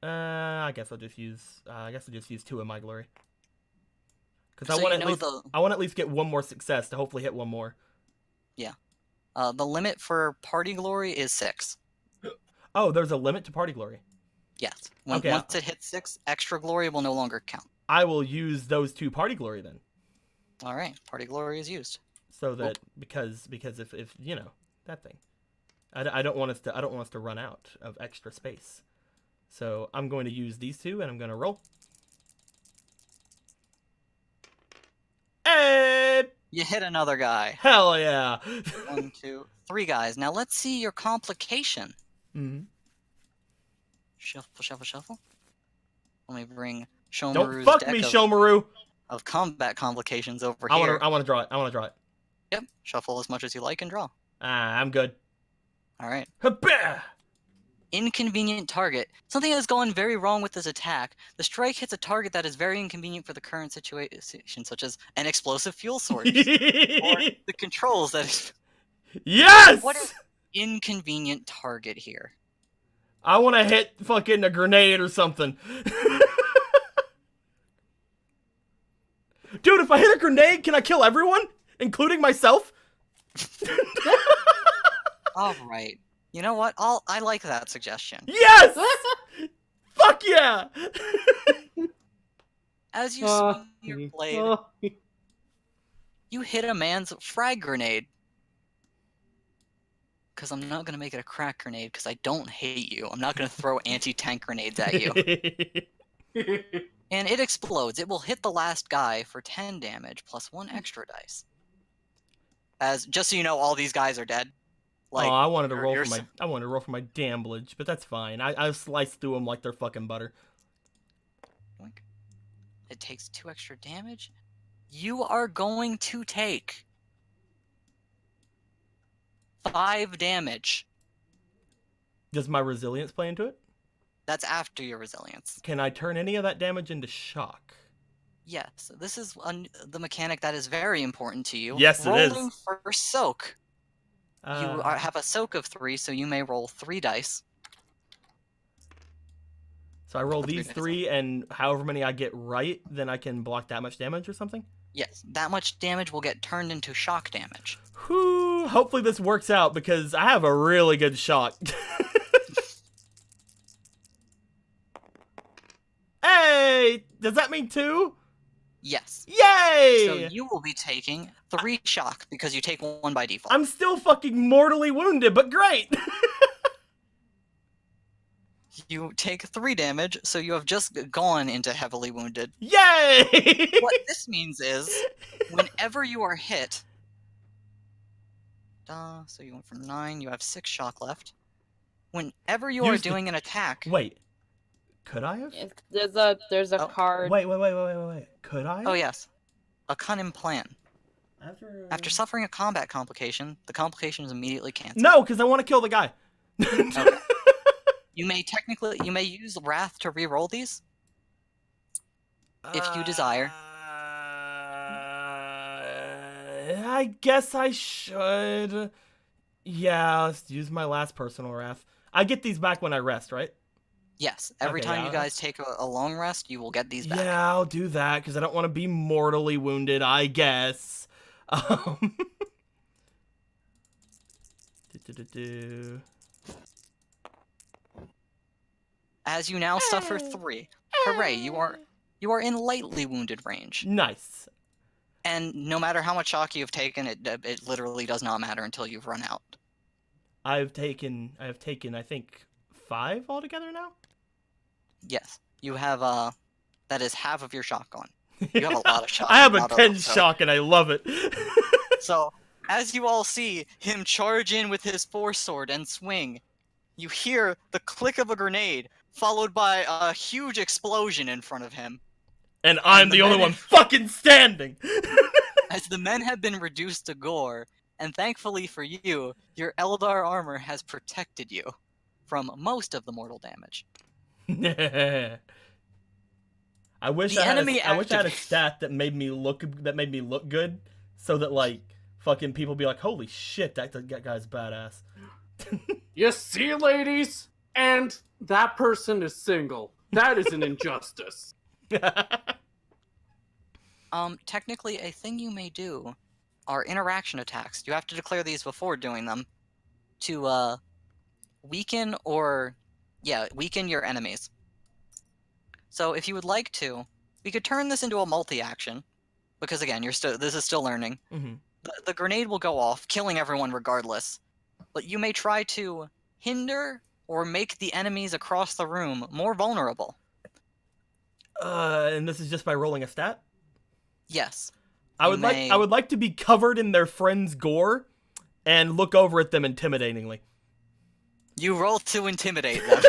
I guess I'll just use 2 of my glory. Because So I want you know I want to at least get one more success to hopefully hit one more. The limit for party glory is 6. Oh, there's a limit to party glory. Yes. Okay. Once it hits 6, extra glory will no longer count. I will use those 2 party glory then. All right, party glory is used. So that because if you know that thing, I don't want us to run out of extra space. So I'm going to use these 2 and I'm going to roll. Hey! You hit another guy. Hell yeah! 1, 2, 3 guys. Now let's see your complication. Mhm. Shuffle, shuffle, shuffle. Let me bring Don't Shomaru's fuck deck me, of, Shomaru. of combat complications over I here. want to draw it. I want to draw it. Yep, shuffle as much as you like and draw. I'm good. All right. Ha-bah! Inconvenient target. Something has gone very wrong with this attack. The strike hits a target that is very inconvenient for the current situation, such as an explosive fuel source, or the controls that is. Yes! What is inconvenient target here? I want to hit fucking a grenade or something. Dude, if I hit a grenade, can I kill everyone? Including myself? All right. You know what? I like that suggestion. Yes! Fuck yeah! As you swing your blade, you hit a man's frag grenade. Because I'm not going to make it a crack grenade, because I don't hate you. I'm not going to throw anti-tank grenades at you. And it explodes. It will hit the last guy for 10 damage, plus 1 extra dice. As, just so you know, all these guys are dead. Like, I wanted to you're- roll for my damage, but that's fine. I sliced through them like they're fucking butter. It takes 2 extra damage. You are going to take 5 damage. Does my resilience play into it? That's after your resilience. Can I turn any of that damage into shock? Yes, this is the mechanic that is very important to you. Yes, it is. Rolling for soak. You have a soak of 3, so you may roll 3 dice. So I roll Three these dice. 3, and however many I get right, then I can block that much damage or something? Yes, that much damage will get turned into shock damage. Whew, hopefully this works out, because I have a really good shock. Hey! Does that mean 2? Yes. Yay! So you will be taking 3 shock, because you take 1 by default. I'm still fucking mortally wounded, but great! You take 3 damage, so you have just gone into heavily wounded. Yay! What this means is, whenever you are hit... so you went from 9, you have 6 shock left. Whenever you are Use the- doing an attack... Wait. Could I have? There's a Oh, card. Wait. Could I? Oh yes. A cunning plan. After After suffering a combat complication, the complication is immediately canceled. No, because I want to kill the guy. Okay. You may use Wrath to re-roll these. If you desire. I guess I should. Yeah, let's use my last personal wrath. I get these back when I rest, right? Yes. Every Okay, time yeah. you guys take a long rest, you will get these back. Yeah, I'll do that because I don't want to be mortally wounded, I guess. As you now suffer 3. Hooray! You are in lightly wounded range. Nice. And no matter how much shock you've taken, it literally does not matter until you've run out. I have taken I think 5 altogether now. Yes, you have that is half of your shock gone. You have a lot of shock. I have a not 10 so. shock and I love it. So, as you all see him charge in with his force sword and swing, you hear the click of a grenade, followed by a huge explosion in front of him. And I'm the only one fucking standing. As the men have been reduced to gore, and thankfully for you, your Eldar armor has protected you from most of the mortal damage. I wish I had a stat that made me look good, so that like fucking people be like, holy shit, that guy's badass. You see, ladies, and that person is single. That is an injustice. Technically, a thing you may do are interaction attacks. You have to declare these before doing them to weaken your enemies. So if you would like to, we could turn this into a multi-action, because again, this is still learning. Mm-hmm. The grenade will go off, killing everyone regardless. But you may try to hinder or make the enemies across the room more vulnerable. And this is just by rolling a stat? Yes. I would like to be covered in their friend's gore and look over at them intimidatingly. You roll to intimidate them.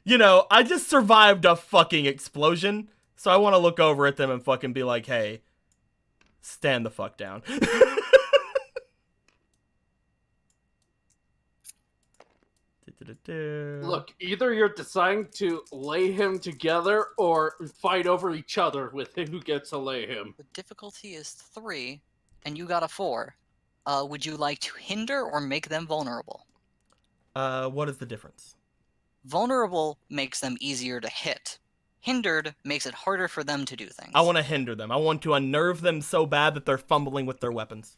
You know, I just survived a fucking explosion, so I want to look over at them and fucking be like, hey, stand the fuck down. Look, either you're deciding to lay him together or fight over each other with who gets to lay him. The difficulty is 3, and you got a 4. Would you like to hinder or make them vulnerable? What is the difference? Vulnerable makes them easier to hit. Hindered makes it harder for them to do things. I want to hinder them. I want to unnerve them so bad that they're fumbling with their weapons.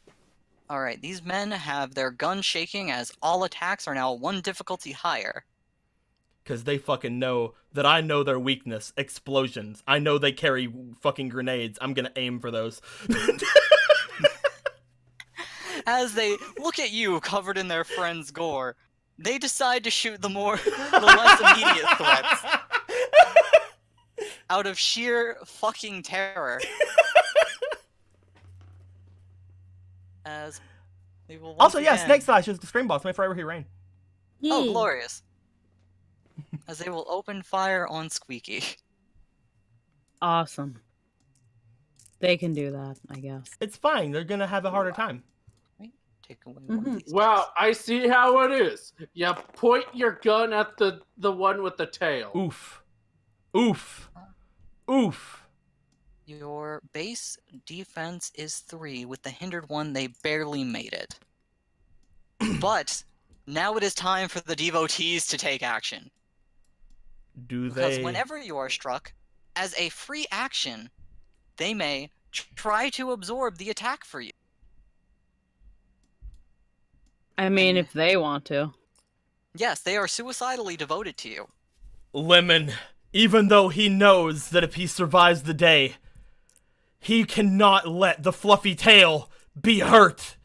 Alright, these men have their guns shaking as all attacks are now 1 difficulty higher. Because they fucking know that I know their weakness. Explosions. I know they carry fucking grenades. I'm gonna aim for those. As they look at you covered in their friend's gore, they decide to shoot the less immediate threats. Out of sheer fucking terror. As they will Also, again... Snake Slash is the stream boss. May forever he reign. Oh, glorious. As they will open fire on Squeaky. Awesome. They can do that, I guess. It's fine. They're gonna have a harder time. Take away one of these. Well, I see how it is. You point your gun at the one with the tail. Oof. Oof. Oof. Your base defense is 3. With the hindered one, they barely made it. But now it is time for the devotees to take action. Do Because they? whenever you are struck, as a free action, they may try to absorb the attack for you. I mean, if they want to. Yes, they are suicidally devoted to you. Lemon, even though he knows that if he survives the day, he cannot let the fluffy tail be hurt.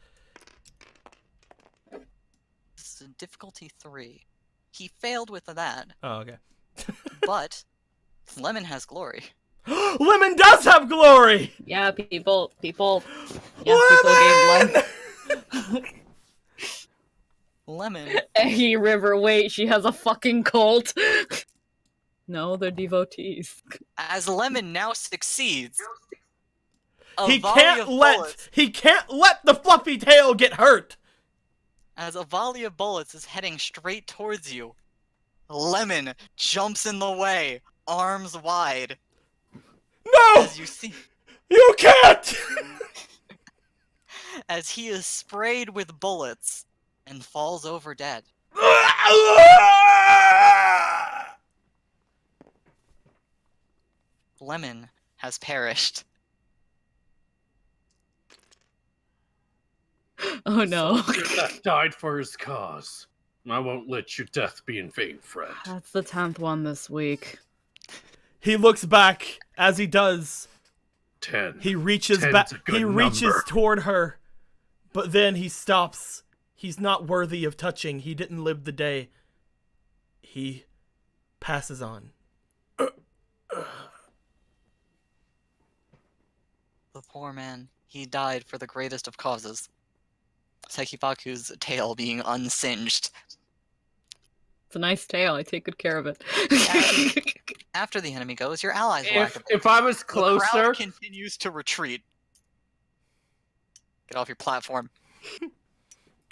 This is difficulty 3. He failed with that, Oh, okay. but Lemon has glory. Lemon does have glory! Yeah, people gave Lemon! Lemon. Hey, River, wait, she has a fucking cult. No, they're devotees. As Lemon now succeeds, He can't let the fluffy tail get hurt! As a volley of bullets is heading straight towards you, Lemon jumps in the way, arms wide. No! As you see, You can't! as he is sprayed with bullets and falls over dead. Lemon has perished. Oh no. That died for his cause. I won't let your death be in vain, friend. That's the 10th one this week. He looks back. As he does, 10. he reaches Ten's back. a good He reaches number. toward her, but then he stops. He's not worthy of touching. He didn't live the day. He passes on. The poor man. He died for the greatest of causes. Sekibaku's tail being unsinged. It's a nice tail. I take good care of it. After the enemy goes, your allies will activate. If I was The closer, crowd continues to retreat. Get off your platform.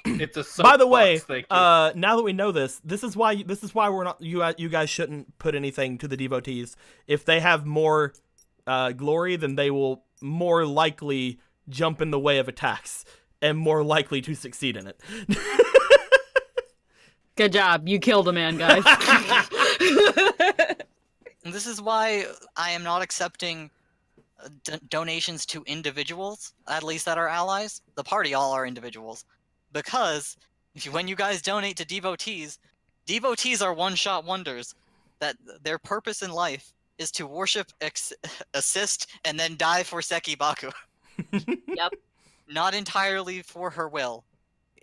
it's a By the way, soapbox, thank you. now that we know this is why we're not you guys shouldn't put anything to the devotees. If they have more glory, then they will more likely jump in the way of attacks and more likely to succeed in it. Good job. You killed a man, guys. And this is why I am not accepting donations to individuals, at least that are allies. The party all are individuals. Because when you guys donate to devotees, devotees are one-shot wonders. That their purpose in life is to worship, assist, and then die for Sekibaku. Yep. Not entirely for her will.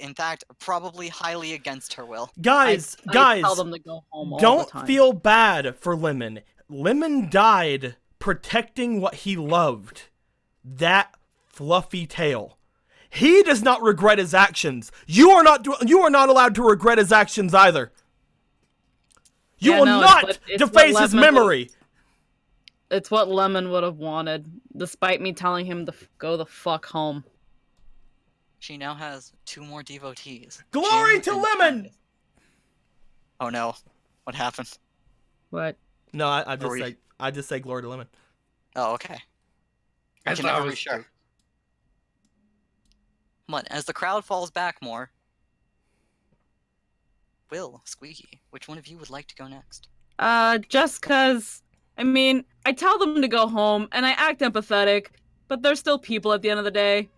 In fact, probably highly against her will. Guys, I tell them to go home all the don't time. feel bad for Lemon. Lemon died protecting what he loved. That fluffy tail. He does not regret his actions. You are not allowed to regret his actions either. You will not deface his memory. It's what Lemon would have wanted, despite me telling him to go the fuck home. She now has 2 more devotees. Glory Jin to and Lemon! Candace. Oh no. What happened? What? No, I Are we- just say glory to Lemon. Oh, okay. I As can I never be was- sure. But as the crowd falls back more, Will, Squeaky, which one of you would like to go next? Just cause, I mean, I tell them to go home, and I act empathetic, but they're still people at the end of the day.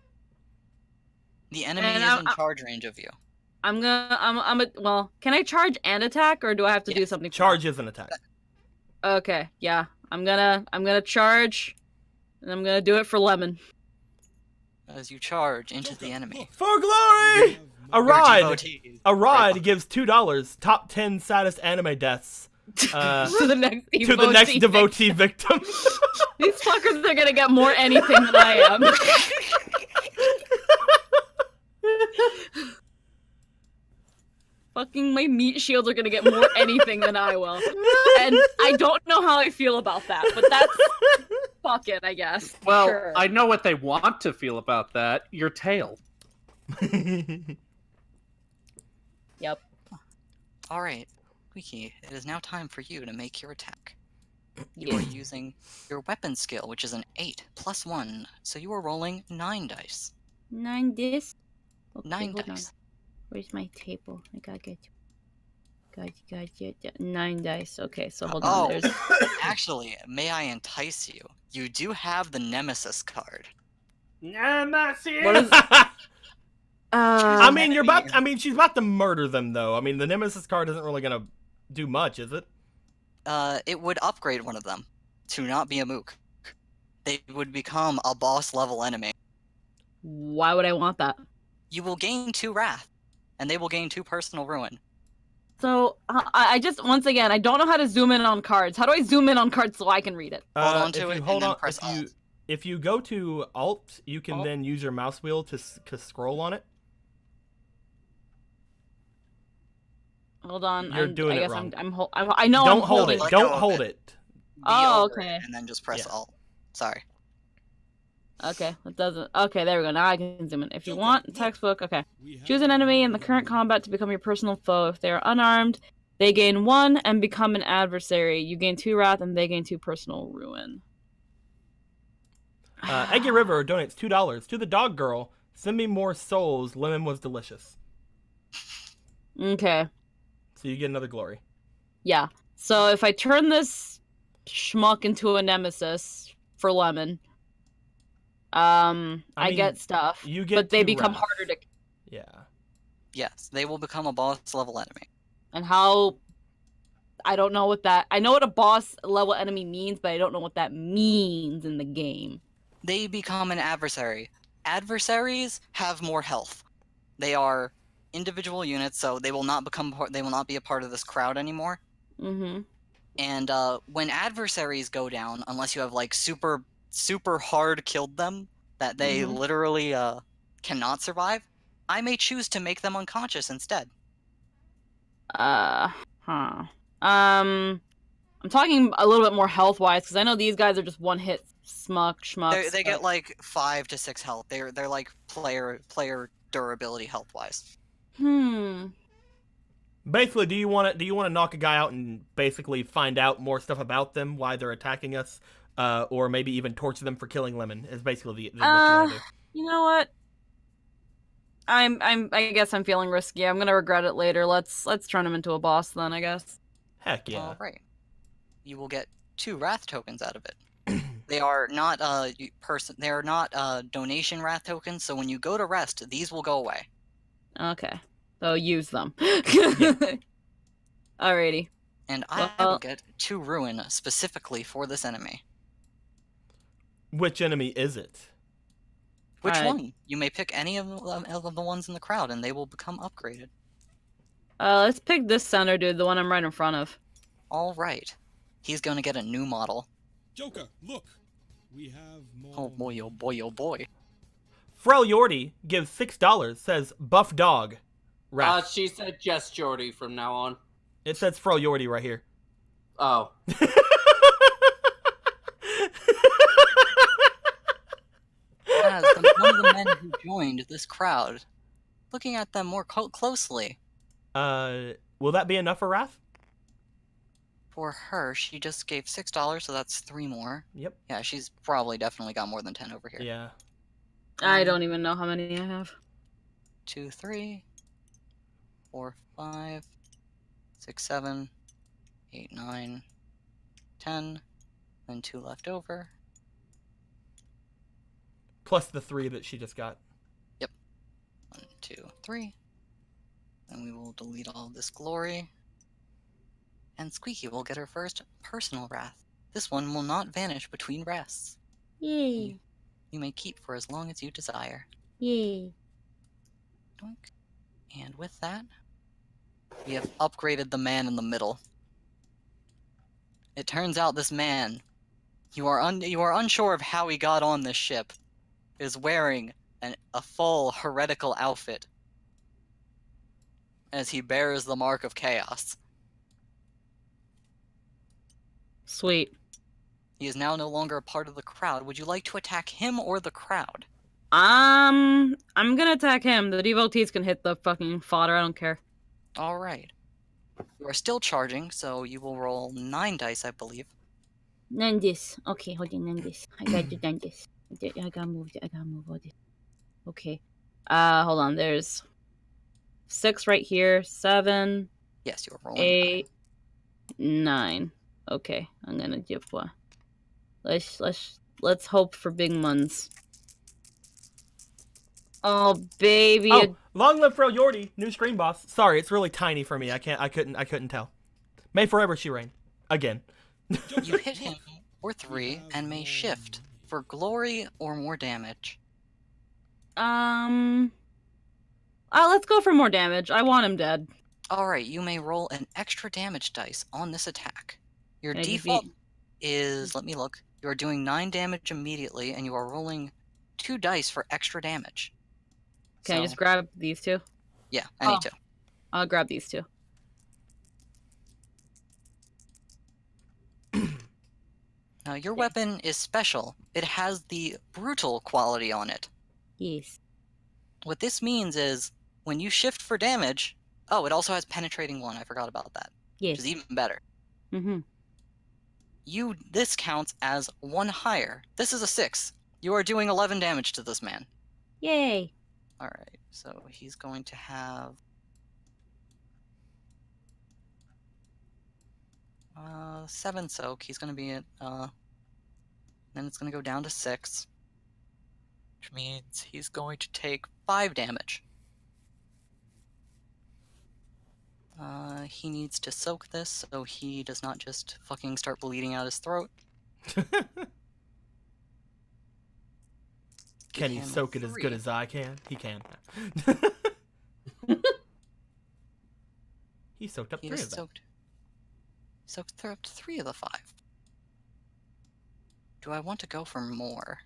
The enemy And is in charge range of you. Well, can I charge and attack, or do I have to do Yes. something? Charge is an attack. Okay, yeah. I'm gonna charge, and I'm gonna do it for Lemon. As you charge into the enemy. For glory! A Your ride! devotees. A ride gives $2. Top 10 saddest anime deaths. To the next devotee. To the next devotee victim. These fuckers are gonna get more anything than I am. Fucking my meat shields are gonna get more anything than I will. And I don't know how I feel about that, but that's fuck it, I guess. Well, Sure. I know what they want to feel about that. Your tail. Yep. Alright, Wiki, it is now time for you to make your attack. You are using your weapon skill, which is an 8 plus 1, so you are rolling 9 dice. 9 dice. Okay, 9 hold on. dice. Where's my table? I gotta get. 9 dice. Okay, so hold Oh. on. There's. Actually, may I entice you? You do have the Nemesis card. What is? I mean, enemy. she's about to murder them, though. I mean, the Nemesis card isn't really gonna do much, is it? It would upgrade one of them to not be a mook. They would become a boss level enemy. Why would I want that? You will gain 2 wrath, and they will gain 2 personal ruin. So I just once again I don't know how to zoom in on cards. How do I zoom in on cards so I can read it? Hold on If to you it and hold then on, press Alt. if you go to Alt, you can Alt. then use your mouse wheel to scroll on it. Hold on. You're doing I it guess wrong. I know. Don't I'm hold holding it. Let Don't go of hold it. it. Be Oh, over it, okay. and then just press Yeah. Alt. Sorry. Okay, that doesn't. Okay, there we go. Now I can zoom in. If you want textbook, okay. Choose an enemy in the current combat to become your personal foe. If they are unarmed, they gain 1 and become an adversary. You gain 2 wrath and they gain 2 personal ruin. Eggy River donates $2 to the dog girl. Send me more souls. Lemon was delicious. Okay. So you get another glory. Yeah. So if I turn this schmuck into a nemesis for Lemon, I mean, get stuff. you get but they 2 become wrath. harder to. Yeah. Yes, they will become a boss level enemy. And how? I don't know what that. I know what a boss level enemy means, but I don't know what that means in the game. They become an adversary. Adversaries have more health. They are individual units, so they will not they will not be a part of this crowd anymore. Mm-hmm. And when adversaries go down, unless you have like super hard killed them that they literally cannot survive, I may choose to make them unconscious instead. I'm talking a little bit more health wise because I know these guys are just one hit schmucks. They get like 5 to 6 health. They're like player durability health wise. Basically, do you want to knock a guy out and basically find out more stuff about them, why they're attacking us, or maybe even torture them for killing Lemon? Is basically what you want to do. You know what? I guess I'm feeling risky. I'm gonna regret it later. Let's turn him into a boss then, I guess. Heck yeah. All right. You will get 2 wrath tokens out of it. They are not they are not donation wrath tokens, so when you go to rest, these will go away. Okay. So use them. Alrighty. And I will get 2 ruin specifically for this enemy. Which enemy is it? Which one? You may pick any of the ones in the crowd, and they will become upgraded. Let's pick this center dude, the one I'm right in front of. All right. He's going to get a new model. Joker, look. We have more. Oh boy, oh boy, oh boy. Frel Yordi gives $6, says buff dog. Wrath. She said just Jordy from now on. It says Frel Yordi right here. Oh. As one of the men who joined this crowd, looking at them more closely. Will that be enough for Wrath? For her, she just gave $6, so that's 3 more. Yep. Yeah, she's probably definitely got more than 10 over here. Yeah. I don't even know how many I have. 2, 3, 4, 5, 6, 7, 8, 9, 10, then 2 left over. Plus the 3 that she just got. Yep. 1, 2, 3. Then we will delete all of this glory. And Squeaky will get her first personal wrath. This one will not vanish between rests. Yay. You may keep for as long as you desire. Yay. Doink. And with that, we have upgraded the man in the middle. It turns out this man, you are unsure of how he got on this ship, is wearing a full heretical outfit as he bears the mark of chaos. Sweet. He is now no longer a part of the crowd. Would you like to attack him or the crowd? I'm gonna attack him. The devotees can hit the fucking fodder. I don't care. Alright. You are still charging, so you will roll 9 dice, I believe. None this. Okay, hold on, none this. I gotta do none this. I gotta move all this. Okay. Hold on. There's 6 right here. 7. Yes, you are rolling 8. 9. Okay, I'm gonna do one. Let's hope for big ones. Oh baby! Oh, long live Frel Yordi, new screen boss. Sorry, it's really tiny for me. I couldn't tell. May forever she reign. Again. You hit him for 3 and may shift for glory or more damage. Let's go for more damage. I want him dead. Alright, you may roll an extra damage dice on this attack. Your default is, let me look, you are doing 9 damage immediately, and you are rolling 2 dice for extra damage. Can I just grab these 2? Yeah, I need to. I'll grab these 2. Now, your weapon is special. It has the brutal quality on it. Yes. What this means is, when you shift for damage... Oh, it also has penetrating 1. I forgot about that. Yes. Which is even better. Mm-hmm. This counts as 1 higher. This is a 6. You are doing 11 damage to this man. Yay. Alright, so he's going to have... 7 soak. He's going to be at... Then it's going to go down to 6. Which means he's going to take 5 damage. He needs to soak this so he does not just fucking start bleeding out his throat. Can he Him soak it as 3. good as I can? He can. He soaked up He 3 has of them. soaked up 3 of the 5. Do I want to go for more?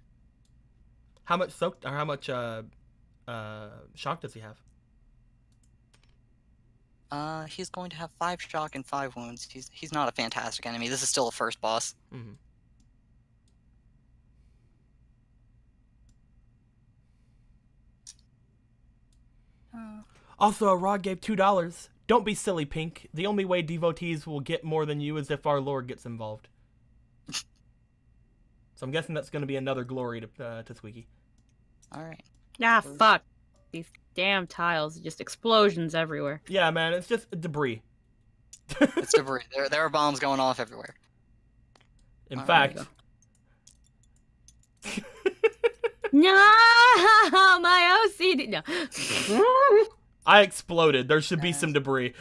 How much soaked or how much shock does he have? He's going to have 5 shock and 5 wounds. He's not a fantastic enemy. This is still a first boss. Mm-hmm. Also, Rod gave $2. Don't be silly, Pink. The only way devotees will get more than you is if our Lord gets involved. So I'm guessing that's going to be another glory to Squeaky. Alright. Ah, fuck. These damn tiles. Just explosions everywhere. Yeah, man, it's just debris. It's debris. There are bombs going off everywhere. In Alright, fact... No, my OCD. No. I exploded. There should be some debris.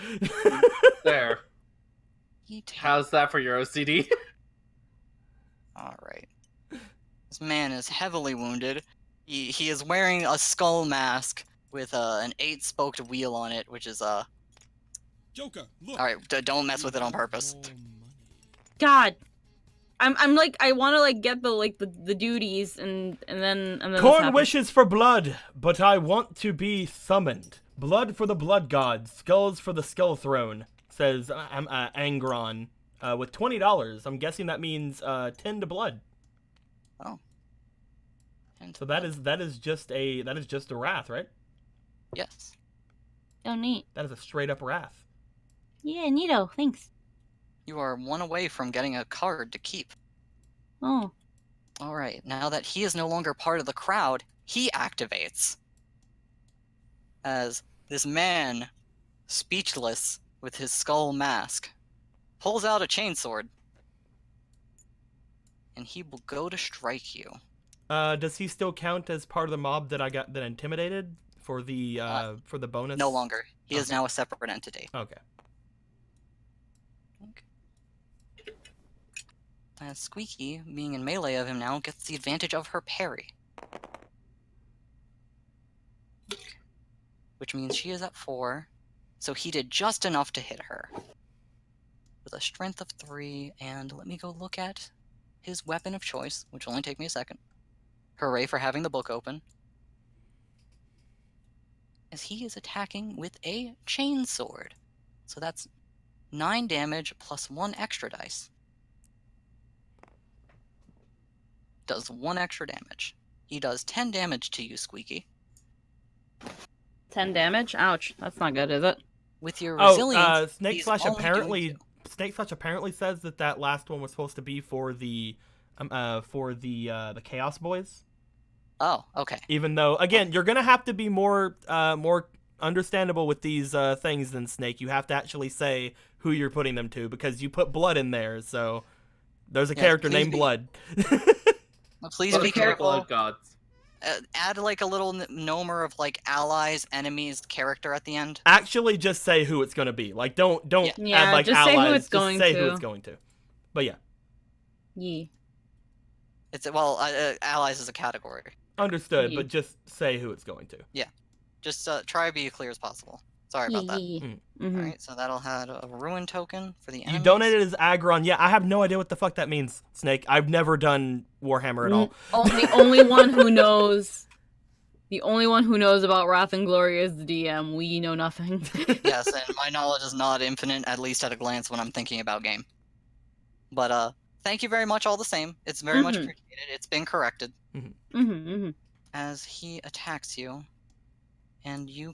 There. He takes... How's that for your OCD? Alright. This man is heavily wounded. He is wearing a skull mask with an 8-spoked wheel on it, which is Joker, look. Alright, don't mess with it on purpose. More money. God. I'm like, I want to like get the duties and then this Corn happens. wishes for blood, but I want to be summoned. Blood for the blood gods, skulls for the skull throne, says Angron. With $20, I'm guessing that means 10 to blood. Oh. And So that is just a wrath, right? yes. Oh, neat. That is a straight up wrath. Yeah, neato. Thanks. You are 1 away from getting a card to keep. Oh. Alright, now that he is no longer part of the crowd, he activates. As this man, speechless with his skull mask, pulls out a chainsword. And he will go to strike you. Does he still count as part of the mob that intimidated for the bonus? No longer. He is Okay. now a separate entity. Okay. As Squeaky, being in melee of him now, gets the advantage of her parry. Which means she is at 4, so he did just enough to hit her. With a strength of 3, and let me go look at his weapon of choice, which will only take me a second. Hooray for having the book open. As he is attacking with a chainsword. So that's 9 damage plus 1 extra dice. Does 1 extra damage. He does 10 damage to you, Squeaky. 10 damage? Ouch. That's not good, is it? With your resilience, Snake he's Slash only doing apparently 2. Snake Slash apparently says that last one was supposed to be for the Chaos Boys. Oh, okay. Even though, again, you're gonna have to be more understandable with these things than Snake. You have to actually say who you're putting them to because you put blood in there. So there's a character named Blood. Please be careful. Blood gods. Add like a little nomer of like allies, enemies, character at the end. Actually, just say who it's gonna be. Like, don't Yeah, add like just allies. say who it's Just going say to. who it's going to. But yeah, Yee. It's allies is a category. understood. Ye. But just say who it's going to. Just try to be as clear as possible. Sorry about that. Mm-hmm. Alright, so that'll have a ruin token for the You enemies. donated as Agron. Yeah, I have no idea what the fuck that means, Snake. I've never done Warhammer at all. The only one who knows. The only one who knows about Wrath and Glory is the DM. We know nothing. Yes, and my knowledge is not infinite, at least at a glance when I'm thinking about game. But thank you very much all the same. It's very much Mhm. appreciated. It's been corrected. Mm-hmm. As he attacks you, and you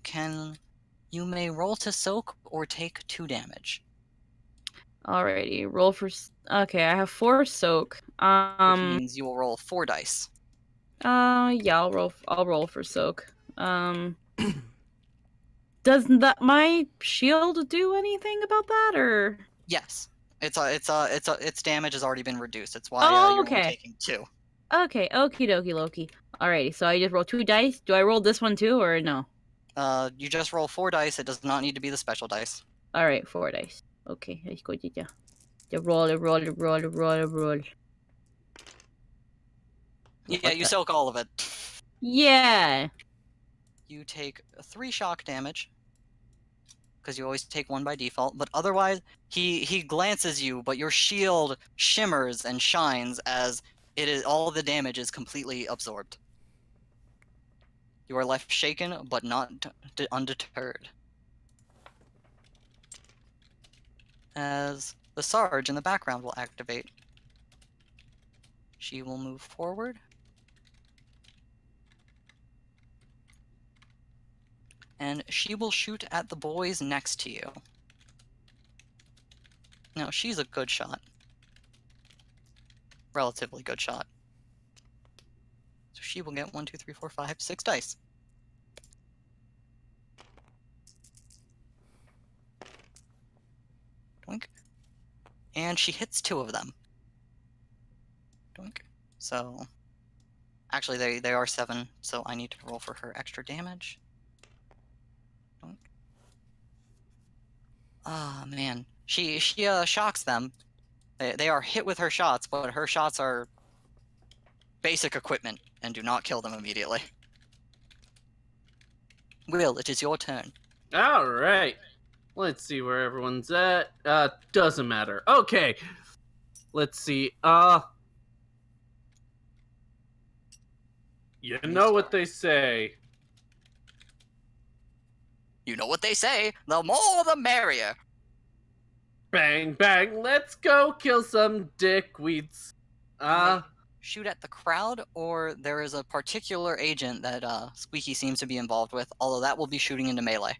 may roll to soak or take 2 damage. Alrighty, roll for. Okay, I have 4 soak. Which means you will roll 4 dice. Yeah, I'll roll for soak. Does my shield do anything about that, or? Yes. Its damage has already been reduced. It's why Oh, you're okay. only taking 2. Okay, okie dokie Loki. Alrighty, so I just roll 2 dice. Do I roll this one too, or no? You just roll 4 dice. It does not need to be the special dice. All right, 4 dice. Okay, let's go. Yeah. Roll. Yeah, you soak all of it. Yeah. You take 3 shock damage, because you always take 1 by default, but otherwise, he glances you, but your shield shimmers and shines as all the damage is completely absorbed. You are left shaken, but not undeterred. As the Sarge in the background will activate. She will move forward. And she will shoot at the boys next to you. Now, she's a good shot. Relatively good shot. So she will get 1, 2, 3, 4, 5, 6 dice. Doink. And she hits 2 of them. Doink. So, actually they are 7, so I need to roll for her extra damage. Doink. Ah, man. She shocks them. They are hit with her shots, but her shots are basic equipment and do not kill them immediately. Will, it is your turn. All right. Let's see where everyone's at. Doesn't matter. Okay. Let's see. You know what they say. You know what they say, the more the merrier. Bang, bang, let's go kill some dickweeds. Shoot at the crowd, or there is a particular agent that Squeaky seems to be involved with, although that will be shooting into melee.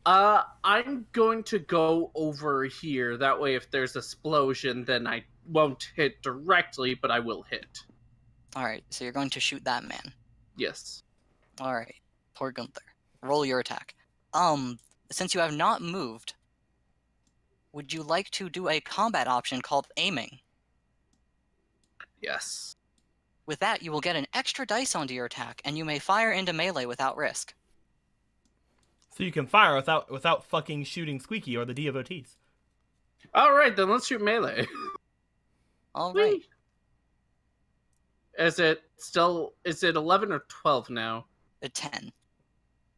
I'm going to go over here. That way if there's an explosion, then I won't hit directly, but I will hit. Alright, so you're going to shoot that man. Yes. Alright, poor Gunther. Roll your attack. Since you have not moved, would you like to do a combat option called aiming? Yes. With that, you will get an extra dice onto your attack, and you may fire into melee without risk. So you can fire without fucking shooting Squeaky or the devotees. Alright, then let's shoot melee. Alright. Is it 11 or 12 now? A 10.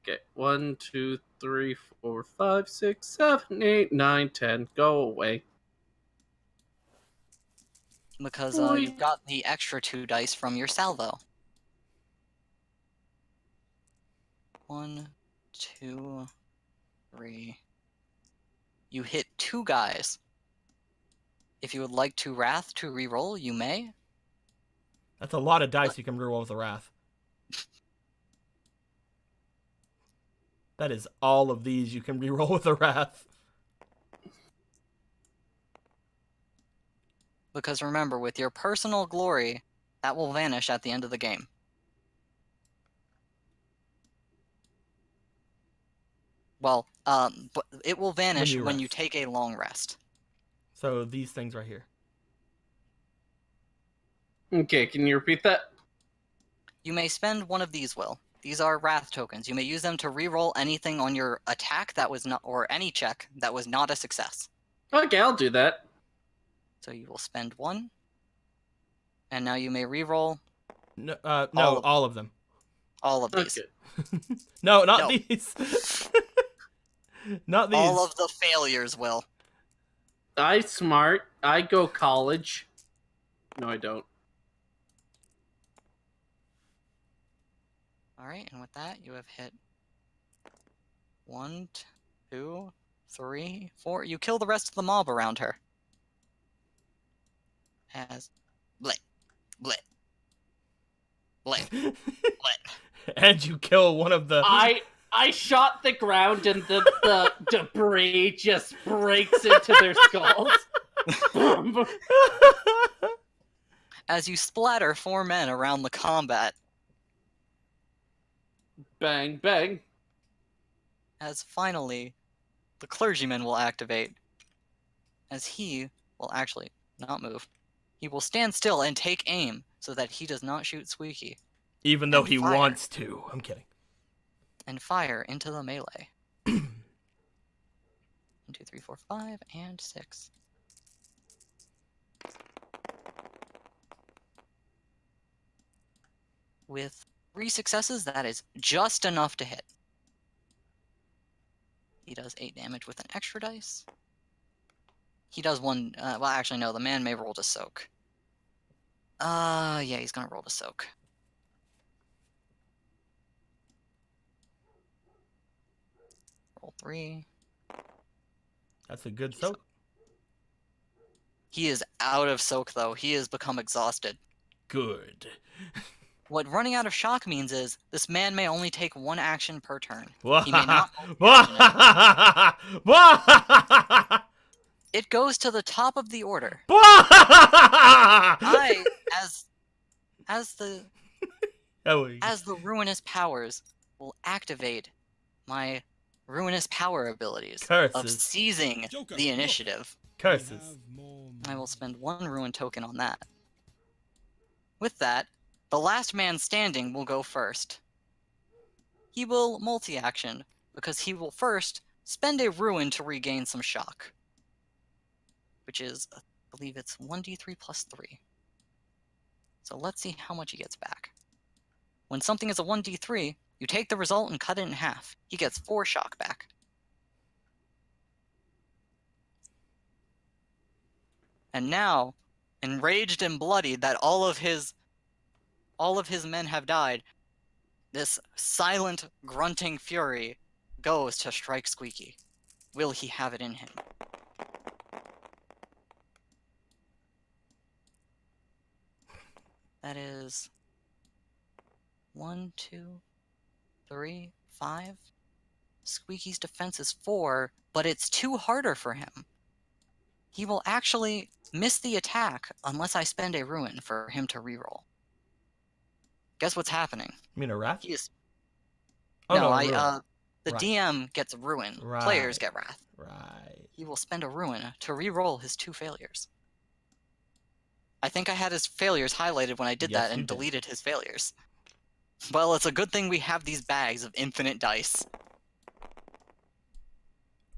Okay, 1, 2, 3, 4, 5, 6, 7, 8, 9, 10. Go away. Because you've got the extra 2 dice from your salvo. 1, 2, 3. You hit 2 guys. If you would like to Wrath to reroll, you may. That's a lot of dice you can reroll with a Wrath. That is all of these you can reroll with a Wrath. Because remember, with your personal glory, that will vanish at the end of the game. Well, but it will vanish when you take a long rest. So these things right here. Okay, can you repeat that? You may spend one of these, Will. These are Wrath tokens. You may use them to reroll anything on your attack that was not, or any check that was not a success. Okay, I'll do that. So you will spend 1. And now you may reroll. No, all of them. All of these. Okay. No, not No. these. Not these. All of the failures, Will. I smart. I go college. No, I don't. Alright, and with that, you have hit 1, 2, 3, 4. You kill the rest of the mob around her. As blit, blit, blit, blit. And you kill one of the... I shot the ground and the debris just breaks into their skulls. As you splatter 4 men around the combat. Bang, bang. As finally, the clergyman will activate. As he will actually not move. He will stand still and take aim so that he does not shoot Squeaky. Even though he fire. wants to. I'm kidding. And fire into the melee. 2, 3, 4, 5, and 6. With 3 successes, that is just enough to hit. He does 8 damage with an extra dice. He does 1. Well, actually, no. The man may roll to soak. Yeah, he's gonna roll to soak. Roll 3. That's a good soak. He is out of soak, though. He has become exhausted. Good. What running out of shock means is this man may only take 1 action per turn. He may not. It goes to the top of the order. I, as the ruinous powers, will activate my ruinous power abilities of seizing the initiative. Curses. I will spend 1 ruin token on that. With that, the last man standing will go first. He will multi-action, because he will first spend a ruin to regain some shock. Which is, I believe it's 1d3 plus 3. So let's see how much he gets back. When something is a 1d3, you take the result and cut it in half. He gets 4 shock back. And now, enraged and bloodied that all of his men have died, this silent, grunting fury goes to strike Squeaky. Will he have it in him? That is 1, 2, 3, 5. Squeaky's defense is 4, but it's 2 harder for him. He will actually miss the attack unless I spend a ruin for him to reroll. Guess what's happening? You mean a wrath? He is... Oh, no, ruin. The Right. DM gets ruin. Right. Players get wrath. Right. He will spend a ruin to reroll his 2 failures. I think I had his failures highlighted when I did Yes, that you and did. deleted his failures. Well, it's a good thing we have these bags of infinite dice.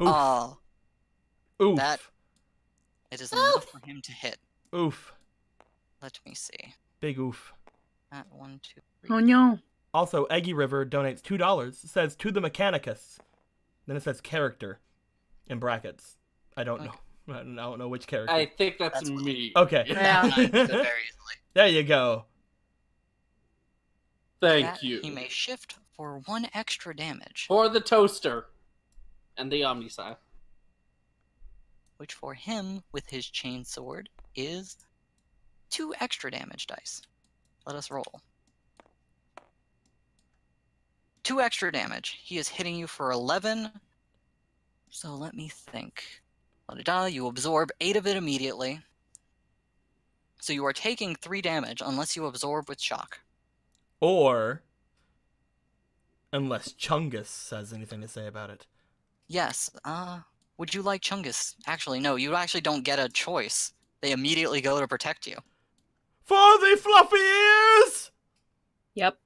Oof. Oof. That... It is enough for him to hit. Oof. Let me see. Big oof. At 1, 2, 3. Oh no. Also, Eggy River donates $2. Says to the Mechanicus. Then it says character in brackets. I don't know. I don't know which character. I think that's That's what- me. Okay. Yeah. I missed it very easily. There you go. Thank That you. He may shift for 1 extra damage, For the toaster. And the Omnisci. which for him, with his chain sword, is 2 extra damage dice. Let us roll. 2 extra damage. He is hitting you for 11. So let me think. Let it die. You absorb 8 of it immediately. So you are taking 3 damage unless you absorb with shock. Or, unless Chungus has anything to say about it. Yes, would you like Chungus? Actually, no, you actually don't get a choice. They immediately go to protect you. For the fluffy ears! Yep.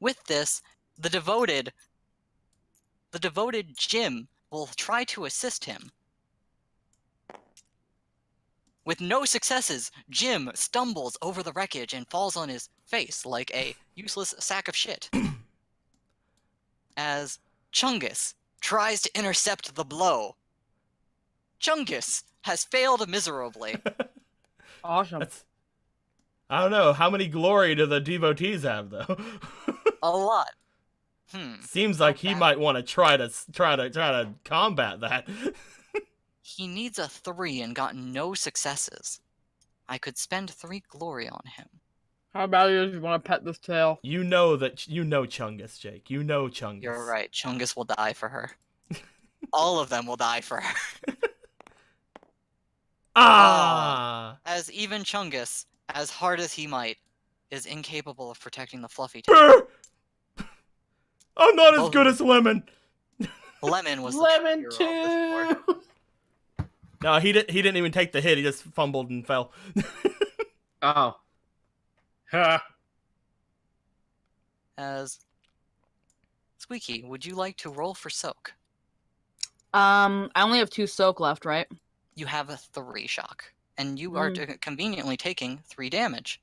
With this, the devoted Jim will try to assist him. With no successes, Jim stumbles over the wreckage and falls on his face like a useless sack of shit. As Chungus tries to intercept the blow. Chungus has failed miserably. Awesome. I don't know. How many glory do the devotees have, though? A lot. Seems like he might want to try to combat that. He needs a 3 and got no successes. I could spend 3 glory on him. How about you just want to pet this tail? You know Chungus, Jake. You know Chungus. You're right, Chungus will die for her. All of them will die for her. As even Chungus, as hard as he might, is incapable of protecting the fluffy tail. Brr! I'm not as good as Lemon. Lemon was Lemon the hero of this board. too! No, he didn't even take the hit. He just fumbled and fell. Oh. Ha. As Squeaky, would you like to roll for soak? I only have 2 soak left, right? You have a 3 shock, and you are conveniently taking 3 damage.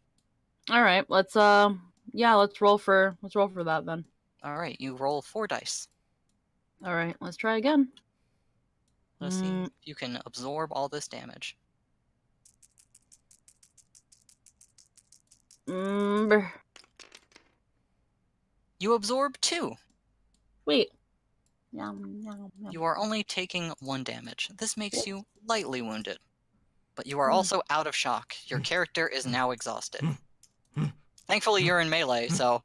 All right, let's let's roll for that then. All right, you roll 4 dice. All right, let's try again. Let's see if you can absorb all this damage. Brr. You absorb 2. Wait. Yum, yum, yum. You are only taking 1 damage. This makes you lightly wounded. But you are also out of shock. Your character is now exhausted. Thankfully, you're in melee, so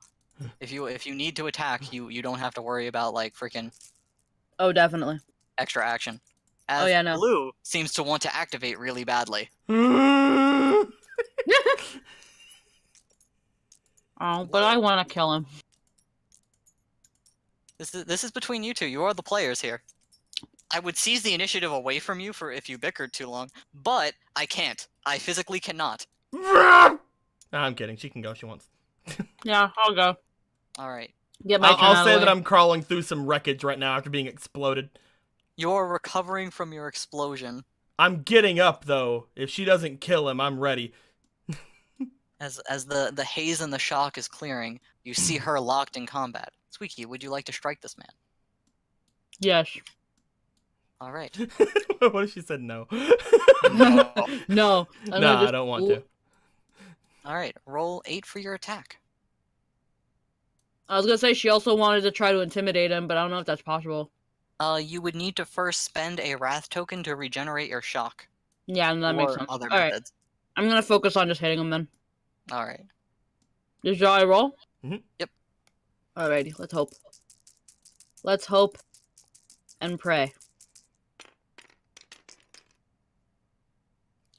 if you need to attack, you don't have to worry about like freaking Oh, definitely. extra action. As Oh, yeah, no. Blue seems to want to activate really badly. Oh, but I want to kill him. This is between you two. You are the players here. I would seize the initiative away from you for if you bickered too long, but I can't. I physically cannot. Nah, I'm kidding. She can go if she wants. Yeah, I'll go. All right. Get my turn out I'll of say the that way. I'm crawling through some wreckage right now after being exploded. You're recovering from your explosion. I'm getting up though. If she doesn't kill him, I'm ready. As the haze and the shock is clearing, you see her locked in combat. Squeaky, would you like to strike this man? Yes. All right. What if she said no? No. No. No, I don't want to. All right. Roll 8 for your attack. I was gonna say she also wanted to try to intimidate him, but I don't know if that's possible. You would need to first spend a wrath token to regenerate your shock. Yeah, that makes sense. Other All right, methods. I'm gonna focus on just hitting him then. All right. Shall I roll? Yep. Alrighty, let's hope. Let's hope and pray.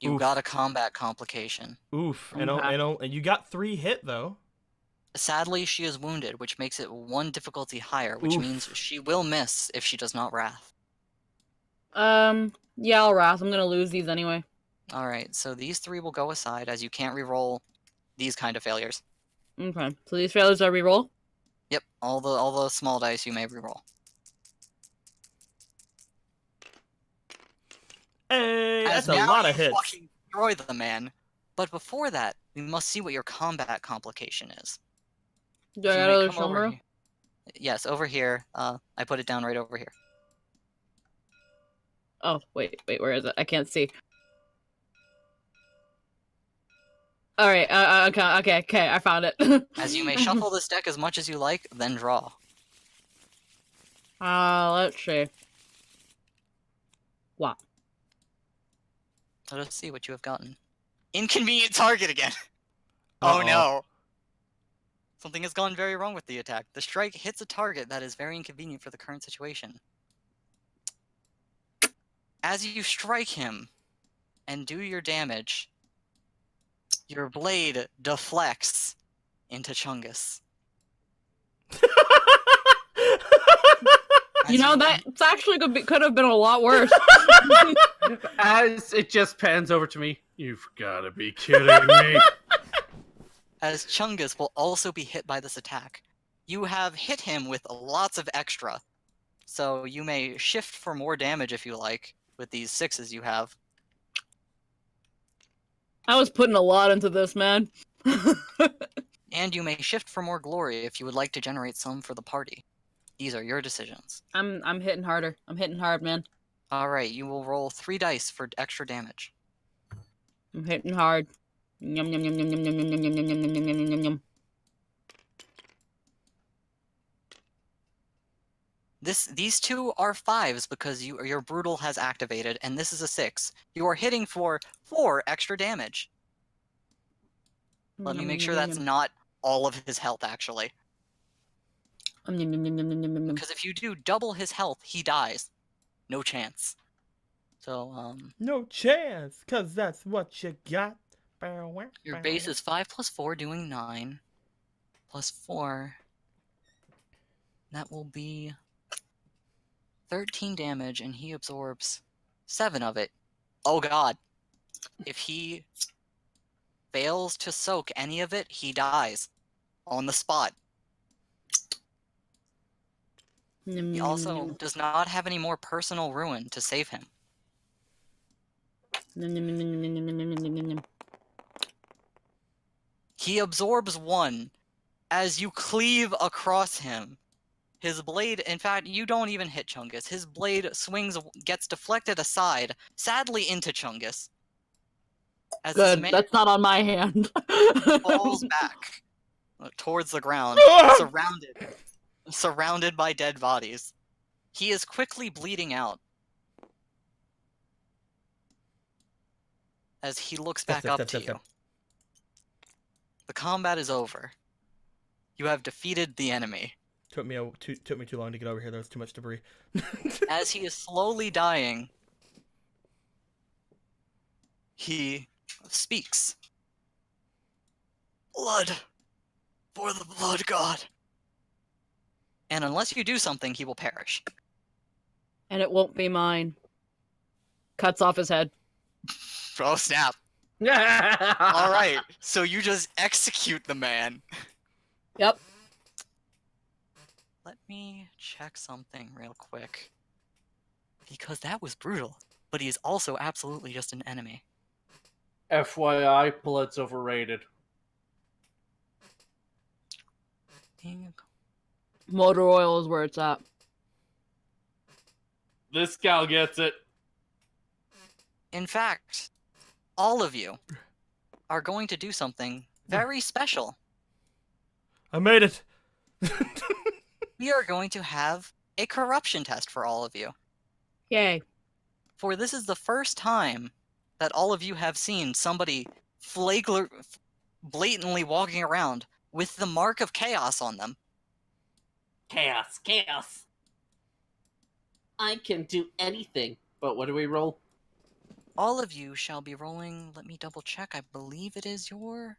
You Oof. got a combat complication. Oof. Okay. And you got 3 hit though. Sadly, she is wounded, which makes it 1 difficulty higher, which Oof. means she will miss if she does not wrath. Yeah, I'll wrath. I'm gonna lose these anyway. All right, so these 3 will go aside as you can't reroll these kind of failures. Okay, so these failures are reroll. Yep, all the small dice you may reroll. Hey, As that's a now lot of you hits. fucking destroy the man. But before that, we must see what your combat complication is. Do I You got may another come over Shomura? here. Yes, over here. I put it down right over here. Oh, wait, where is it? I can't see. Alright, okay, I found it. As you may shuffle this deck as much as you like, then draw. Let's see. Wow. Let us see what you have gotten. Inconvenient target again! Oh Uh-oh. no! Something has gone very wrong with the attack. The strike hits a target that is very inconvenient for the current situation. As you strike him and do your damage, your blade deflects into Chungus. You know, that's actually could have been a lot worse. As it just pans over to me, you've got to be kidding me. As Chungus will also be hit by this attack. You have hit him with lots of extra, so you may shift for more damage if you like, with these 6s you have. I was putting a lot into this, man. And you may shift for more glory if you would like to generate some for the party. These are your decisions. I'm hitting harder. I'm hitting hard, man. Alright, you will roll 3 dice for extra damage. I'm hitting hard. Yum yum yum yum yum yum yum yum yum yum yum yum yum yum. These 2 are 5s because your brutal has activated, and this is a 6. You are hitting for 4 extra damage. Let me make sure that's not all of his health, actually. Because if you do double his health, he dies. No chance. So, No chance, cause that's what you got. your base is 5 plus 4, doing 9. Plus 4. That will be 13 damage, and he absorbs 7 of it. Oh god. If he fails to soak any of it, he dies. On the spot. He also does not have any more personal ruin to save him. He absorbs 1 as you cleave across him. His blade, in fact, you don't even hit Chungus. His blade gets deflected aside, sadly into Chungus. As this Good. man That's not on my hand. falls back towards the ground, surrounded by dead bodies. He is quickly bleeding out. As he looks back up to you. The combat is over. You have defeated the enemy. Took me too long to get over here. There was too much debris. As he is slowly dying, he speaks. Blood for the blood god. And unless you do something, he will perish. And it won't be mine. Cuts off his head. Oh snap. Alright, so you just execute the man. Yep. Let me check something real quick. Because that was brutal. But he is also absolutely just an enemy. FYI, blood's overrated. Motor oil is where it's at. This gal gets it. In fact, all of you are going to do something very special. I made it. We are going to have a corruption test for all of you. Yay. For this is the first time that all of you have seen somebody blatantly walking around with the mark of chaos on them. Chaos, chaos. I can do anything. But what do we roll? All of you shall be rolling, let me double check, I believe it is your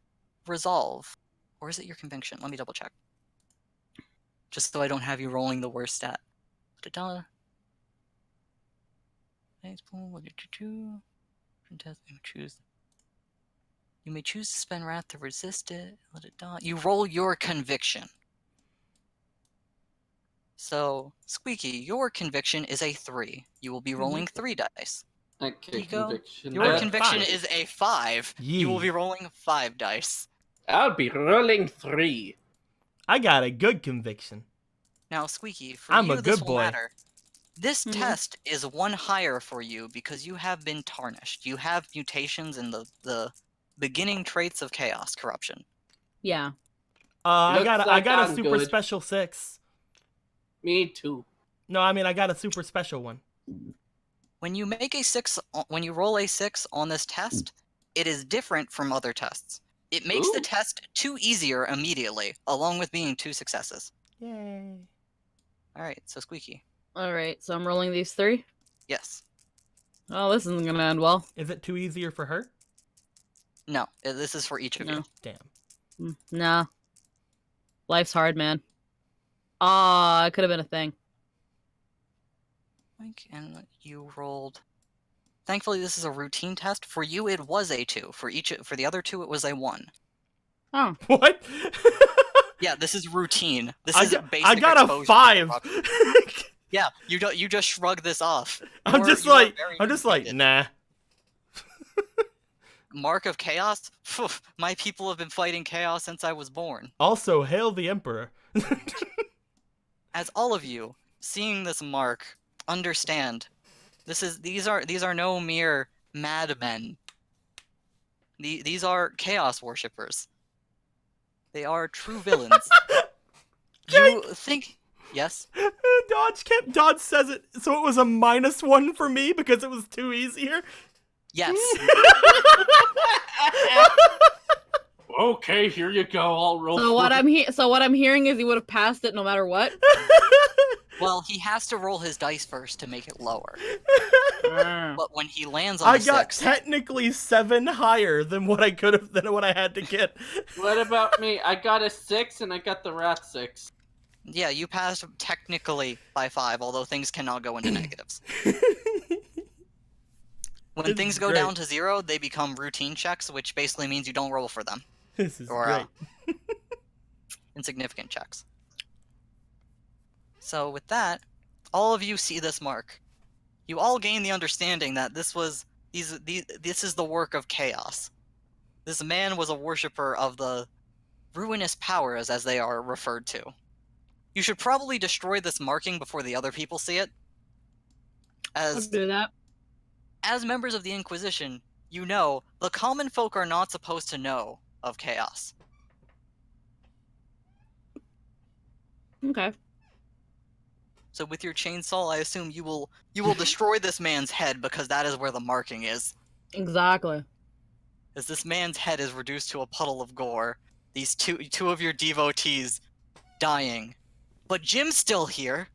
resolve. Or is it your conviction? Let me double check. Just so I don't have you rolling the worst stat. Choose. You may choose to spend wrath to resist it. Let it die. You roll your conviction. So, Squeaky, your conviction is a 3. You will be rolling 3 dice. Okay, Pico, conviction. your got conviction 5. is a 5. You will be rolling 5 dice. I'll be rolling 3. I got a good conviction. Now, Squeaky, for I'm you a this good will boy. matter. This test is 1 higher for you because you have been tarnished. You have mutations in the beginning traits of chaos corruption. Yeah. I Looks got a like I'm super good. special 6. Me too. No, I mean I got a super special one. When you make a 6, when you roll a 6 on this test, it is different from other tests. It makes the Ooh. test 2 easier immediately, along with being 2 successes. Yay. Alright, so Squeaky. Alright, so I'm rolling these 3. Yes. Oh, this isn't gonna end well. Is it too easier for her? No, this is for each of No. you. Damn. Nah. Life's hard, man. Ah, it could have been a thing. And you rolled. Thankfully, this is a routine test. For you, it was a 2. For the other 2, it was a 1. Oh. What? Yeah, this is routine. This I is got, basic I got a exposure 5. to corruption. Yeah, you just shrug this off. I'm You just are like very defeated. nah. Mark of Chaos? Phew, my people have been fighting chaos since I was born. Also, hail the Emperor. As all of you, seeing this mark, understand, these are no mere madmen. These are chaos worshippers. They are true villains. You think... Yes? Dodge says it, so it was a -1 for me because it was too easier. Yes. Okay, here you go. I'll roll. So what I'm hearing is he would have passed it no matter what. Well, he has to roll his dice first to make it lower. Ah. But when he lands on I the got 6, technically 7 higher than what I could have than what I had to get. What about me? I got a 6 and I got the rat 6. yeah, you passed technically by 5, although things cannot go into negatives. When This things is go great. down to 0, they become routine checks, which basically means you don't roll for them. This is Or great. insignificant checks. So with that, all of you see this mark. You all gain the understanding that this is the work of chaos. This man was a worshipper of the ruinous powers, as they are referred to. You should probably destroy this marking before the other people see it. I'll do that. As members of the Inquisition, you know the common folk are not supposed to know of chaos. Okay. So with your chainsaw, I assume you will destroy this man's head, because that is where the marking is. Exactly. As this man's head is reduced to a puddle of gore, these two of your devotees dying. But Jim's still here.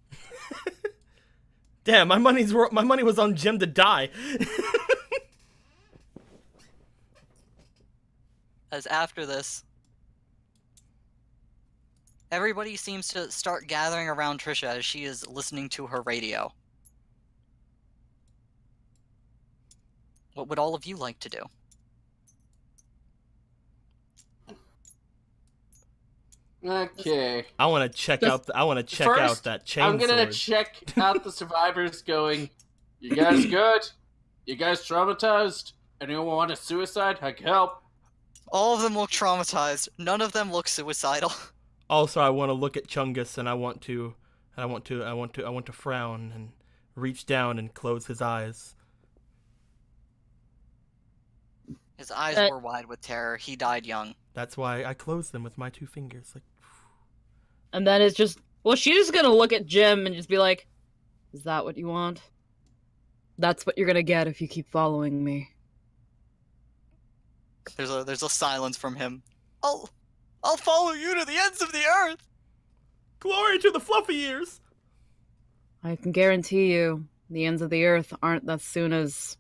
Damn, my money was on Jim to die. As after this, everybody seems to start gathering around Trisha as she is listening to her radio. What would all of you like to do? Okay. I want to check out that chainsword. I'm gonna check out the survivors. Going, you guys good? You guys traumatized? Anyone want a suicide? I can help. All of them look traumatized. None of them look suicidal. Also, I want to look at Chungus, and I want to frown and reach down and close his eyes. His eyes were wide with terror. He died young. That's why I closed them with my 2 fingers. Like, And then it's just, well, she's just gonna look at Jim and just be like, "Is that what you want? That's what you're gonna get if you keep following me." There's a silence from him. I'll follow you to the ends of the earth. glory to the fluffy ears. I can guarantee you, the ends of the earth aren't as soon as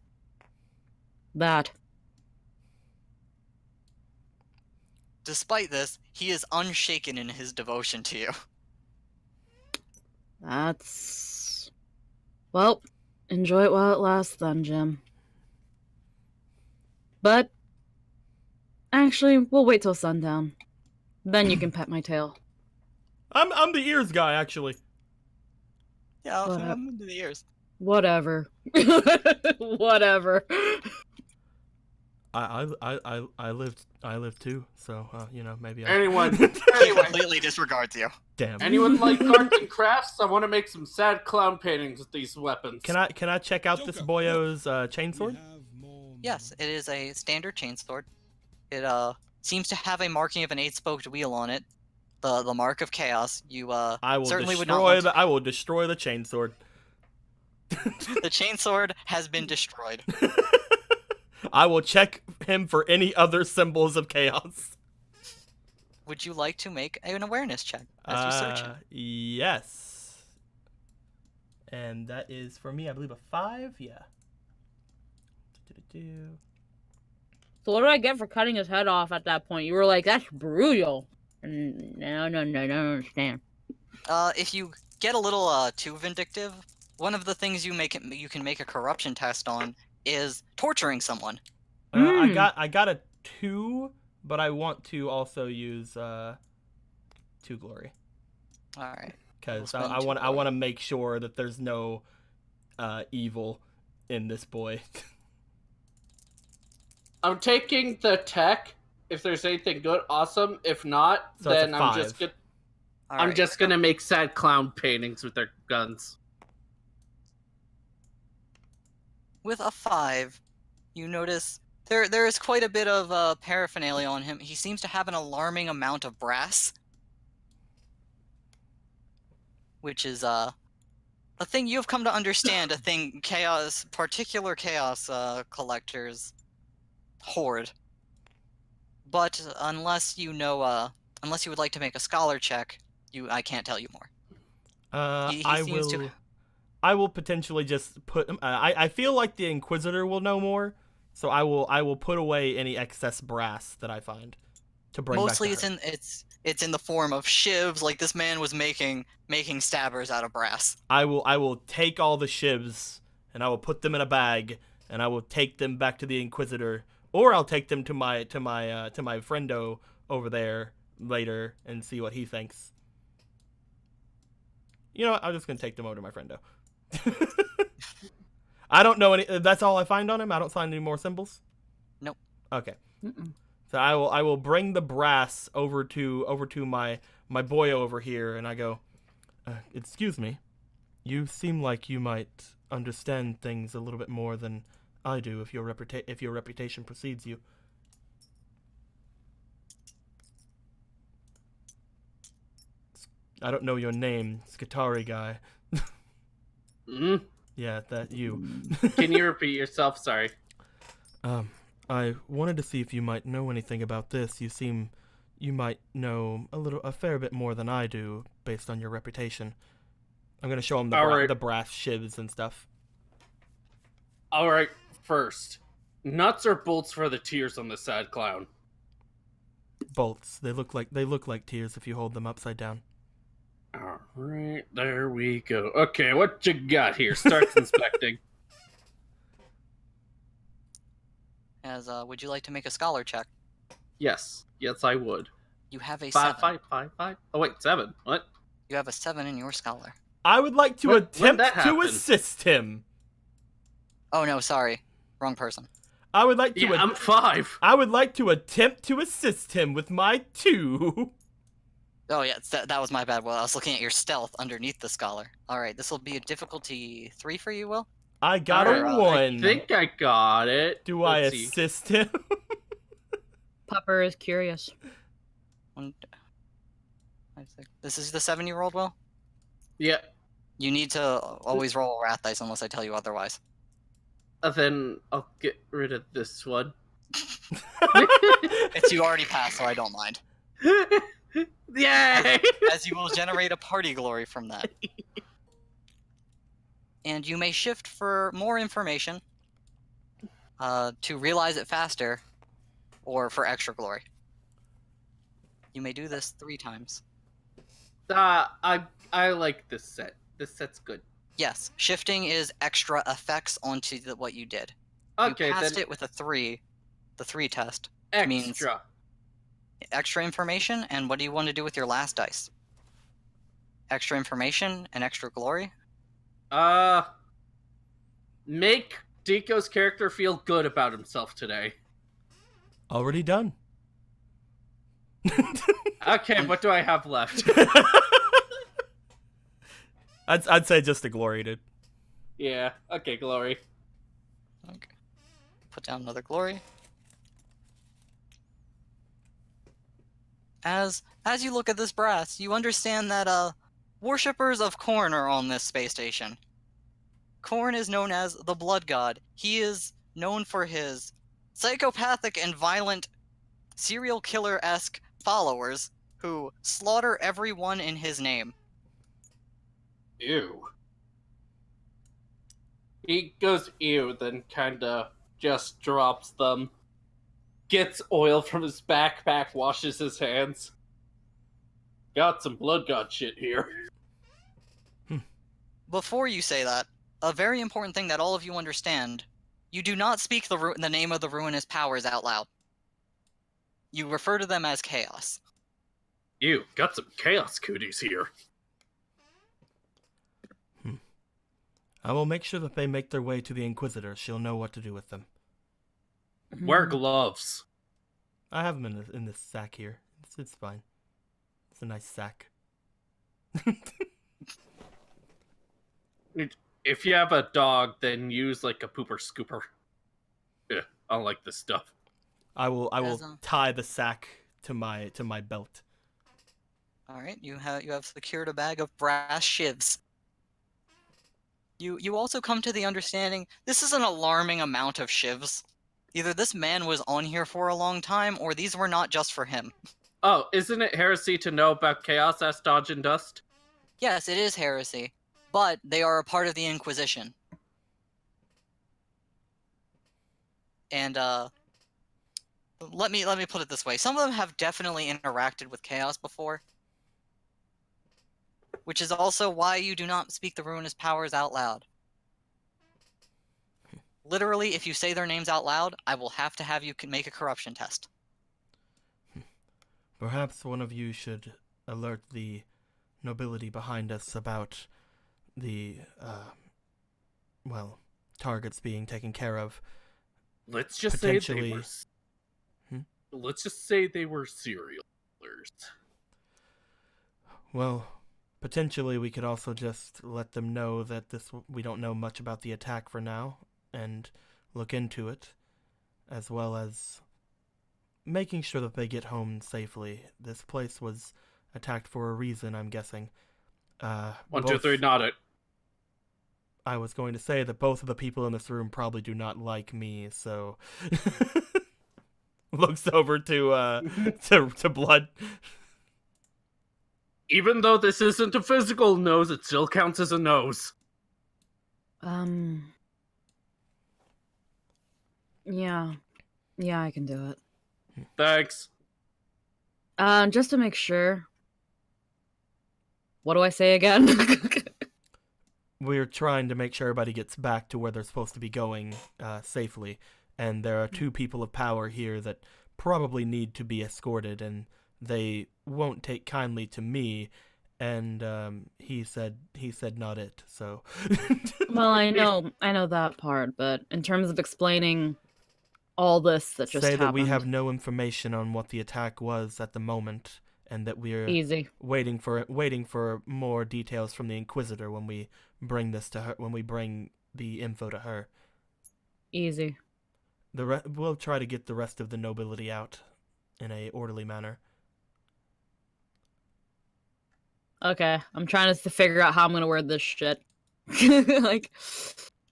that. Despite this, he is unshaken in his devotion to you. That's... Well, enjoy it while it lasts then, Jim. But, actually, we'll wait till sundown. Then you can pet my tail. I'm the ears guy, actually. Yeah, Whatever. I'm into the ears. Whatever. Whatever. I lived too, so maybe Anyone? He Anyway, completely disregards you. Damn. anyone like arts and crafts? I want to make some sad clown paintings with these weapons. Can I check out this Joker. boyo's We chainsword? have more Yes, money. it is a standard chainsword. It seems to have a marking of an 8-spoked wheel on it. The mark of chaos. You I will certainly would not destroy want I will destroy the chainsword. the chainsword has been destroyed. I will check him for any other symbols of chaos. Would you like to make an awareness check as you search it? Yes. And that is for me, I believe, a 5. Yeah. So what did I get for cutting his head off at that point? You were like, that's brutal. No, I don't understand. If you get a little too vindictive, one of the things you can make a corruption test on is torturing someone. I got a 2, but I want to also use 2 glory. All right. Because We'll spend I 2 want glory. to make sure that there's no evil in this boy. I'm taking the tech. If there's anything good, awesome. If not, So it's a then I'm just 5. All I'm right. just gonna make sad clown paintings with their guns. With a 5, you notice there is quite a bit of paraphernalia on him. He seems to have an alarming amount of brass, which is a thing you have come to understand. A thing particular chaos collectors hoard. But unless you would like to make a scholar check, I can't tell you more. He seems to- I will potentially just put. I feel like the Inquisitor will know more, so I will put away any excess brass that I find to bring Mostly back. To her. it's in the form of shivs, like this man was making stabbers out of brass. I will take all the shivs and I will put them in a bag and I will take them back to the Inquisitor, or I'll take them to my friendo over there later and see what he thinks. You know what? I'm just gonna take them over to my friendo. I don't know any. That's all I find on him. I don't find any more symbols. Nope. Okay. Mm-mm. So I will bring the brass over to my boy over here, and I go, excuse me, you seem like you might understand things a little bit more than I do if your reputation precedes you. I don't know your name, Skitari guy. Mm? Yeah, that you. Can you repeat yourself? Sorry. I wanted to see if you might know anything about this. You might know a fair bit more than I do, based on your reputation. I'm gonna show him the brass shivs and stuff. All right. First, nuts or bolts for the tears on the sad clown? Bolts. They look like tears if you hold them upside down. All right, there we go. Okay, what you got here? Starts inspecting. Would you like to make a scholar check? Yes, I would. You have a 7. Five. Oh wait, 7. What? You have a 7 in your scholar. I would like to When attempt that to happen? assist him. Oh no, sorry, wrong person. I would like to. Yeah, I'm 5. I would like to attempt to assist him with my 2. Oh yeah, that was my bad. Well, I was looking at your stealth underneath the scholar. All right, this will be a difficulty 3 for you, Will. I got Alright, a I 1. I think I got it. Do I Let's see. assist him? Pupper is curious. This is the 7-year-old, Will. Yeah. You need to always roll a wrath dice unless I tell you otherwise. Then I'll get rid of this one. It's you already passed, so I don't mind. Yay! As you will generate a party glory from that. And you may shift for more information to realize it faster, or for extra glory. You may do this 3 times. I like this set. This set's good. Yes, shifting is extra effects onto what you did. Okay, you passed then it with a 3. The 3 test. extra. means- Extra information, and what do you want to do with your last dice? Extra information and extra glory? Make Deko's character feel good about himself today. Already done. Okay, what do I have left? I'd say just a glory, dude. Yeah, okay, glory. Okay. Put down another glory. As you look at this brass, you understand that worshippers of Khorne are on this space station. Khorne is known as the Blood God. He is known for his psychopathic and violent serial killer-esque followers who slaughter everyone in his name. Ew. He goes ew, then kinda just drops them. Gets oil from his backpack, washes his hands. Got some blood god shit here. Before you say that, a very important thing that all of you understand, you do not speak the name of the ruinous powers out loud. You refer to them as chaos. Ew, got some chaos cooties here. I will make sure that they make their way to the Inquisitor. She'll know what to do with them. Wear gloves. I have them in this sack here. It's fine. It's a nice sack. If you have a dog, then use like a pooper scooper. Yeah, I don't like this stuff. I will As, tie the sack to my belt. All right, you have secured a bag of brass shivs. You also come to the understanding this is an alarming amount of shivs. Either this man was on here for a long time, or these were not just for him. Oh, isn't it heresy to know about chaos as dodge and dust? Yes, it is heresy, but they are a part of the Inquisition. And let me put it this way: some of them have definitely interacted with chaos before, which is also why you do not speak the ruinous powers out loud. Literally, if you say their names out loud, I will have to have you make a corruption test. Perhaps one of you should alert the nobility behind us about the, targets being taken care of. Let's just say they Potentially- were. Hmm? Let's just say they were serial killers. Well, potentially we could also just let them know that we don't know much about the attack for now, and look into it, as well as making sure that they get home safely. This place was attacked for a reason, I'm guessing. 1, 2, 3, not it. I was going to say that both of the people in this room probably do not like me, so looks over to Blood. Even though this isn't a physical nose, it still counts as a nose. Yeah. Yeah, I can do it. Thanks. Just to make sure. What do I say again? We're trying to make sure everybody gets back to where they're supposed to be going safely, and there are 2 people of power here that probably need to be escorted, and they won't take kindly to me, and he said not it, so. Well, I know that part, but in terms of explaining all this that just say happened. that we have no information on what the attack was at the moment, and that we're Easy. waiting for more details from the Inquisitor when we bring this to her, when we bring the info to her. Easy. We'll try to get the rest of the nobility out in a orderly manner. Okay, I'm trying to figure out how I'm gonna word this shit. Like,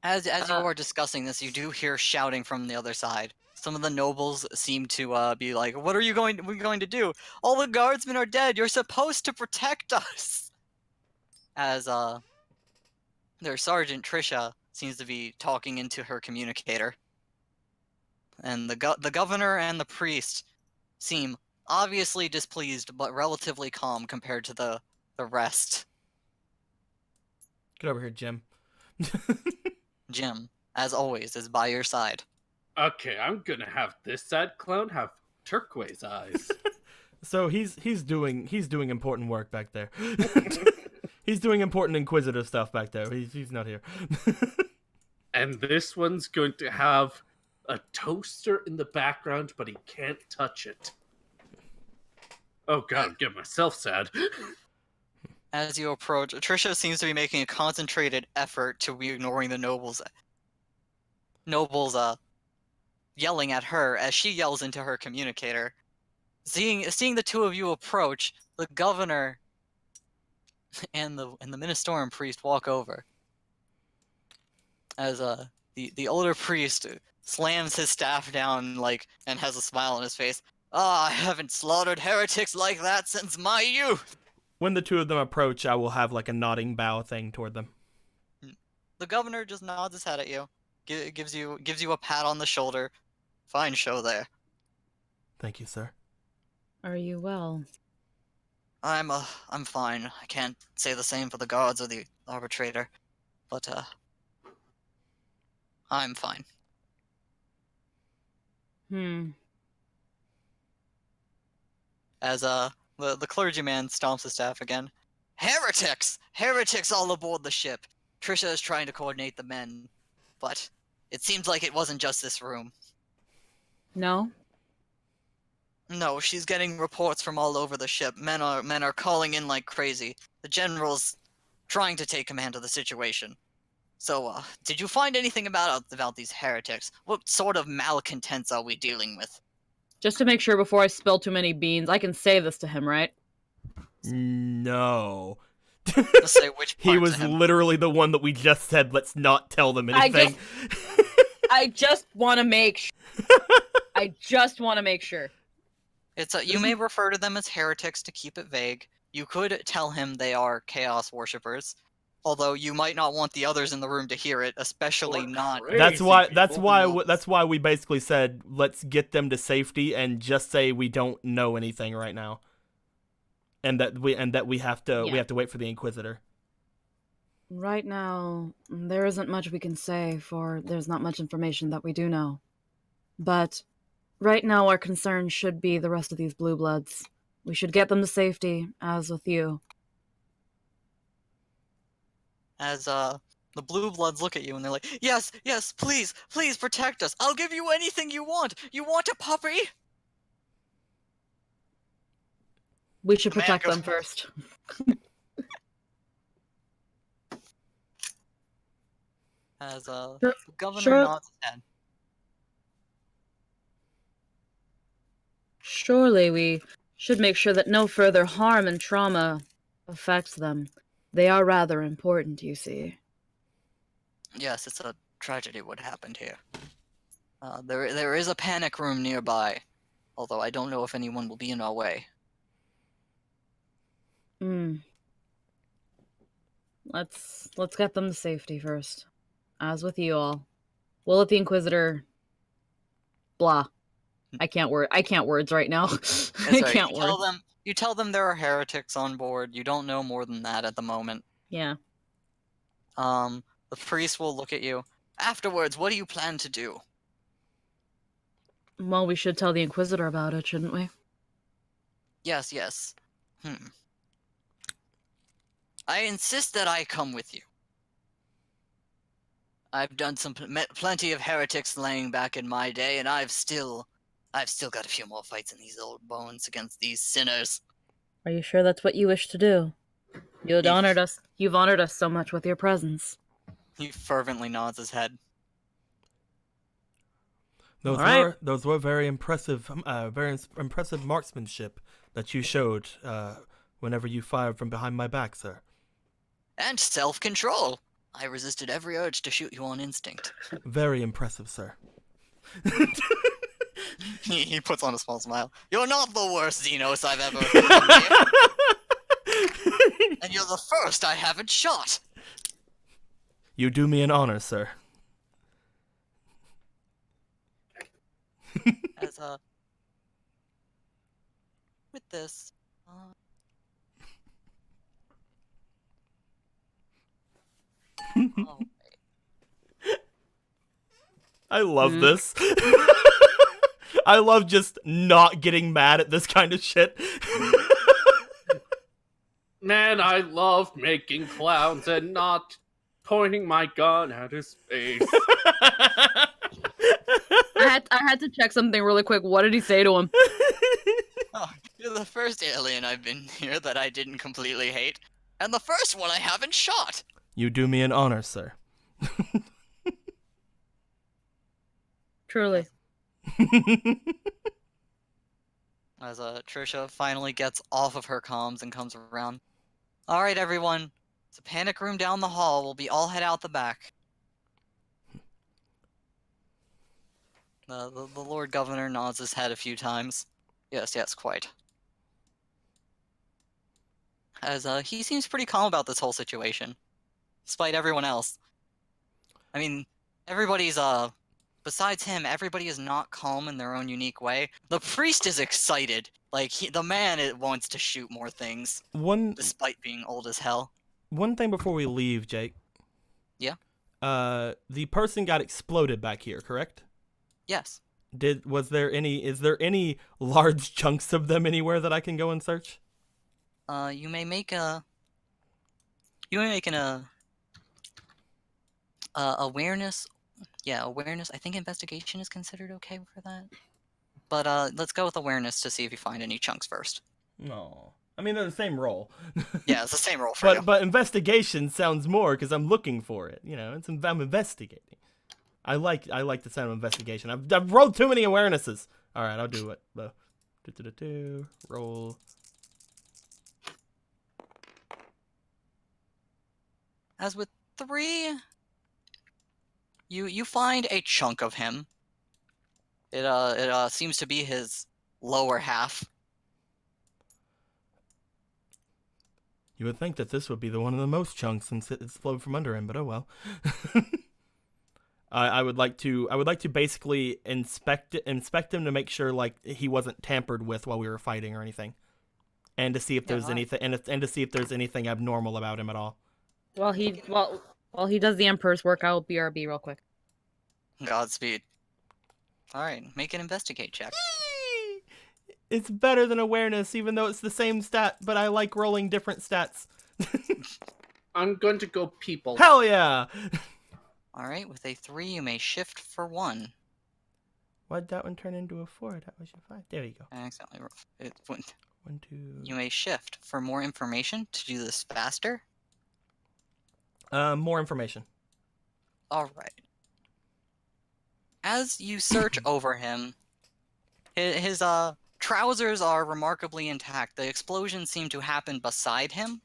As you are discussing this, you do hear shouting from the other side. Some of the nobles seem to be like, "What are we going to do? All the guardsmen are dead. You're supposed to protect us." As their sergeant Trisha seems to be talking into her communicator, and the governor and the priest seem obviously displeased, but relatively calm compared to the rest. Get over here, Jim. Jim, as always, is by your side. Okay, I'm gonna have this sad clown have turquoise eyes. So he's doing important work back there. He's doing important Inquisitor stuff back there. He's not here. And this one's going to have a toaster in the background, but he can't touch it. Oh god, I'm getting myself sad. As you approach, Trisha seems to be making a concentrated effort to be ignoring the nobles yelling at her as she yells into her communicator. Seeing the 2 of you approach, the governor and the Ministorum priest walk over. As the older priest slams his staff down and has a smile on his face. I haven't slaughtered heretics like that since my youth. When the 2 of them approach, I will have a nodding bow thing toward them. The governor just nods his head at you, gives you a pat on the shoulder. Fine show there. Thank you, sir. are you well? I'm fine. I can't say the same for the guards or the arbitrator, but I'm fine. As the clergyman stomps his staff again. Heretics! Heretics all aboard the ship. Trisha is trying to coordinate the men, but it seems like it wasn't just this room. No? No, she's getting reports from all over the ship. Men are calling in like crazy. The general's trying to take command of the situation. So, did you find anything about these heretics? What sort of malcontents are we dealing with? Just to make sure before I spill too many beans, I can say this to him, right? No. Let's say which part He was to him. literally the one that we just said, let's not tell them anything. I just want to make sure. It's you may refer to them as heretics to keep it vague. You could tell him they are chaos worshippers, although you might not want the others in the room to hear it, especially Or not. crazy That's people. why we basically said let's get them to safety and just say we don't know anything right now, and that we have to wait for the Inquisitor. Right now, there isn't much we can say, for there's not much information that we do know. But right now our concern should be the rest of these blue bloods. We should get them to safety, as with you. As the blue bloods look at you and they're like, yes, yes, please, please protect us. I'll give you anything you want. You want a puppy? We should The man protect goes- them first. As Sure- the governor sure. nods his head. Surely we should make sure that no further harm and trauma affects them. They are rather important, you see. Yes, it's a tragedy what happened here. There is a panic room nearby, although I don't know if anyone will be in our way. Hmm. Let's get them to safety first. As with you all, we'll let the Inquisitor. Blah. I can't words right now. I Sorry, can't you words. tell them there are heretics on board. You don't know more than that at the moment. Yeah. The priest will look at you. Afterwards, what do you plan to do? Well, we should tell the Inquisitor about it, shouldn't we? Yes, yes. I insist that I come with you. I've done plenty of heretics laying back in my day, and I've still got a few more fights in these old bones against these sinners. Are you sure that's what you wish to do? You've He- honored us. You've honored us so much with your presence. He fervently nods his head. Those were very impressive marksmanship that you showed whenever you fired from behind my back, sir. And self-control. I resisted every urge to shoot you on instinct. Very impressive, sir. He puts on a small smile. You're not the worst Xenos I've ever and you're the first I haven't shot. You do me an honor, sir. As with this, oh, I love this. I love just not getting mad at this kind of shit. Man, I love making clowns and not pointing my gun at his face. I had to check something really quick. What did he say to him? oh, you're the first alien I've been here that I didn't completely hate, and the first one I haven't shot. You do me an honor, sir. Truly. As Trisha finally gets off of her comms and comes around. All right, everyone. It's a panic room down the hall. We'll be all head out the back. The Lord Governor nods his head a few times. Yes, yes, quite. As he seems pretty calm about this whole situation, despite everyone else. I mean, everybody's besides him, everybody is not calm in their own unique way. The priest is excited. Like the man wants to shoot more things, despite being old as hell. One thing before we leave, Jake. Yeah. The person got exploded back here, correct? Yes. Is there any large chunks of them anywhere that I can go and search? You may make an awareness. Yeah, awareness. I think investigation is considered okay for that. But let's go with awareness to see if you find any chunks first. No. I mean, they're the same roll. Yeah, it's the same roll for you. But investigation sounds more because I'm looking for it. You know, I'm investigating. I like the sound of investigation. I've rolled too many awarenesses. All right, I'll do it. Roll. As with 3, you find a chunk of him. It seems to be his lower half. You would think that this would be the one of the most chunks since it's flowed from under him, but oh well. I would like to basically inspect him to make sure like he wasn't tampered with while we were fighting or anything, and to see if there's anything and to see if there's anything abnormal about him at all. While he does the Emperor's work, I'll BRB real quick. Godspeed. All right, make an investigate check. It's better than awareness, even though it's the same stat, but I like rolling different stats. I'm going to go people. Hell yeah! Alright, with a 3, you may shift for 1. Why'd that one turn into a 4? That was your 5. There you go. I accidentally it went. 1, 2. You may shift for more information to do this faster. More information. Alright. As you search over him, his trousers are remarkably intact. The explosion seemed to happen beside him,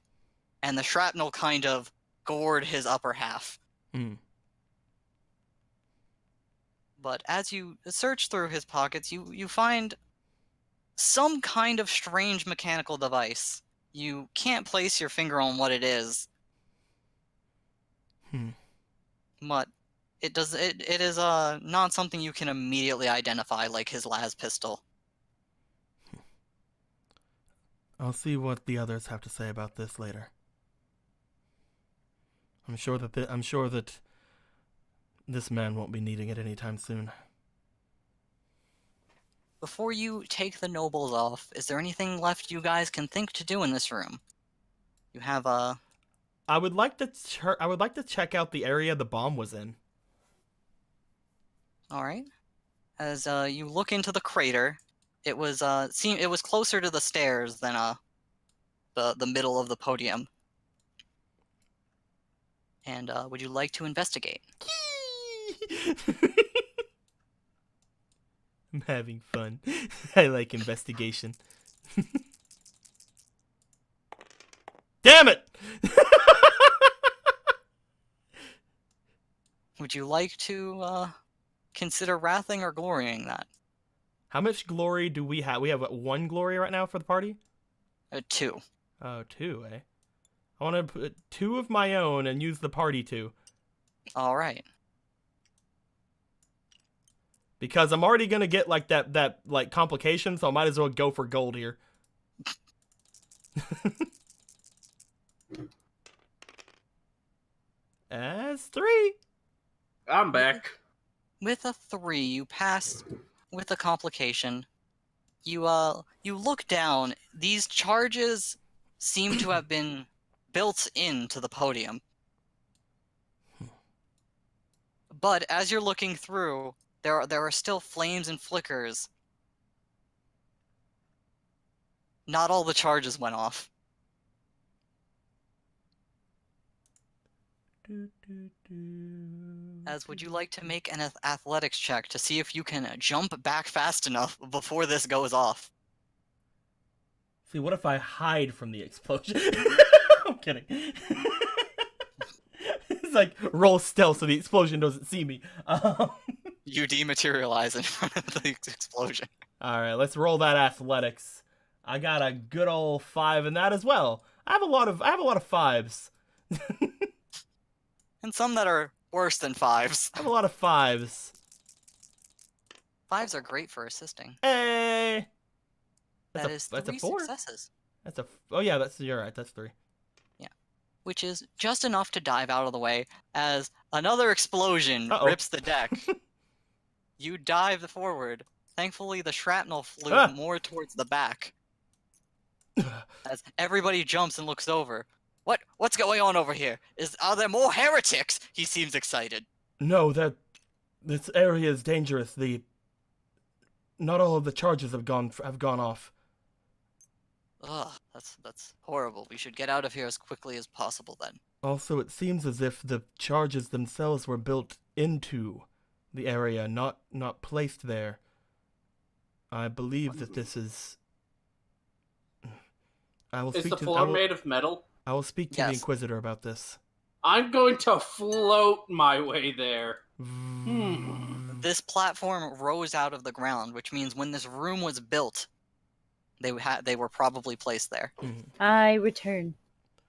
and the shrapnel kind of gored his upper half. Hmm. But as you search through his pockets, you find some kind of strange mechanical device. You can't place your finger on what it is. But it is not something you can immediately identify like his las pistol. I'll see what the others have to say about this later. I'm sure that this man won't be needing it anytime soon. Before you take the nobles off, is there anything left you guys can think to do in this room? You have I would like to check out the area the bomb was in. all right. As you look into the crater, it was it was closer to the stairs than the middle of the podium. And would you like to investigate? I'm having fun. I like investigation. Damn it! Would you like to consider wrathing or glorying that? How much glory do we have? We have 1 glory right now for the party? 2. Oh, 2, eh? I want to put 2 of my own and use the party 2. All right. Because I'm already gonna get like that like complication, so I might as well go for gold here. As 3. I'm back. With a 3, you pass with a complication. You look down. These charges seem to have been built into the podium. But as you're looking through, there are still flames and flickers. Not all the charges went off. As would you like to make an athletics check to see if you can jump back fast enough before this goes off? See, what if I hide from the explosion? I'm kidding. It's like roll stealth so the explosion doesn't see me. You dematerialize in front of the explosion. All right, let's roll that athletics. I got a good old 5 in that as well. I have a lot of 5s. And some that are worse than 5s. I have a lot of 5s. 5s are great for assisting. Hey. That's 3 a 4. Successes. Oh yeah, you're right. That's 3. Yeah, which is just enough to dive out of the way as another explosion rips the deck. You dive forward. Thankfully, the shrapnel flew more towards the back. As everybody jumps and looks over. What's going on over here? Are there more heretics? He seems excited. No, this area is dangerous. Not all of the charges have gone off. Ugh, that's horrible. We should get out of here as quickly as possible then. Also, it seems as if the charges themselves were built into the area, not placed there. I believe that this is. Is the floor made of metal? I will speak to the Inquisitor about this. I'm going to float my way there. This platform rose out of the ground, which means when this room was built, they were probably placed there. I return.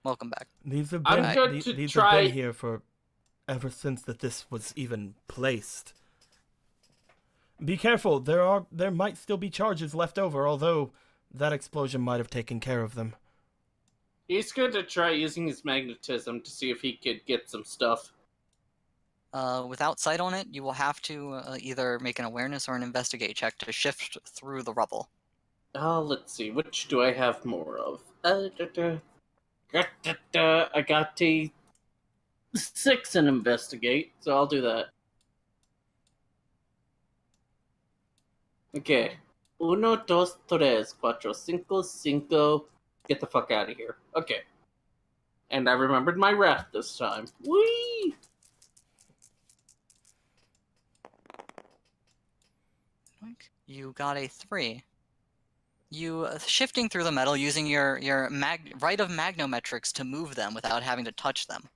Welcome back. These have been here for ever since that this was even placed. Be careful. There might still be charges left over, although that explosion might have taken care of them. He's going to try using his magnetism to see if he could get some stuff. Without sight on it, you will have to either make an awareness or an investigate check to shift through the rubble. Let's see. Which do I have more of? I got a 6 in investigate, so I'll do that. Okay. Uno, dos, tres, cuatro, cinco, cinco. Get the fuck out of here. Okay. And I remembered my wrath this time. Whee! You got a 3. You shifting through the metal using your right of magnometrics to move them without having to touch them.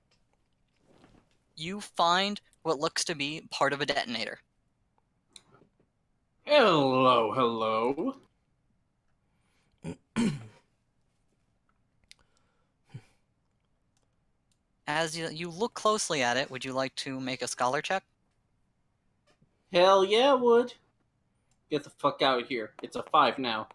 You find what looks to be part of a detonator. Hello, hello. As you look closely at it, would you like to make a scholar check? Hell yeah, would. Get the fuck out of here. It's a 5 now.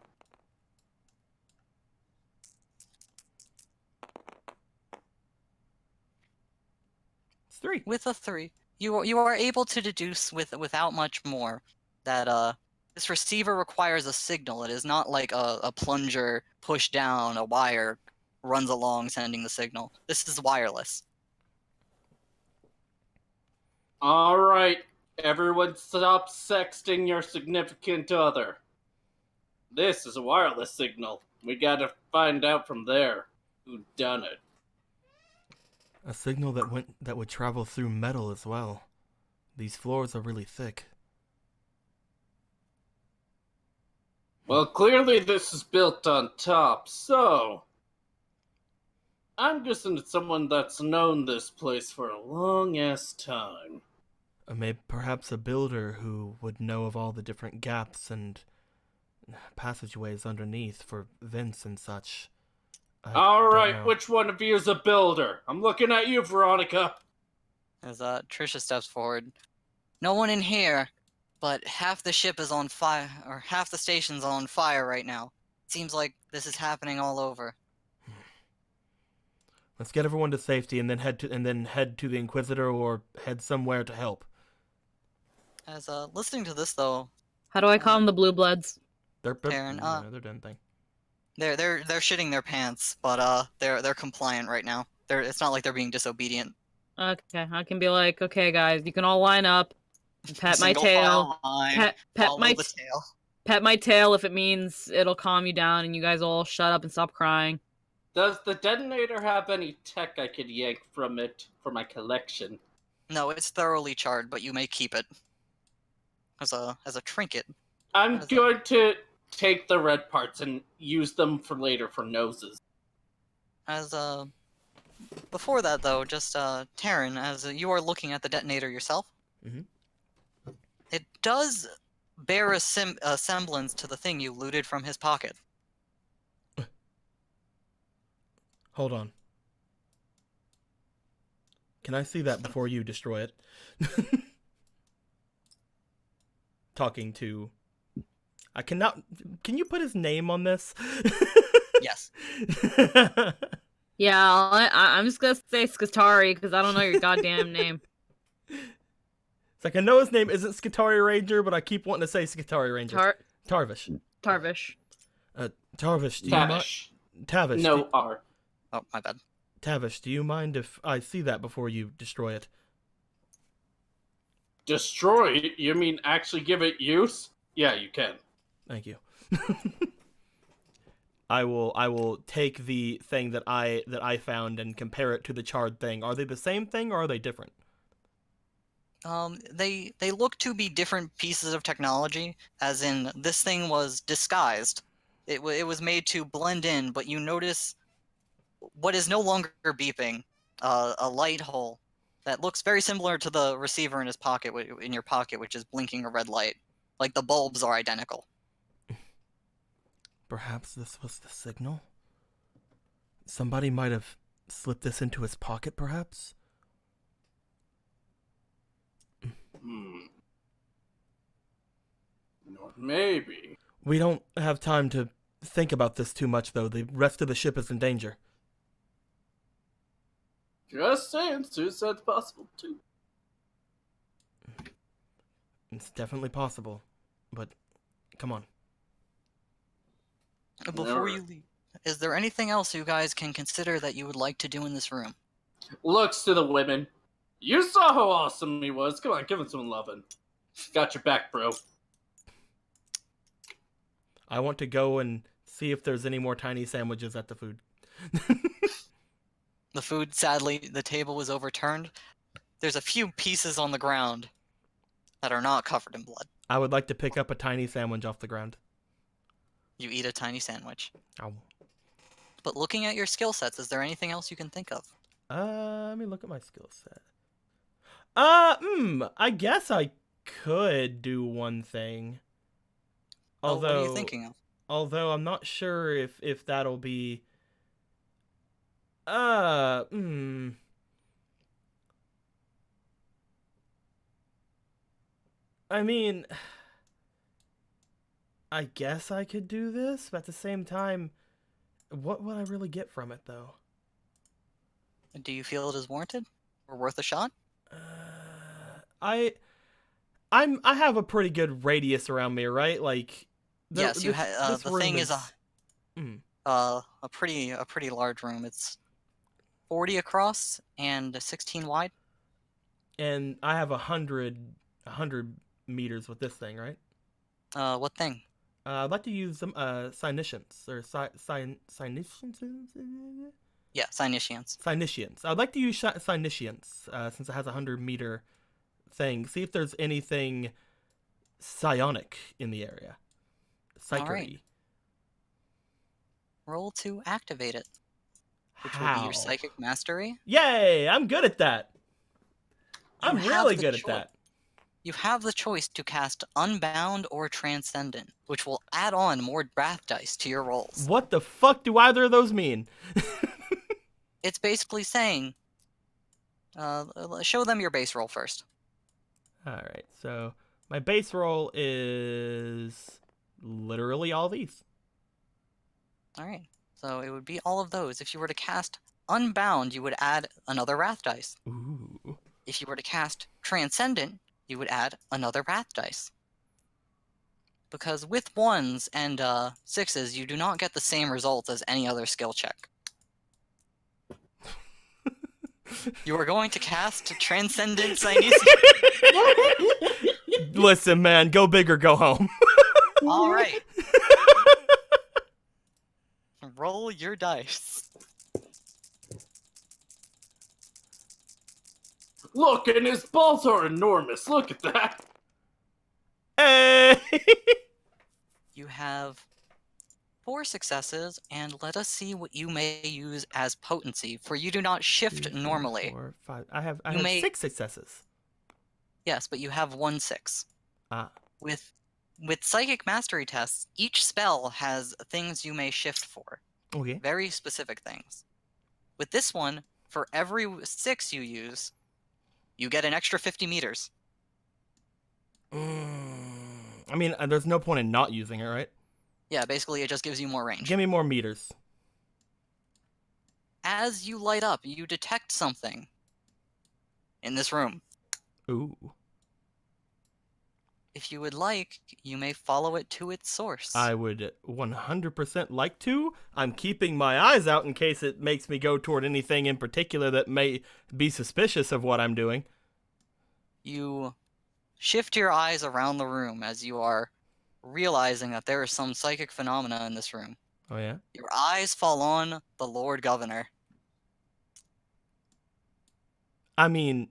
It's 3. With a 3, you are able to deduce without much more that this receiver requires a signal. It is not like a plunger push down a wire runs along sending the signal. This is wireless. Alright, everyone stop sexting your significant other. This is a wireless signal. We gotta find out from there who done it. A signal that would travel through metal as well. These floors are really thick. Well, clearly this is built on top, so I'm guessing it's someone that's known this place for a long-ass time. Perhaps a builder who would know of all the different gaps and passageways underneath for vents and such. Alright, which one of you is a builder? I'm looking at you, Veronica. As Trisha steps forward. No one in here, but half the ship is on fire, or half the station's on fire right now. Seems like this is happening all over. Let's get everyone to safety and then head to the Inquisitor or head somewhere to help. As listening to this though, How do I calm the blue bloods? They're Karen, they're done thing. they're shitting their pants, but they're compliant right now. It's not like they're being disobedient. Okay, I can be like, okay, guys, you can all line up. Pat my Single tail. file line, Pet follow my the tail. pet my tail if it means it'll calm you down and you guys all shut up and stop crying. Does the detonator have any tech I could yank from it for my collection? No, it's thoroughly charred, but you may keep it as a trinket. I'm going to take the red parts and use them for later for noses. As before that though, just Taryn, as you are looking at the detonator yourself, it does bear a semblance to the thing you looted from his pocket. Hold on. Can I see that before you destroy it? Talking to... I cannot... Can you put his name on this? Yes. Yeah, I'm just gonna say Skatari because I don't know your goddamn name. It's like, I know his name isn't Skitari Ranger, but I keep wanting to say Skitari Ranger. Tarvish. Tarvish. Tarvish, do you mind? Tavish. Tavish. No R. Oh, my bad. Tavish, do you mind if I see that before you destroy it? Destroy it? You mean actually give it use? Yeah, you can. Thank you. I will take the thing that I found and compare it to the charred thing. Are they the same thing or are they different? They look to be different pieces of technology, as in this thing was disguised. It was made to blend in, but you notice what is no longer beeping, a light hole that looks very similar to the receiver in his pocket, in your pocket, which is blinking a red light. Like the bulbs are identical. Perhaps this was the signal? Somebody might have slipped this into his pocket, perhaps? Maybe. We don't have time to think about this too much, though. The rest of the ship is in danger. Just saying, suicide's possible too. It's definitely possible, but come on. is there anything else you guys can consider that you would like to do in this room? Looks to the women. You saw how awesome he was. Come on, give him some lovin'. Got your back, bro. I want to go and see if there's any more tiny sandwiches at the food. The food, sadly, the table was overturned. There's a few pieces on the ground that are not covered in blood. I would like to pick up a tiny sandwich off the ground. You eat a tiny sandwich. Ow. But looking at your skill sets, is there anything else you can think of? Let me look at my skill set. I guess I could do one thing. Although, what are you thinking of? Although I'm not sure if that'll be. I mean, I guess I could do this, but at the same time, what would I really get from it, though? Do you feel it is warranted or worth a shot? I have a pretty good radius around me, right? Like, Yes, you have. The thing is a pretty large room. It's 40 across and 16 wide. And I have 100 meters with this thing, right? What thing? I'd like to use some Sinitians or Sinitians. Yeah, Sinitians. Sinitians. I'd like to use Sinitians since it has a 100-meter thing. See if there's anything psionic in the area. Psychery. Alright. Roll to activate it, which will How? be your psychic mastery. Yay! I'm good at that. I'm You really have the good at choice. that. You have the choice to cast Unbound or Transcendent, which will add on more wrath dice to your rolls. What the fuck do either of those mean? It's basically saying, show them your base roll first. Alright, so my base roll is literally all these. Alright, so it would be all of those. If you were to cast Unbound, you would add another wrath dice. Ooh. If you were to cast Transcendent, you would add another wrath dice. Because with 1s and 6s, you do not get the same results as any other skill check. You are going to cast Transcendent Sinisian. Listen, man, go big or go home. Alright. Roll your dice. Look, and his balls are enormous. Look at that. Hey! You have 4 successes, and let us see what you may use as potency, for you do not shift 2, 3, normally. 4, 5. I have You may- 6 successes. Yes, but you have 1 6. Ah. With psychic mastery tests, each spell has things you may shift for. Okay. Very specific things. With this one, for every 6 you use, you get an extra 50 meters. I mean, there's no point in not using it, right? Yeah, basically it just gives you more range. Give me more meters. As you light up, you detect something in this room. Ooh. If you would like, you may follow it to its source. I would 100% like to. I'm keeping my eyes out in case it makes me go toward anything in particular that may be suspicious of what I'm doing. You shift your eyes around the room as you are realizing that there is some psychic phenomena in this room. Oh, yeah? Your eyes fall on the Lord Governor. I mean,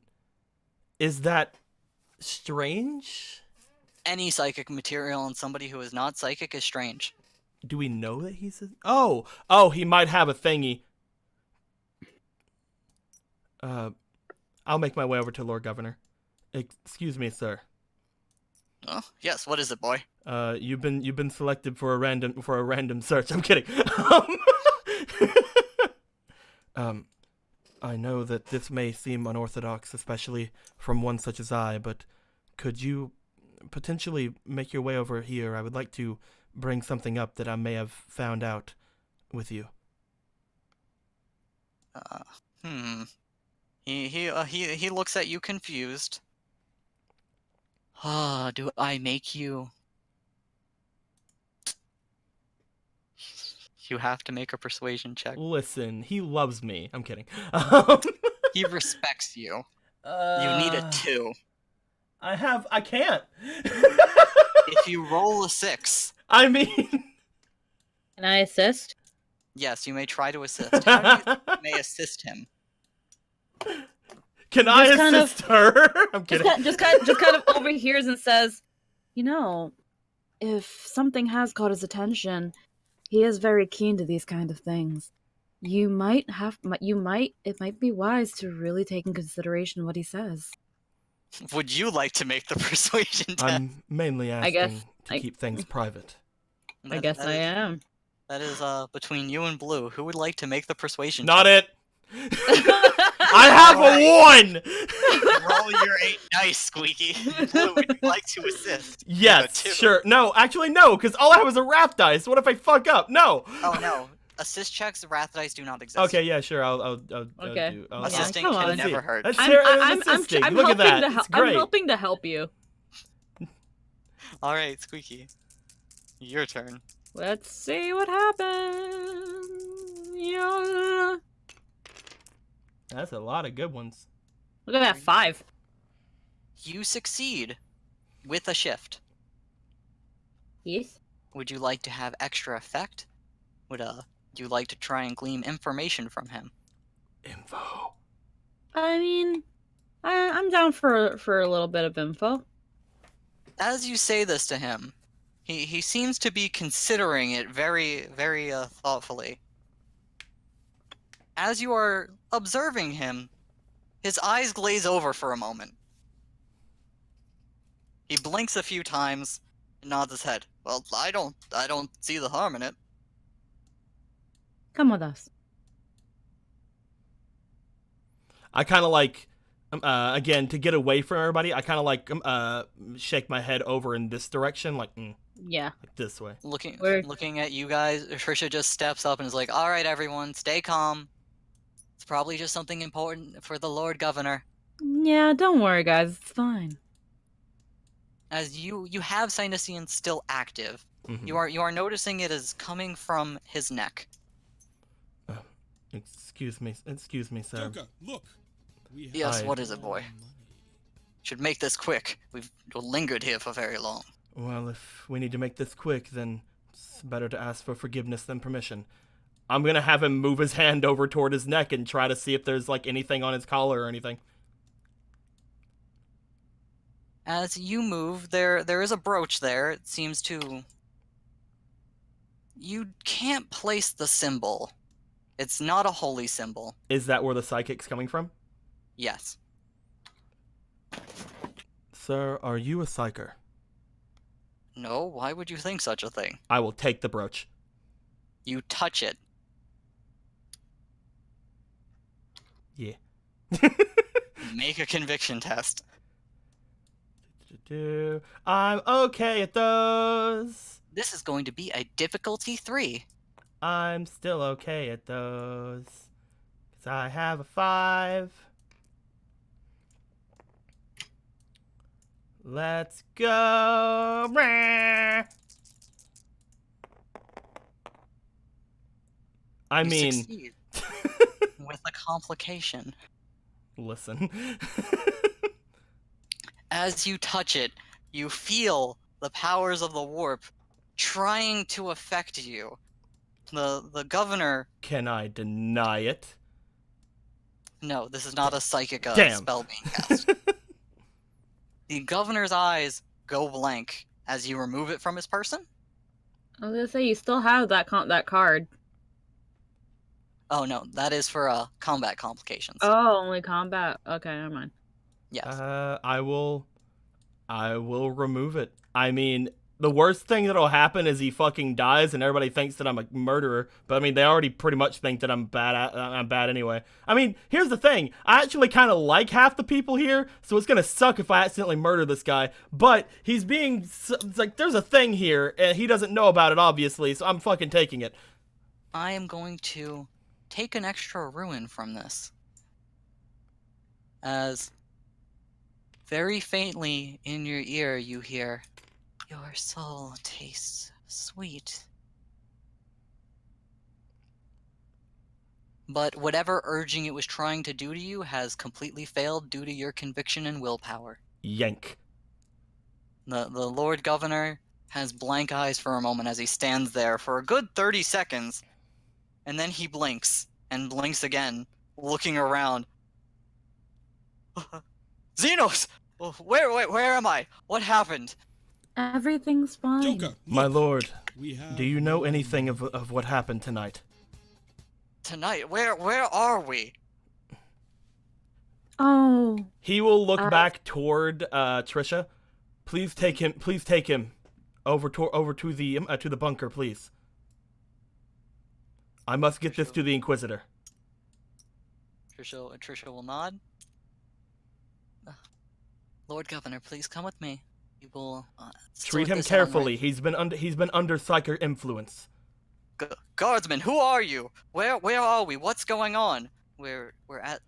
is that strange? Any psychic material on somebody who is not psychic is strange. Do we know that he's a... Oh, he might have a thingy. I'll make my way over to Lord Governor. Excuse me, sir. Oh, yes, what is it, boy? You've been selected for a random search. I'm kidding. I know that this may seem unorthodox, especially from one such as I, but could you potentially make your way over here? I would like to bring something up that I may have found out with you. He looks at you confused. Do I make you... You have to make a persuasion check. Listen, he loves me. I'm kidding. He respects you. You need a 2. I can't. If you roll a 6, I mean, Can I assist? yes, you may try to assist. How do you may assist him? can I Just kind of- assist her? I'm kidding. Just kind of overhears and says, "You know, if something has caught his attention, he is very keen to these kind of things. It might be wise to really take in consideration what he says." Would you like to make the persuasion test? I'm mainly asking guess to keep things private. I guess I am. That is between you and Blue. Who would like to make the persuasion Not check? it. I have a 1. Roll your 8 dice, Squeaky. Blue, would you like to assist? Yes, You have a 2. sure. No, actually no, because all I have is a wrath dice. What if I fuck up? No. Oh no. Assist checks, wrath dice do not exist. Okay, yeah, sure. I'll Okay. do. I'll, Assisting come can on. never hurt. That's I'm assisting. I'm Look at helping that. to It's I'm great. helping to help you. All right, Squeaky. Your turn. Let's see what happens. Yeah. That's a lot of good ones. Look at that 5. You succeed with a shift. Yes. Would you like to have extra effect? Would you like to try and glean information from him? Info. I mean, I'm down for a little bit of info. As you say this to him, he seems to be considering it very, very thoughtfully. As you are observing him, his eyes glaze over for a moment. He blinks a few times and nods his head. Well, I don't see the harm in it. Come with us. I kind of like, again, to get away from everybody, I kind of like shake my head over in this direction, like Yeah. this way. Looking at you guys, Trisha just steps up and is like, "All right, everyone, stay calm. It's probably just something important for the Lord Governor." Yeah, don't worry, guys. It's fine. As you have Sinisian still active, Mhm. you are noticing it is coming from his neck. Excuse me, sir. Joker, look. We have Yes, Hi. what is it, boy? money. Should make this quick. We've lingered here for very long. Well, if we need to make this quick, then it's better to ask for forgiveness than permission. I'm gonna have him move his hand over toward his neck and try to see if there's like anything on his collar or anything. As you move, there is a brooch there. It seems to... You can't place the symbol. It's not a holy symbol. Is that where the psychic's coming from? Yes. Sir, are you a psyker? No, why would you think such a thing? I will take the brooch. You touch it. Yeah. Make a conviction test. I'm okay at those. This is going to be a difficulty 3. I'm still okay at those. 'Cause I have a 5. Let's go. I You mean, succeed with a complication. listen. As you touch it, you feel the powers of the warp trying to affect you. The governor... Can I deny it? No, this is not a psychic Damn. spell being cast. The governor's eyes go blank as you remove it from his person. I was gonna say you still have that card. Oh no, that is for combat complications. Oh, only combat. Okay, never mind. Yes. I will remove it. I mean, the worst thing that'll happen is he fucking dies and everybody thinks that I'm a murderer. But I mean, they already pretty much think that I'm bad anyway. I mean, here's the thing. I actually kind of like half the people here, so it's gonna suck if I accidentally murder this guy. But he's being it's like there's a thing here and he doesn't know about it obviously, so I'm fucking taking it. I am going to take an extra ruin from this. As very faintly in your ear you hear, "Your soul tastes sweet." but whatever urging it was trying to do to you has completely failed due to your conviction and willpower. Yank. The Lord Governor has blank eyes for a moment as he stands there for a good 30 seconds, and then he blinks, and blinks again, looking around. Xenos! Where am I? What happened? Everything's fine. Joker, My look. lord, We have do you know more anything money. of what happened tonight? Tonight, where are we? Oh, He will look back toward Trisha. Please take him over to the bunker, please. I must get this to the Inquisitor. Trisha will nod. Lord Governor, please come with me. We will Treat sort him this out carefully. right. He's been under psychic influence. Guardsman, who are you? Where are we? What's going on? We're at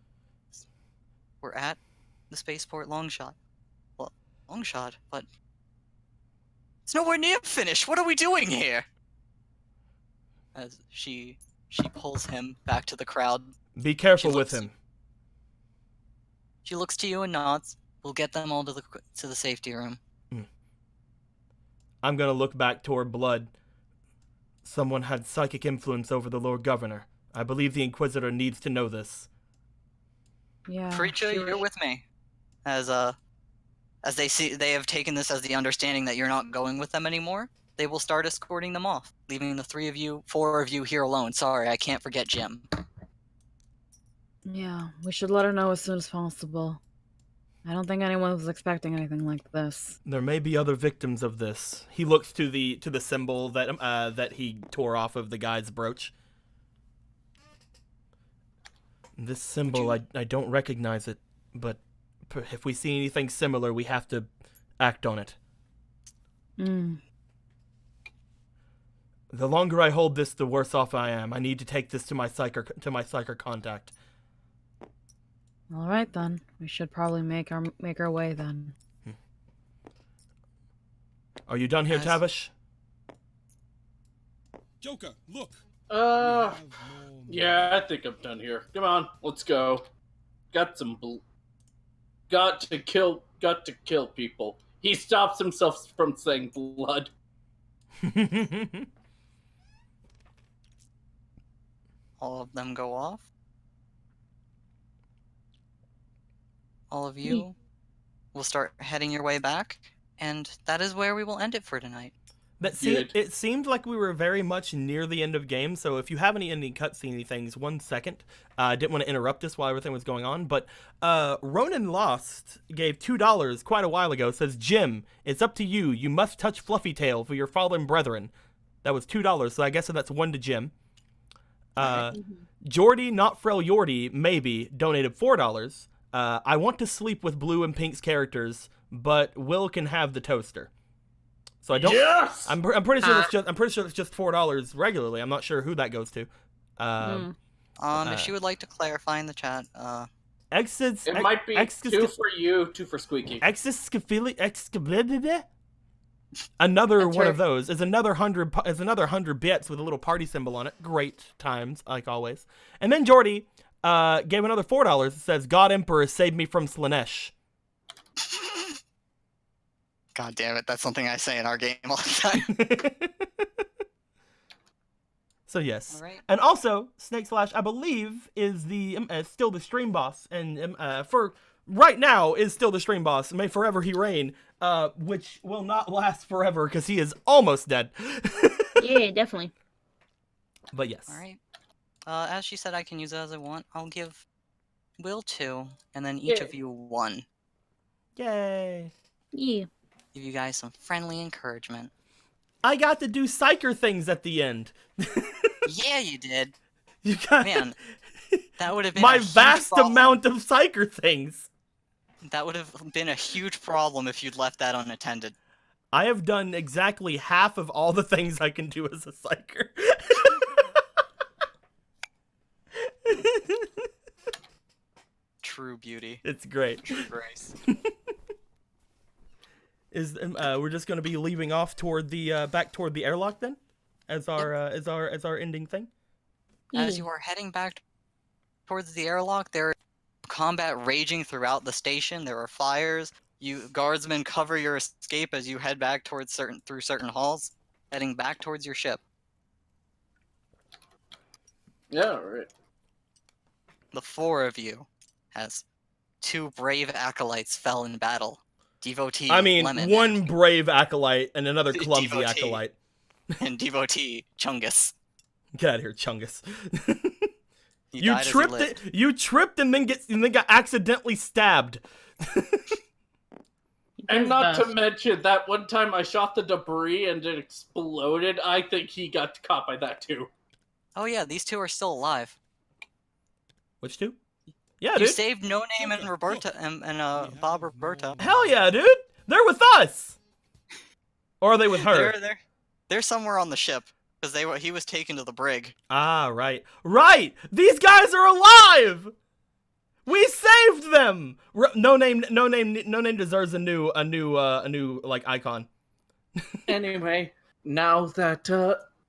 the spaceport Longshot. Well, Longshot, but it's nowhere near finished. What are we doing here? As she pulls him back to the crowd. Be careful with looks- him. She looks to you and nods. We'll get them all to the safety room. I'm gonna look back toward Blood. Someone had psychic influence over the Lord Governor. I believe the Inquisitor needs to know this. yeah. Preacher, she you're was- with me. As they have taken this as the understanding that you're not going with them anymore, they will start escorting them off, leaving the four of you here alone. Sorry, I can't forget Jim. Yeah, we should let her know as soon as possible. I don't think anyone was expecting anything like this. There may be other victims of this. He looks to the symbol that he tore off of the guy's brooch. This symbol, I don't recognize it, but if we see anything similar, we have to act on it. Mm. The longer I hold this, the worse off I am. I need to take this to my psyker contact. All right then. We should probably make our way then. Are you done here, As- Tavish? Joker, look. Uh, We have more money. yeah, I think I'm done here. Come on, let's go. Got to kill people. He stops himself from saying blood. All of them go off. All of you will start heading your way back, and that is where we will end it for tonight. Good. It seemed like we were very much near the end of game, so if you have any cutscene things, 1 second. I didn't want to interrupt us while everything was going on, but Ronan Lost gave $2 quite a while ago, says, Jim, it's up to you. You must touch Fluffy Tail for your fallen brethren. That was $2, so I guess that's 1 to Jim. Jordy, not Frel Yordy, maybe, donated $4. I want to sleep with Blue and Pink's characters, but Will can have the toaster. So I don't. Yes! I'm pretty sure it's just $4 regularly. I'm not sure who that goes to. If she would like to clarify in the chat, It might be 2 for you, 2 for Squeaky. Another That's one right. of those is another 100 bits with a little party symbol on it. Great times, like always. And then Jordy gave another $4. It says, God Emperor saved me from Slanesh. God damn it, that's something I say in our game all the time. So yes. All right. And also, Snake Slash, I believe, is still the stream boss, and for right now is still the stream boss. May forever he reign, which will not last forever because he is almost dead. Yeah, definitely. But yes. All right. As she said, I can use it as I want. I'll give Will 2, and then each Yeah. of you 1. Yay. Yeah. Give you guys some friendly encouragement. I got to do psyker things at the end. Yeah, you did. You got Man, that would have been my a huge vast problem. amount of psyker things. That would have been a huge problem if you'd left that unattended. I have done exactly half of all the things I can do as a psyker. True beauty. It's great. True grace. We're just going to be leaving off toward the back toward the airlock then, as our ending thing. As you are heading back towards the airlock, there is combat raging throughout the station. There are fires. You guardsmen cover your escape as you head back towards through certain halls, heading back towards your ship. Yeah, right. The four of you, as two brave acolytes fell in battle. Devotee I mean, Lemon one brave acolyte and another clumsy Devotee. acolyte. and Devotee Chungus. Get out of here, Chungus. He You died as he tripped lived. it. You tripped and then got accidentally stabbed. And does not to best. mention that one time I shot the debris and it exploded. I think he got caught by that too. Oh yeah, these two are still alive. Which two? Yeah, You dude. saved No Name and Roberta and Bob Roberta. Hell yeah, dude. They're with us. Or are they with her? They're somewhere on the ship because he was taken to the brig. Ah, right. Right! These guys are alive! We saved them! No name deserves a new like icon. Anyway, now that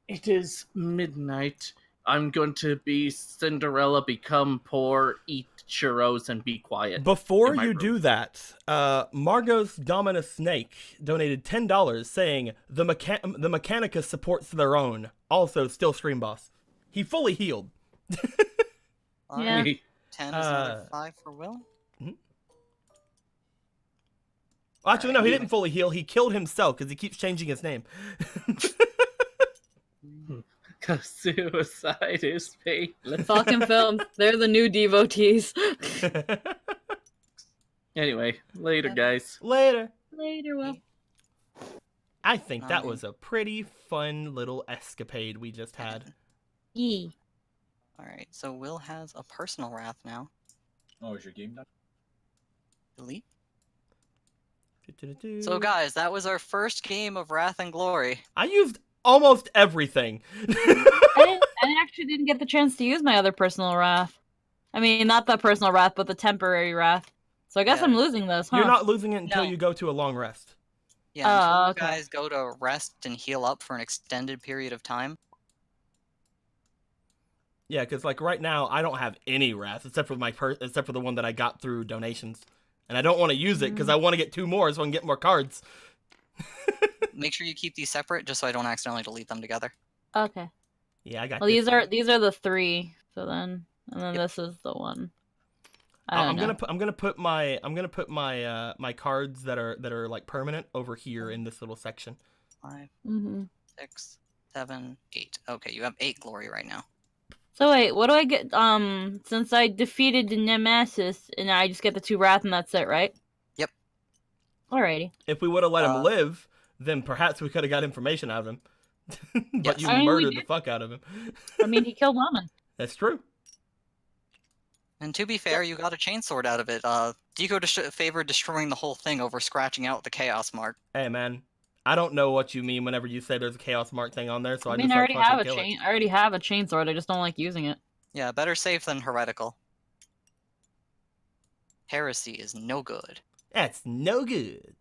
it is midnight, I'm going to be Cinderella, become poor, eat churros, and be quiet. Before in my you room. do that, Margot's Dominus Snake donated $10 saying the Mechanica supports their own. Also, still stream boss. He fully healed. Yeah. 10 is another 5 for Will. Well, actually, no, he Alright. didn't fully heal. He killed himself because he keeps changing his name. Cause suicide is painless. Fucking films. They're the new devotees. Anyway, later, guys. Later. Later, Will. I think that Nine. was a pretty fun little escapade we just had. Yee. Alright, so Will has a personal wrath now. Oh, is your game done? Delete. So guys, that was our first game of Wrath and Glory. I used almost everything. I actually didn't get the chance to use my other personal wrath. I mean, not the personal wrath, but the temporary wrath. So I guess Yeah. I'm losing this, huh? You're not losing it until No. you go to a long rest. Yeah, until you okay. guys go to rest and heal up for an extended period of time. Yeah, because like right now I don't have any wrath except for except for the one that I got through donations, and I don't want to use it because I want to get 2 more so I can get more cards. Make sure you keep these separate just so I don't accidentally delete them together. Okay. Yeah, I got. Well, this. these are the 3. So then, and then this is the one. I'm gonna put my my cards that are like permanent over here in this little section. 5, Mm-hmm. 6, 7, 8. Okay, you have 8 glory right now. So wait, what do I get? Since I defeated the Nemesis, and I just get the 2 wrath, and that's it, right? Yep. Alrighty. If we would have let him live, then perhaps we could have got information out of him. But Yes. you I mean, we murdered the did. fuck out of him. I mean, he killed Lemon. That's true. And to be fair, you got a chainsword out of it. Deco favored destroying the whole thing over scratching out the chaos mark. Hey man, I don't know what you mean whenever you say there's a chaos mark thing on there, so I I mean, just I like already have a fucking kill it. chain. I already have a chainsword. I just don't like using it. Yeah, better safe than heretical. Heresy is no good. That's no good.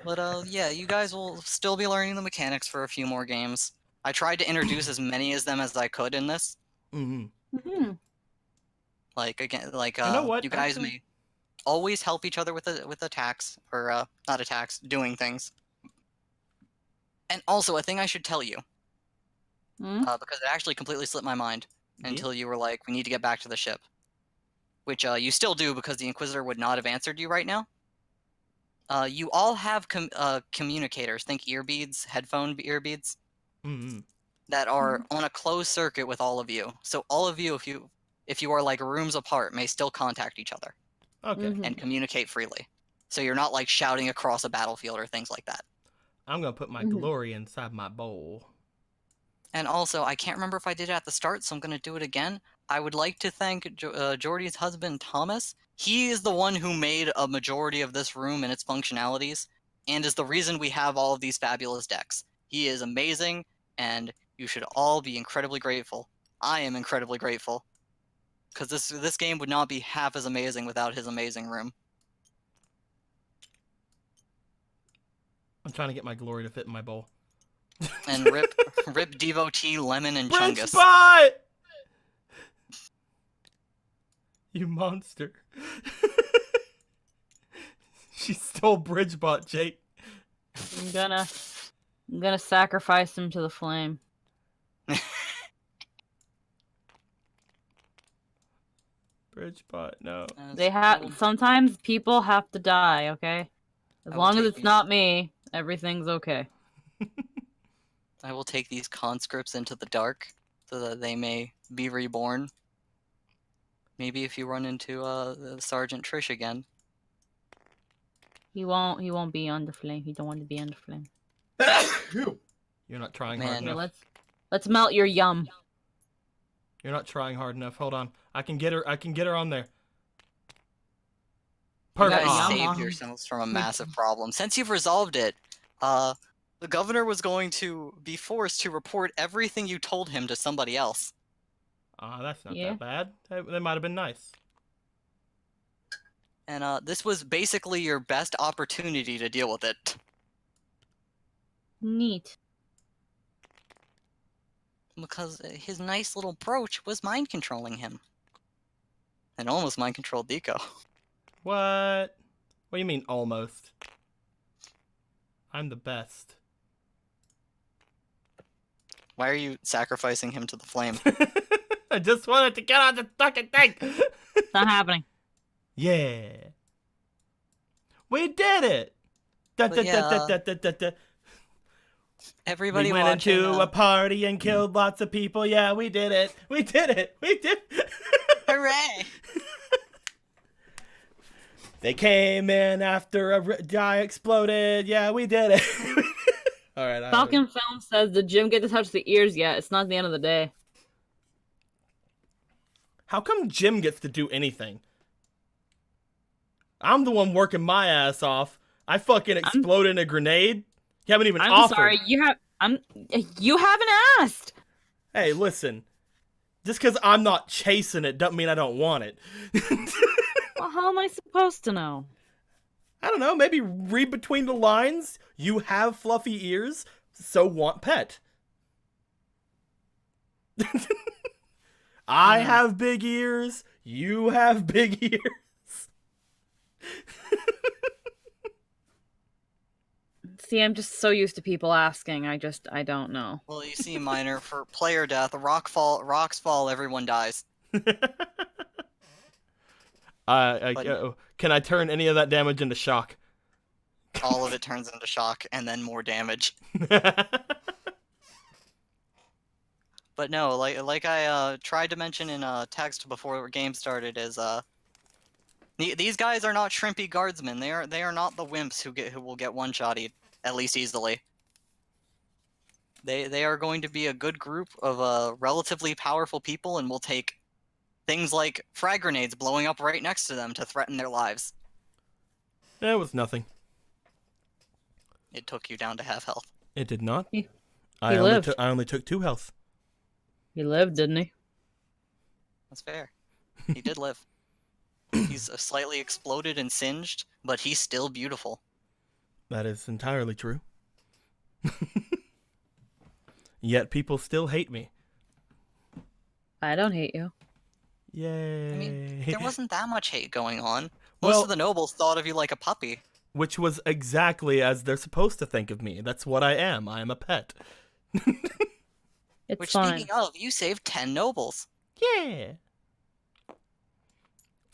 But yeah, you guys will still be learning the mechanics for a few more games. I tried to introduce as many of them as I could in this. Mm-hmm. Mm-hmm. Like again, like You know what, you guys actually- may always help each other with attacks or not attacks, doing things. And also, a thing I should tell you, Hmm? because it actually completely slipped my mind until you were like, "We need to get back to the ship," which you still do because the Inquisitor would not have answered you right now. You all have communicators. Think earbeads, headphone earbeads Mm-hmm. that are on a closed circuit with all of you. So all of you, if you are like rooms apart, may still contact each other Okay. Mhm. and communicate freely. So you're not like shouting across a battlefield or things like that. I'm gonna put my Mhm. glory inside my bowl. And also, I can't remember if I did it at the start, so I'm going to do it again. I would like to thank Jordy's husband, Thomas. He is the one who made a majority of this room and its functionalities, and is the reason we have all of these fabulous decks. He is amazing, and you should all be incredibly grateful. I am incredibly grateful, because this game would not be half as amazing without his amazing room. I'm trying to get my glory to fit in my bowl. And rip devotee Lemon and Bridge Chungus. spot! You monster. She stole Bridgebot, Jake. I'm gonna sacrifice him to the flame. Bridgebot, no. Sometimes people have to die, okay? As I will long as take it's these. not me, everything's okay. I will take these conscripts into the dark so that they may be reborn. Maybe if you run into Sergeant Trish again. He won't be on the flame. He don't want to be on the flame. You're not trying Man. hard Here, enough. let's melt your yum. You're not trying hard enough. Hold on. I can get her on there. You Perfect. guys Aw. saved yourselves from a massive problem. Since you've resolved it, the governor was going to be forced to report everything you told him to somebody else. That's not Yeah. that bad. That might have been nice. And this was basically your best opportunity to deal with it. Neat. Because his nice little brooch was mind controlling him. And almost mind controlled Deco. What? What do you mean, almost? I'm the best. Why are you sacrificing him to the flame? I just wanted to get on the fucking thing. It's not happening. Yeah. We did it. Da, da, But yeah, da, da, da, da, da. Everybody We went watching, into a party and killed lots of people. Yeah, we did it. We did it. We did. hooray! They came in after a guy exploded. Yeah, we did it. All right. Falcon Film says, did Jim get to touch the ears yet? It's not the end of the day. How come Jim gets to do anything? I'm the one working my ass off. I fucking exploded a grenade. You haven't even I'm offered. sorry, you haven't asked. Hey, listen. Just because I'm not chasing it doesn't mean I don't want it. Well, how am I supposed to know? I don't know. Maybe read between the lines. You have fluffy ears, so want pet. I have big ears. You have big ears. See, I'm just so used to people asking. I don't know. Well, you see, Miner, for player death, rocks fall, everyone dies. Can I turn any of that damage into shock? All of it turns into shock, and then more damage. But no, like I tried to mention in text before the game started, is these guys are not shrimpy guardsmen. They are not the wimps who will get one-shotted, at least easily. They are going to be a good group of relatively powerful people, and will take things like frag grenades blowing up right next to them to threaten their lives. It was nothing. It took you down to half health. It did not. He I lived. only took 2 health. He lived, didn't he? That's fair. He did live. He's slightly exploded and singed, but he's still beautiful. That is entirely true. Yet people still hate me. I don't hate you. Yay. I mean, there wasn't that much hate going on. Most of the nobles thought of you like a puppy. Which was exactly as they're supposed to think of me. That's what I am. I am a pet. It's Which, fine. speaking of, you saved 10 nobles. Yeah.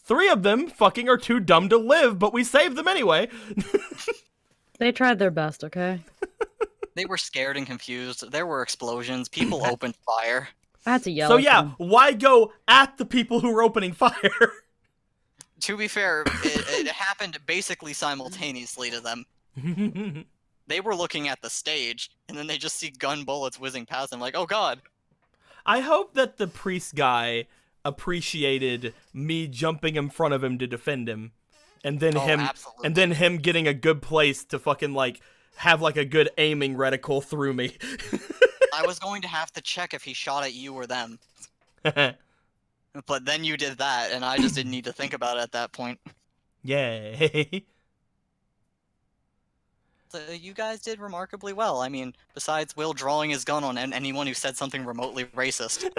3 of them fucking are too dumb to live, but we saved them anyway. They tried their best, okay? They were scared and confused. There were explosions. People opened fire. I had to yell So at yeah, them. why go at the people who were opening fire? To be fair, it happened basically simultaneously to them. They were looking at the stage, and then they just see gun bullets whizzing past them like, oh god. I hope that the priest guy appreciated me jumping in front of him to defend him, and then Absolutely. him getting a good place to fucking like have like a good aiming reticle through me. I was going to have to check if he shot at you or them. But then you did that, and I just didn't need to think about it at that point. Yay. you guys did remarkably well. I mean, besides Will drawing his gun on anyone who said something remotely racist.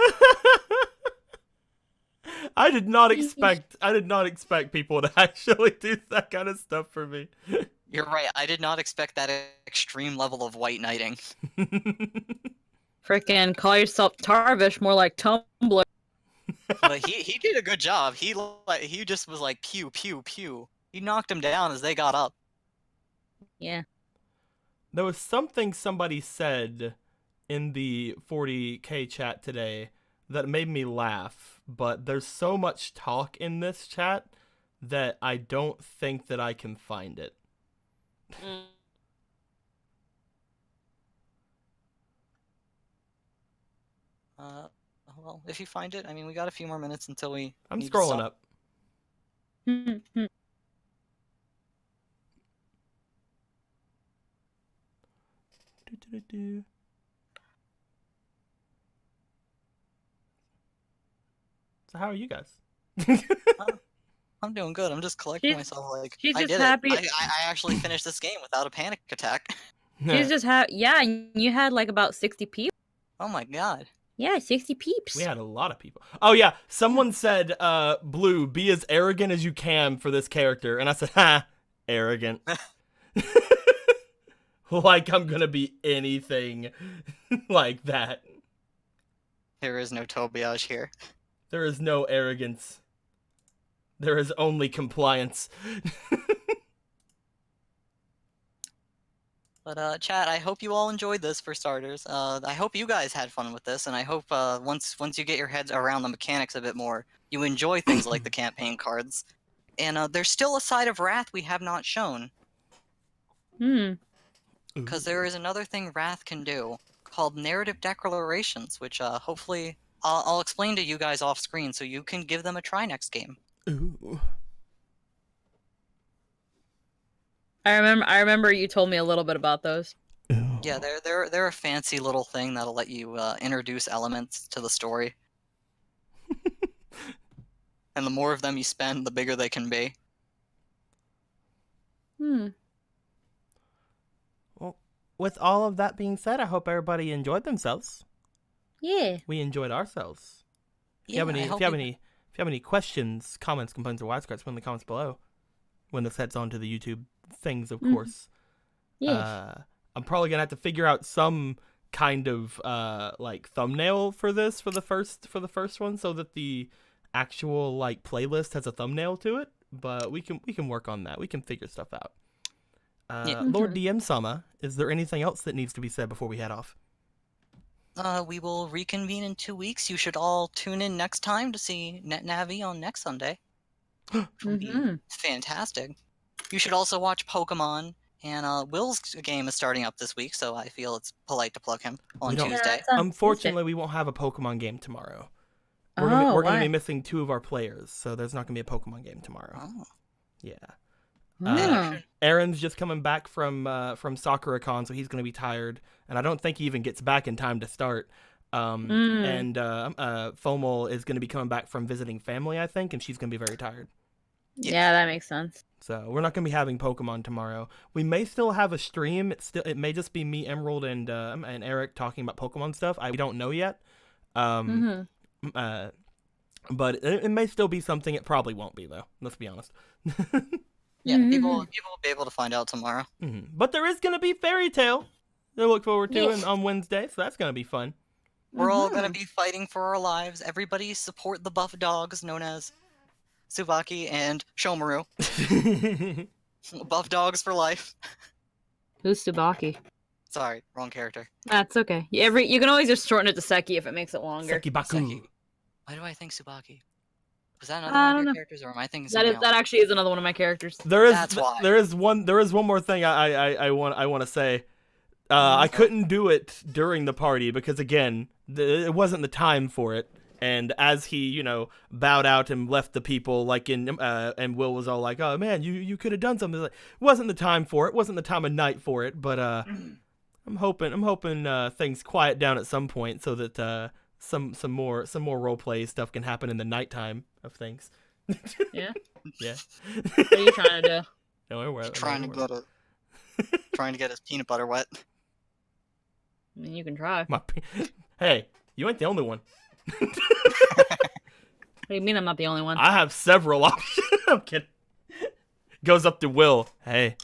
I did not expect people to actually do that kind of stuff for me. You're right. I did not expect that extreme level of white knighting. Frickin' call yourself Tarvish, more like Tumblr. But he did a good job. He just was like pew pew pew. He knocked him down as they got up. Yeah. There was something somebody said in the 40k chat today that made me laugh, but there's so much talk in this chat that I don't think that I can find it. Well, if you find it, I mean, we got a few more minutes until we. I'm need to scrolling stop. up. So how are you guys? I'm doing good. I'm just collecting She's- myself. Like she's I just did happy- it. I actually finished this game without a panic attack. She's just yeah, you had like about 60 people. Oh my god. Yeah, 60 peeps. We had a lot of people. Oh yeah, someone said, Blue, be as arrogant as you can for this character. And I said, ha, arrogant. Like I'm gonna be anything like that. There is no Tobiage here. There is no arrogance. There is only compliance. But chat, I hope you all enjoyed this for starters. I hope you guys had fun with this, and I hope once you get your heads around the mechanics a bit more, you enjoy things like the campaign cards. And there's still a side of Wrath we have not shown, because there is another thing Wrath can do called narrative declarations, which hopefully I'll explain to you guys off screen so you can give them a try next game. Ooh. I remember you told me a little bit about those. Ooh. Yeah, they're a fancy little thing that'll let you introduce elements to the story. And the more of them you spend, the bigger they can be. Well, with all of that being said, I hope everybody enjoyed themselves. Yeah. We enjoyed ourselves. If you Yeah, have any questions, comments, complaints, or wisecracks, put in the comments below. When this heads on to the YouTube things, of course. Yeah. I'm probably gonna have to figure out some kind of like thumbnail for this for the first one, so that the actual like playlist has a thumbnail to it. But we can work on that. We can figure stuff out. Lord DM Sama, is there anything else that needs to be said before we head off? We will reconvene in 2 weeks. You should all tune in next time to see NetNavi on next Sunday. Which will be fantastic. You should also watch Pokemon, and Will's game is starting up this week, so I feel it's polite to plug him on Tuesday. Unfortunately, we won't have a Pokemon game tomorrow. We're gonna be missing 2 of our players, so there's not gonna be a Pokemon game tomorrow. Oh. Yeah. Aaron's just coming back from SakuraCon, so he's gonna be tired, and I don't think he even gets back in time to start. And Fomel is gonna be coming back from visiting family, I think, and she's gonna be very tired. Yeah, that makes sense. So we're not gonna be having Pokemon tomorrow. We may still have a stream. It may just be me, Emerald, and Eric talking about Pokemon stuff. We don't know yet. But it may still be something. It probably won't be though. Let's be honest. Yeah, people will be able to find out tomorrow. But there is gonna be Fairy Tale to look forward to on Wednesday, so that's gonna be fun. We're all gonna be fighting for our lives. Everybody support the buff dogs known as Tsubaki and Shomaru. Buff dogs for life. Who's Tsubaki? Sorry, wrong character. That's okay. You can always just shorten it to Seki if it makes it longer. Sekibaku. Seki. Why do I think Tsubaki? Was that another one of your characters, or am I thinking something else? That actually is another one of my characters. That's why. There is one more thing I want to say. I couldn't do it during the party because again, it wasn't the time for it. And as he, bowed out and left the people, and Will was all like, "Oh man, you could have done something." Like, wasn't the time for it. Wasn't the time of night for it. But I'm hoping things quiet down at some point so that some more roleplay stuff can happen in the nighttime of things. Yeah. Yeah. What are you trying to do? No, we're Trying to get it. trying to get his peanut butter wet. I mean, you can try. Hey, you ain't the only one. What do you mean I'm not the only one? I have several options. I'm kidding. Goes up to Will. Hey.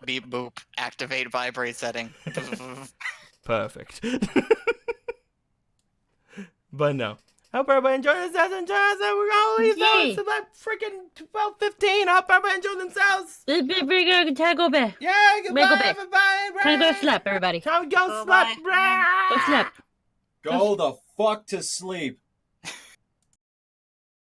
Beep boop. Activate vibrate setting. Perfect. But no. Hope everybody enjoyed this. We're gonna leave those to like freaking 12:15. Hope everybody enjoyed themselves. Time to go back. Yeah, goodbye, go back. everybody. Time to go sleep, everybody. Time to go Bye-bye. sleep. Go sleep. Go the fuck to sleep.